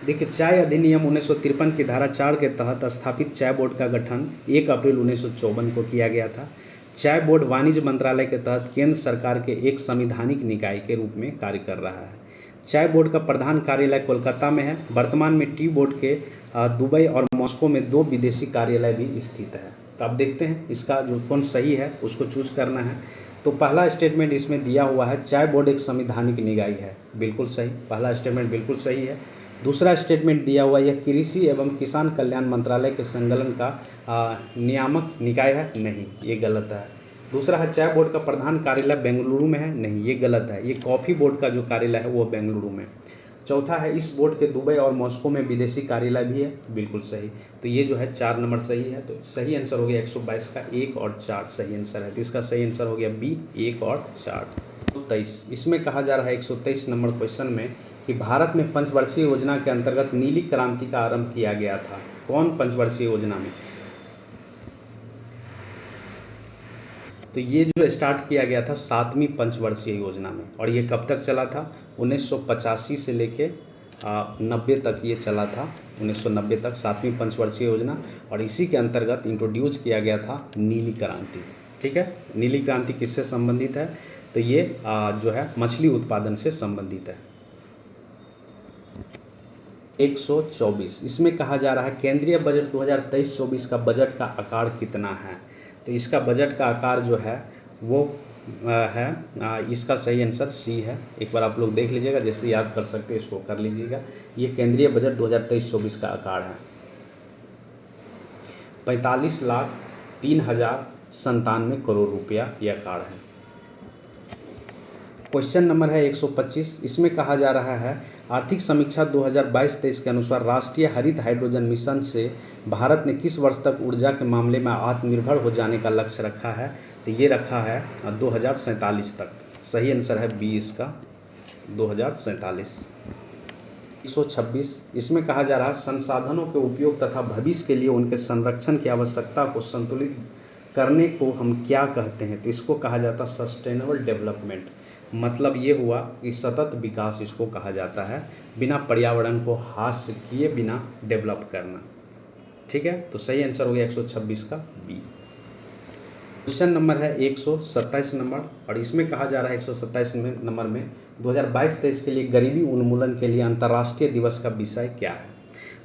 देखिए चाय अधिनियम 1953 की धारा 4 के तहत स्थापित चाय बोर्ड का गठन 1 अप्रैल 1954 को किया गया था। चाय बोर्ड वाणिज्य मंत्रालय के तहत केंद्र सरकार के एक संवैधानिक निकाय के रूप में कार्य कर रहा है। चाय बोर्ड का प्रधान कार्यालय कोलकाता में है। वर्तमान में टी बोर्ड के दुबई और मॉस्को में 2 विदेशी कार्यालय भी स्थित है। तो आप देखते हैं इसका जो कौन सही है उसको चूज करना है। तो पहला स्टेटमेंट इसमें दिया हुआ है चाय बोर्ड एक संवैधानिक निकाय है, बिल्कुल सही। पहला स्टेटमेंट बिल्कुल सही है। दूसरा स्टेटमेंट दिया हुआ यह कृषि एवं किसान कल्याण मंत्रालय के संकलन का नियामक निकाय है, नहीं, ये गलत है। दूसरा है चाय बोर्ड का प्रधान कार्यालय बेंगलुरु में है, नहीं, ये गलत है। ये कॉफ़ी बोर्ड का जो कार्यालय है वो बेंगलुरु में। चौथा है इस बोर्ड के दुबई और मॉस्को में विदेशी कार्यालय भी है, बिल्कुल सही। तो ये जो है 4 नंबर सही है। तो सही आंसर हो गया 122 का 1 और 4 सही आंसर है। तो इसका सही आंसर हो गया बी, 1 और 4। 123 इसमें कहा जा रहा है 123 नंबर क्वेश्चन में कि भारत में पंचवर्षीय योजना के अंतर्गत नीली क्रांति का आरंभ किया गया था। कौन पंचवर्षीय योजना में? तो ये जो स्टार्ट किया गया था 7वीं पंचवर्षीय योजना में, और ये कब तक चला था? 1985 से लेके 90 तक ये चला था। 1990 तक 7वीं पंचवर्षीय योजना, और इसी के अंतर्गत इंट्रोड्यूस किया गया था नीली क्रांति। ठीक है, नीली क्रांति किससे संबंधित है? तो ये जो है मछली उत्पादन से संबंधित है। 124 इसमें कहा जा रहा है केंद्रीय बजट 2023-24 का बजट का आकार कितना है? तो इसका बजट का आकार जो है वो है इसका सही आंसर सी है। एक बार आप लोग देख लीजिएगा, जैसे याद कर सकते हैं इसको कर लीजिएगा। ये केंद्रीय बजट 2023-24 का आकार है 45,03,097 करोड़ रुपया ये आकार है। क्वेश्चन नंबर है 125 इसमें कहा जा रहा है आर्थिक समीक्षा 2022-23 के अनुसार राष्ट्रीय हरित हाइड्रोजन मिशन से भारत ने किस वर्ष तक ऊर्जा के मामले में आत्मनिर्भर हो जाने का लक्ष्य रखा है? तो ये रखा है 2047 तक। सही आंसर है बी इसका 2047। 126 इसमें कहा जा रहा है संसाधनों के उपयोग तथा भविष्य के लिए उनके संरक्षण की आवश्यकता को संतुलित करने को हम क्या कहते हैं? तो इसको कहा जाता है सस्टेनेबल डेवलपमेंट। मतलब ये हुआ कि सतत विकास इसको कहा जाता है, बिना पर्यावरण को हास किए बिना डेवलप करना। ठीक है, तो सही आंसर हो गया 126 का बी। क्वेश्चन नंबर है 127 नंबर और इसमें कहा जा रहा है 127 नंबर में 2022-23 के लिए गरीबी उन्मूलन के लिए अंतर्राष्ट्रीय दिवस का विषय क्या है?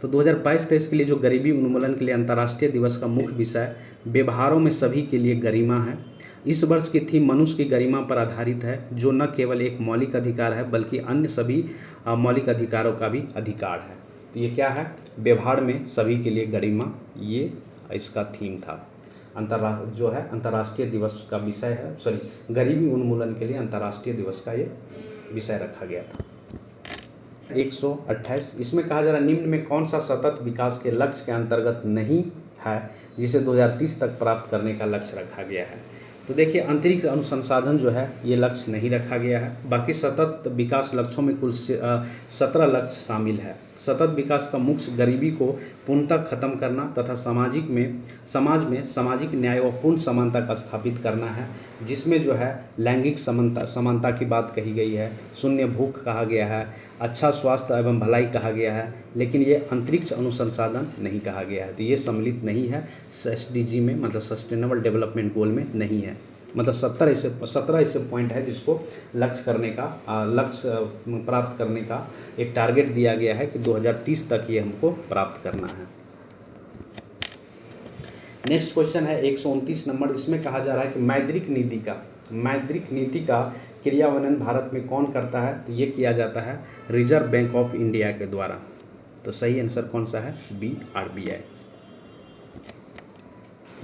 तो 2022-23 के लिए जो गरीबी उन्मूलन के लिए अंतर्राष्ट्रीय दिवस का मुख्य विषय व्यवहारों में सभी के लिए गरिमा है। इस वर्ष की थीम मनुष्य की गरिमा पर आधारित है, जो न केवल एक मौलिक अधिकार है बल्कि अन्य सभी मौलिक अधिकारों का भी अधिकार है। तो ये क्या है? व्यवहार में सभी के लिए गरिमा, ये इसका थीम था। जो है अंतर्राष्ट्रीय दिवस का विषय है, सॉरी गरीबी उन्मूलन के लिए अंतर्राष्ट्रीय दिवस का ये विषय रखा गया था। 128 इसमें कहा जा रहा है निम्न में कौन सा सतत विकास के लक्ष्य के अंतर्गत नहीं है जिसे 2030 तक प्राप्त करने का लक्ष्य रखा गया है? तो देखिए अंतरिक्ष अनुसंधान जो है ये लक्ष्य नहीं रखा गया है। बाकी सतत विकास लक्ष्यों में कुल 17 लक्ष्य शामिल है। सतत विकास का मुख्य गरीबी को पूर्णतः खत्म करना तथा समाज में सामाजिक न्याय व पूर्ण समानता का स्थापित करना है, जिसमें जो है लैंगिक समानता की बात कही गई है, शून्य भूख कहा गया है, अच्छा स्वास्थ्य एवं भलाई कहा गया है, लेकिन ये अंतरिक्ष अनुसंधान नहीं कहा गया है। तो ये सम्मिलित नहीं है SDG में, मतलब सस्टेनेबल डेवलपमेंट गोल में नहीं है। मतलब 17 ऐसे पॉइंट है जिसको लक्ष्य प्राप्त करने का एक टारगेट दिया गया है कि 2030 तक ये हमको प्राप्त करना है। नेक्स्ट क्वेश्चन है 129 नंबर। इसमें कहा जा रहा है कि मौद्रिक नीति का क्रियान्वयन भारत में कौन करता है? तो ये किया जाता है रिजर्व बैंक ऑफ इंडिया के द्वारा। तो सही आंसर कौन सा है? B RBI।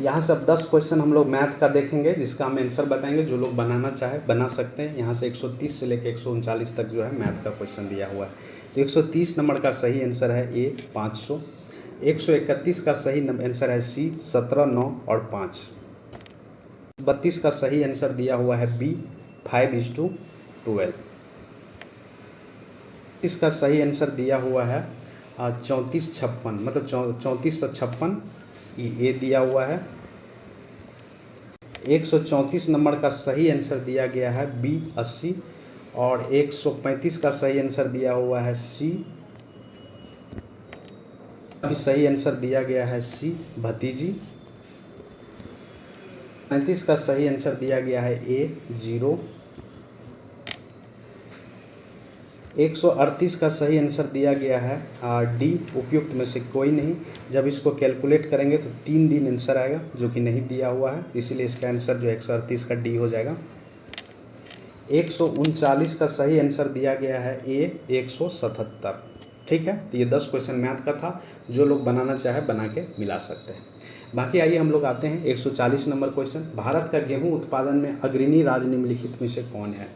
यहाँ से अब 10 क्वेश्चन हम लोग मैथ का देखेंगे जिसका हम आंसर बताएंगे। जो लोग बनाना चाहे बना सकते हैं। यहाँ से 130 से लेकर 139 तक जो है मैथ का क्वेश्चन दिया हुआ है। तो 130 नंबर का सही आंसर है ए 500। 131 का सही आंसर है सी 17, 9 और 5। 32 का सही आंसर दिया हुआ है बी 5:12। इसका सही आंसर दिया हुआ है 3456, मतलब 3456 ए दिया हुआ है। 134 नंबर का सही आंसर दिया गया है बी 80 और 135 का सही आंसर दिया हुआ है सी। अभी सही आंसर दिया गया है सी भतीजी। 37 का सही आंसर दिया गया है ए 0। 138 का सही आंसर दिया गया है डी उपयुक्त में से कोई नहीं। जब इसको कैलकुलेट करेंगे तो 3 दिन आंसर आएगा जो कि नहीं दिया हुआ है, इसीलिए इसका आंसर जो 138 का डी हो जाएगा। 139 का सही आंसर दिया गया है ए 177। ठीक है, तो ये 10 क्वेश्चन मैथ का था। जो लोग बनाना चाहे बना के मिला सकते हैं। बाकी आइए हम लोग आते हैं 140 नंबर क्वेश्चन। भारत का गेहूं उत्पादन में अग्रणी राज्य निम्नलिखित में से कौन है?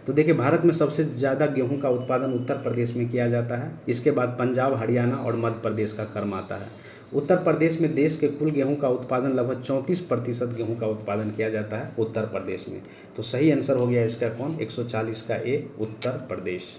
तो देखिए भारत में सबसे ज़्यादा गेहूं का उत्पादन उत्तर प्रदेश में किया जाता है। इसके बाद पंजाब, हरियाणा और मध्य प्रदेश का क्रम आता है। उत्तर प्रदेश में देश के कुल गेहूं का उत्पादन लगभग 34% गेहूं का उत्पादन किया जाता है उत्तर प्रदेश में। तो सही आंसर हो गया इसका कौन? 140 का ए उत्तर प्रदेश।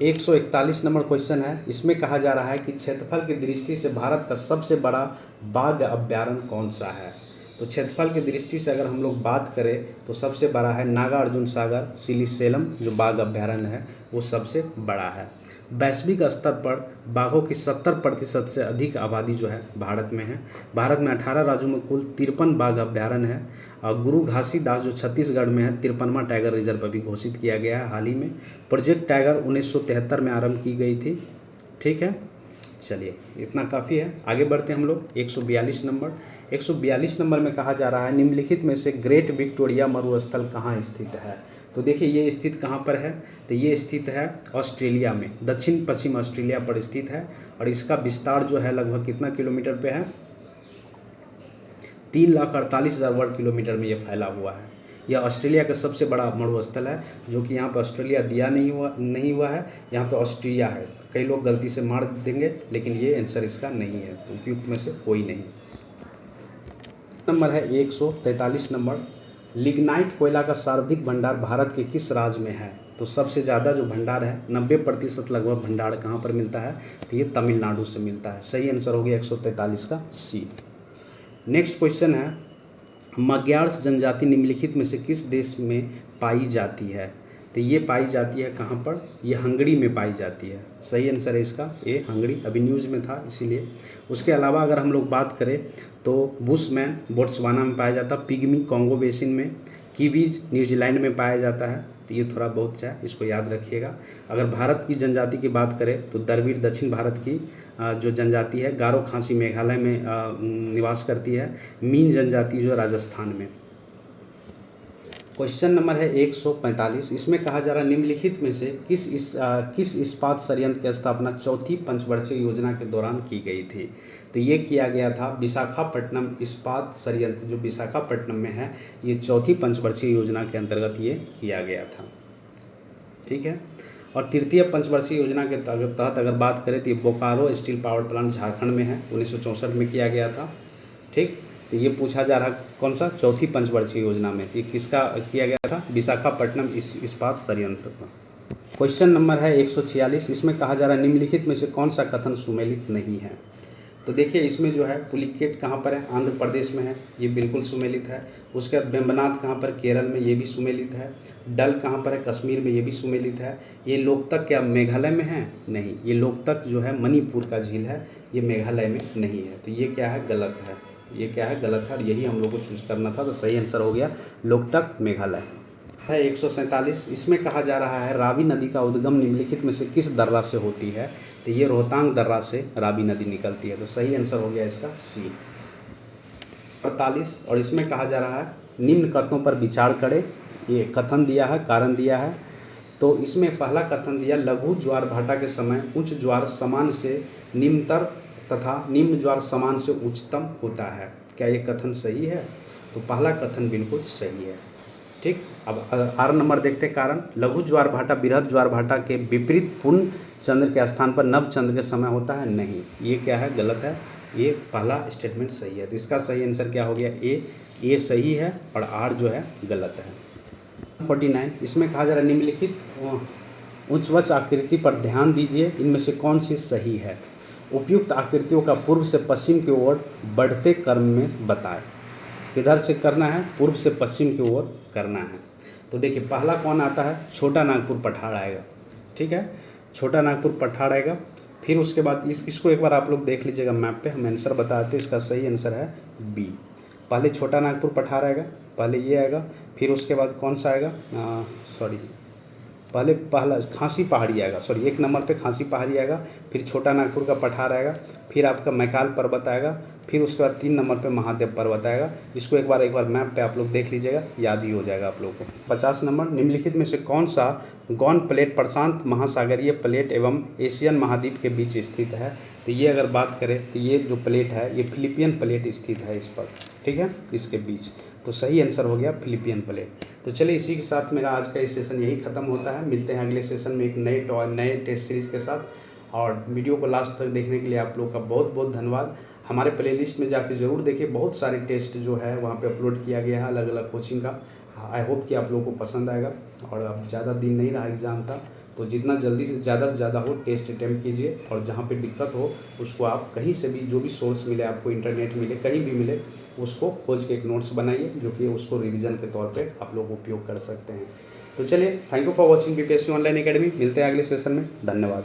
141 नंबर क्वेश्चन है। इसमें कहा जा रहा है कि क्षेत्रफल की दृष्टि से भारत का सबसे बड़ा बाघ अभयारण्य कौन सा है? तो क्षेत्रफल की दृष्टि से अगर हम लोग बात करें तो सबसे बड़ा है नागार्जुन सागर सिलिसेलम जो बाघ अभ्यारण्य है, वो सबसे बड़ा है। वैश्विक स्तर पर बाघों की 70% से अधिक आबादी जो है भारत में है। भारत में 18 राज्यों में कुल 53 बाघ अभ्यारण्य है। और गुरु घासीदास जो छत्तीसगढ़ में है 53वां टाइगर रिजर्व अभी घोषित किया गया है हाल ही में। प्रोजेक्ट टाइगर 1973 में आरंभ की गई थी। ठीक है, चलिए इतना काफ़ी है, आगे बढ़ते हैं हम लोग। 142 नंबर 142 नंबर में कहा जा रहा है निम्नलिखित में से ग्रेट विक्टोरिया मरुस्थल कहाँ स्थित है। तो देखिए ये स्थित कहाँ पर है, तो ये स्थित है ऑस्ट्रेलिया में, दक्षिण पश्चिम ऑस्ट्रेलिया पर स्थित है। और इसका विस्तार जो है लगभग कितना किलोमीटर पे है, 3,48,000 वर्ग किलोमीटर में ये फैला हुआ है। यह ऑस्ट्रेलिया का सबसे बड़ा मरुस्थल है, जो कि यहाँ पर ऑस्ट्रेलिया दिया नहीं हुआ है, यहाँ पर ऑस्ट्रिया है। कई लोग गलती से मार देंगे, लेकिन ये आंसर इसका नहीं है, तो उपयुक्त में से कोई नहीं। नंबर है 143 नंबर, लिग्नाइट कोयला का सर्वाधिक भंडार भारत के किस राज्य में है। तो सबसे ज़्यादा जो भंडार है 90% लगभग भंडार कहाँ पर मिलता है, तो ये तमिलनाडु से मिलता है। सही आंसर हो गया 143 का सी। नेक्स्ट क्वेश्चन है, मग्यार्स जनजाति निम्नलिखित में से किस देश में पाई जाती है। तो ये पाई जाती है कहाँ पर, ये हंगरी में पाई जाती है। सही आंसर है इसका ए हंगरी, अभी न्यूज़ में था इसीलिए। उसके अलावा अगर हम लोग बात करें तो बुशमैन बोट्सवाना में पाया जाता है, पिग्मी कॉन्गो बेसिन में, कीवीज न्यूजीलैंड में पाया जाता है। तो ये थोड़ा बहुत है, इसको याद रखिएगा। अगर भारत की जनजाति की बात करें तो द्रविड़ दक्षिण भारत की जो जनजाति है गारो खासी मेघालय में निवास करती है। मीन जनजाति जो राजस्थान में। क्वेश्चन नंबर है 145, इसमें कहा जा रहा है निम्नलिखित में से किस इस्पात संयंत्र की स्थापना चौथी पंचवर्षीय योजना के दौरान की गई थी। तो ये किया गया था विशाखापट्टनम इस्पात संयंत्र जो विशाखापट्टनम में है, ये चौथी पंचवर्षीय योजना के अंतर्गत ये किया गया था। ठीक है, और तृतीय पंचवर्षीय योजना के तहत अगर बात करें तो ये Bokaro steel power plant Jharkhand में है, 1964 में किया गया था। ठीक, तो ये पूछा जा रहा कौन सा चौथी पंचवर्षीय योजना में, तो ये किसका किया गया था, विशाखापट्टनम इस्पात संयंत्र का। क्वेश्चन नंबर है 146, इसमें कहा जा रहा है निम्नलिखित में से कौन सा कथन सुमेलित नहीं है। तो देखिए इसमें जो है पुलिकेट कहाँ पर है, आंध्र प्रदेश में है, ये बिल्कुल सुमेलित है। उसके बाद वेम्बनाथ कहाँ पर, केरल में, ये भी सुमेलित है। डल कहाँ पर है, कश्मीर में, ये भी सुमेलित है। ये लोकतक क्या मेघालय में है, नहीं, ये लोकतक जो है मणिपुर का झील है, ये मेघालय में नहीं है। तो ये क्या है, गलत है, ये क्या है, गलत है, और यही हम लोग को चूज करना था। तो सही आंसर हो गया लोकतक मेघालय है। 147, इसमें कहा जा रहा है रावी नदी का उद्गम निम्नलिखित में से किस दर्रा से होती है। तो ये रोहतांग दर्रा से रावी नदी निकलती है। तो सही आंसर हो गया इसका सी। 48, और इसमें कहा जा रहा है निम्न कथनों पर विचार करें। ये कथन दिया है, कारण दिया है। तो इसमें पहला कथन दिया, लघु ज्वार भाटा के समय उच्च ज्वार समान से निम्नतर तथा निम्न ज्वार समान से उच्चतम होता है। क्या ये कथन सही है। तो पहला कथन बिल्कुल सही है। ठीक, अब आर नंबर देखते हैं कारण, लघु ज्वार भाटा बृहद ज्वार भाटा के विपरीत पूर्ण चंद्र के स्थान पर नव चंद्र के समय होता है, नहीं, ये क्या है, गलत है। ये पहला स्टेटमेंट सही है। तो इसका सही आंसर क्या हो गया, ए सही है और आर जो है गलत है। 49, इसमें कहा जा रहा है निम्नलिखित उच्चवच आकृति पर ध्यान दीजिए, इनमें से कौन सी सही है। उपयुक्त आकृतियों का पूर्व से पश्चिम की ओर बढ़ते क्रम में बताएं। किधर से करना है, पूर्व से पश्चिम की ओर करना है। तो देखिए पहला कौन आता है, छोटा नागपुर पठार आएगा। ठीक है, छोटा नागपुर पठार आएगा। फिर उसके बाद इसको एक बार आप लोग देख लीजिएगा मैप पे, हम आंसर बताते हैं। इसका सही आंसर है बी। पहले छोटा नागपुर पठार आएगा, पहले ये आएगा, फिर उसके बाद कौन सा आएगा, पहला खांसी पहाड़ी आएगा, एक नंबर पे खांसी पहाड़ी आएगा, फिर छोटा नागपुर का पठार आएगा, फिर आपका मैकाल पर्वत आएगा, फिर उसके बाद 3 नंबर पे महादेव पर्वत आएगा। इसको एक बार मैप पे आप लोग देख लीजिएगा, याद ही हो जाएगा आप लोगों को। 50 नंबर, निम्नलिखित में से कौन सा गौन प्लेट प्रशांत महासागरीय प्लेट एवं एशियन महाद्वीप के बीच स्थित है। तो ये अगर बात करें तो ये जो प्लेट है ये फिलिपियन प्लेट स्थित है इस पर, ठीक है, इसके बीच। तो सही आंसर हो गया फिलिपियन प्लेट। तो चलिए इसी के साथ मेरा आज का ये सेशन यही ख़त्म होता है। मिलते हैं अगले सेशन में एक नए टेस्ट सीरीज़ के साथ। और वीडियो को लास्ट तक देखने के लिए आप लोग का बहुत बहुत धन्यवाद। हमारे प्लेलिस्ट में जाकर ज़रूर देखिए, बहुत सारे टेस्ट जो है वहाँ पे अपलोड किया गया है अलग अलग कोचिंग का। आई होप कि आप लोगों को पसंद आएगा। और अब ज़्यादा दिन नहीं रहा एग्ज़ाम का, तो जितना जल्दी से ज़्यादा हो टेस्ट अटैम्प्ट कीजिए, और जहाँ पे दिक्कत हो उसको आप कहीं से भी, जो भी सोर्स मिले आपको, इंटरनेट मिले, कहीं भी मिले, उसको खोज के एक नोट्स बनाइए जो कि उसको रिवीजन के तौर पे आप लोग उपयोग कर सकते हैं। तो चलिए, thank you for watching BPSC online academy. मिलते हैं अगले सेशन में। धन्यवाद।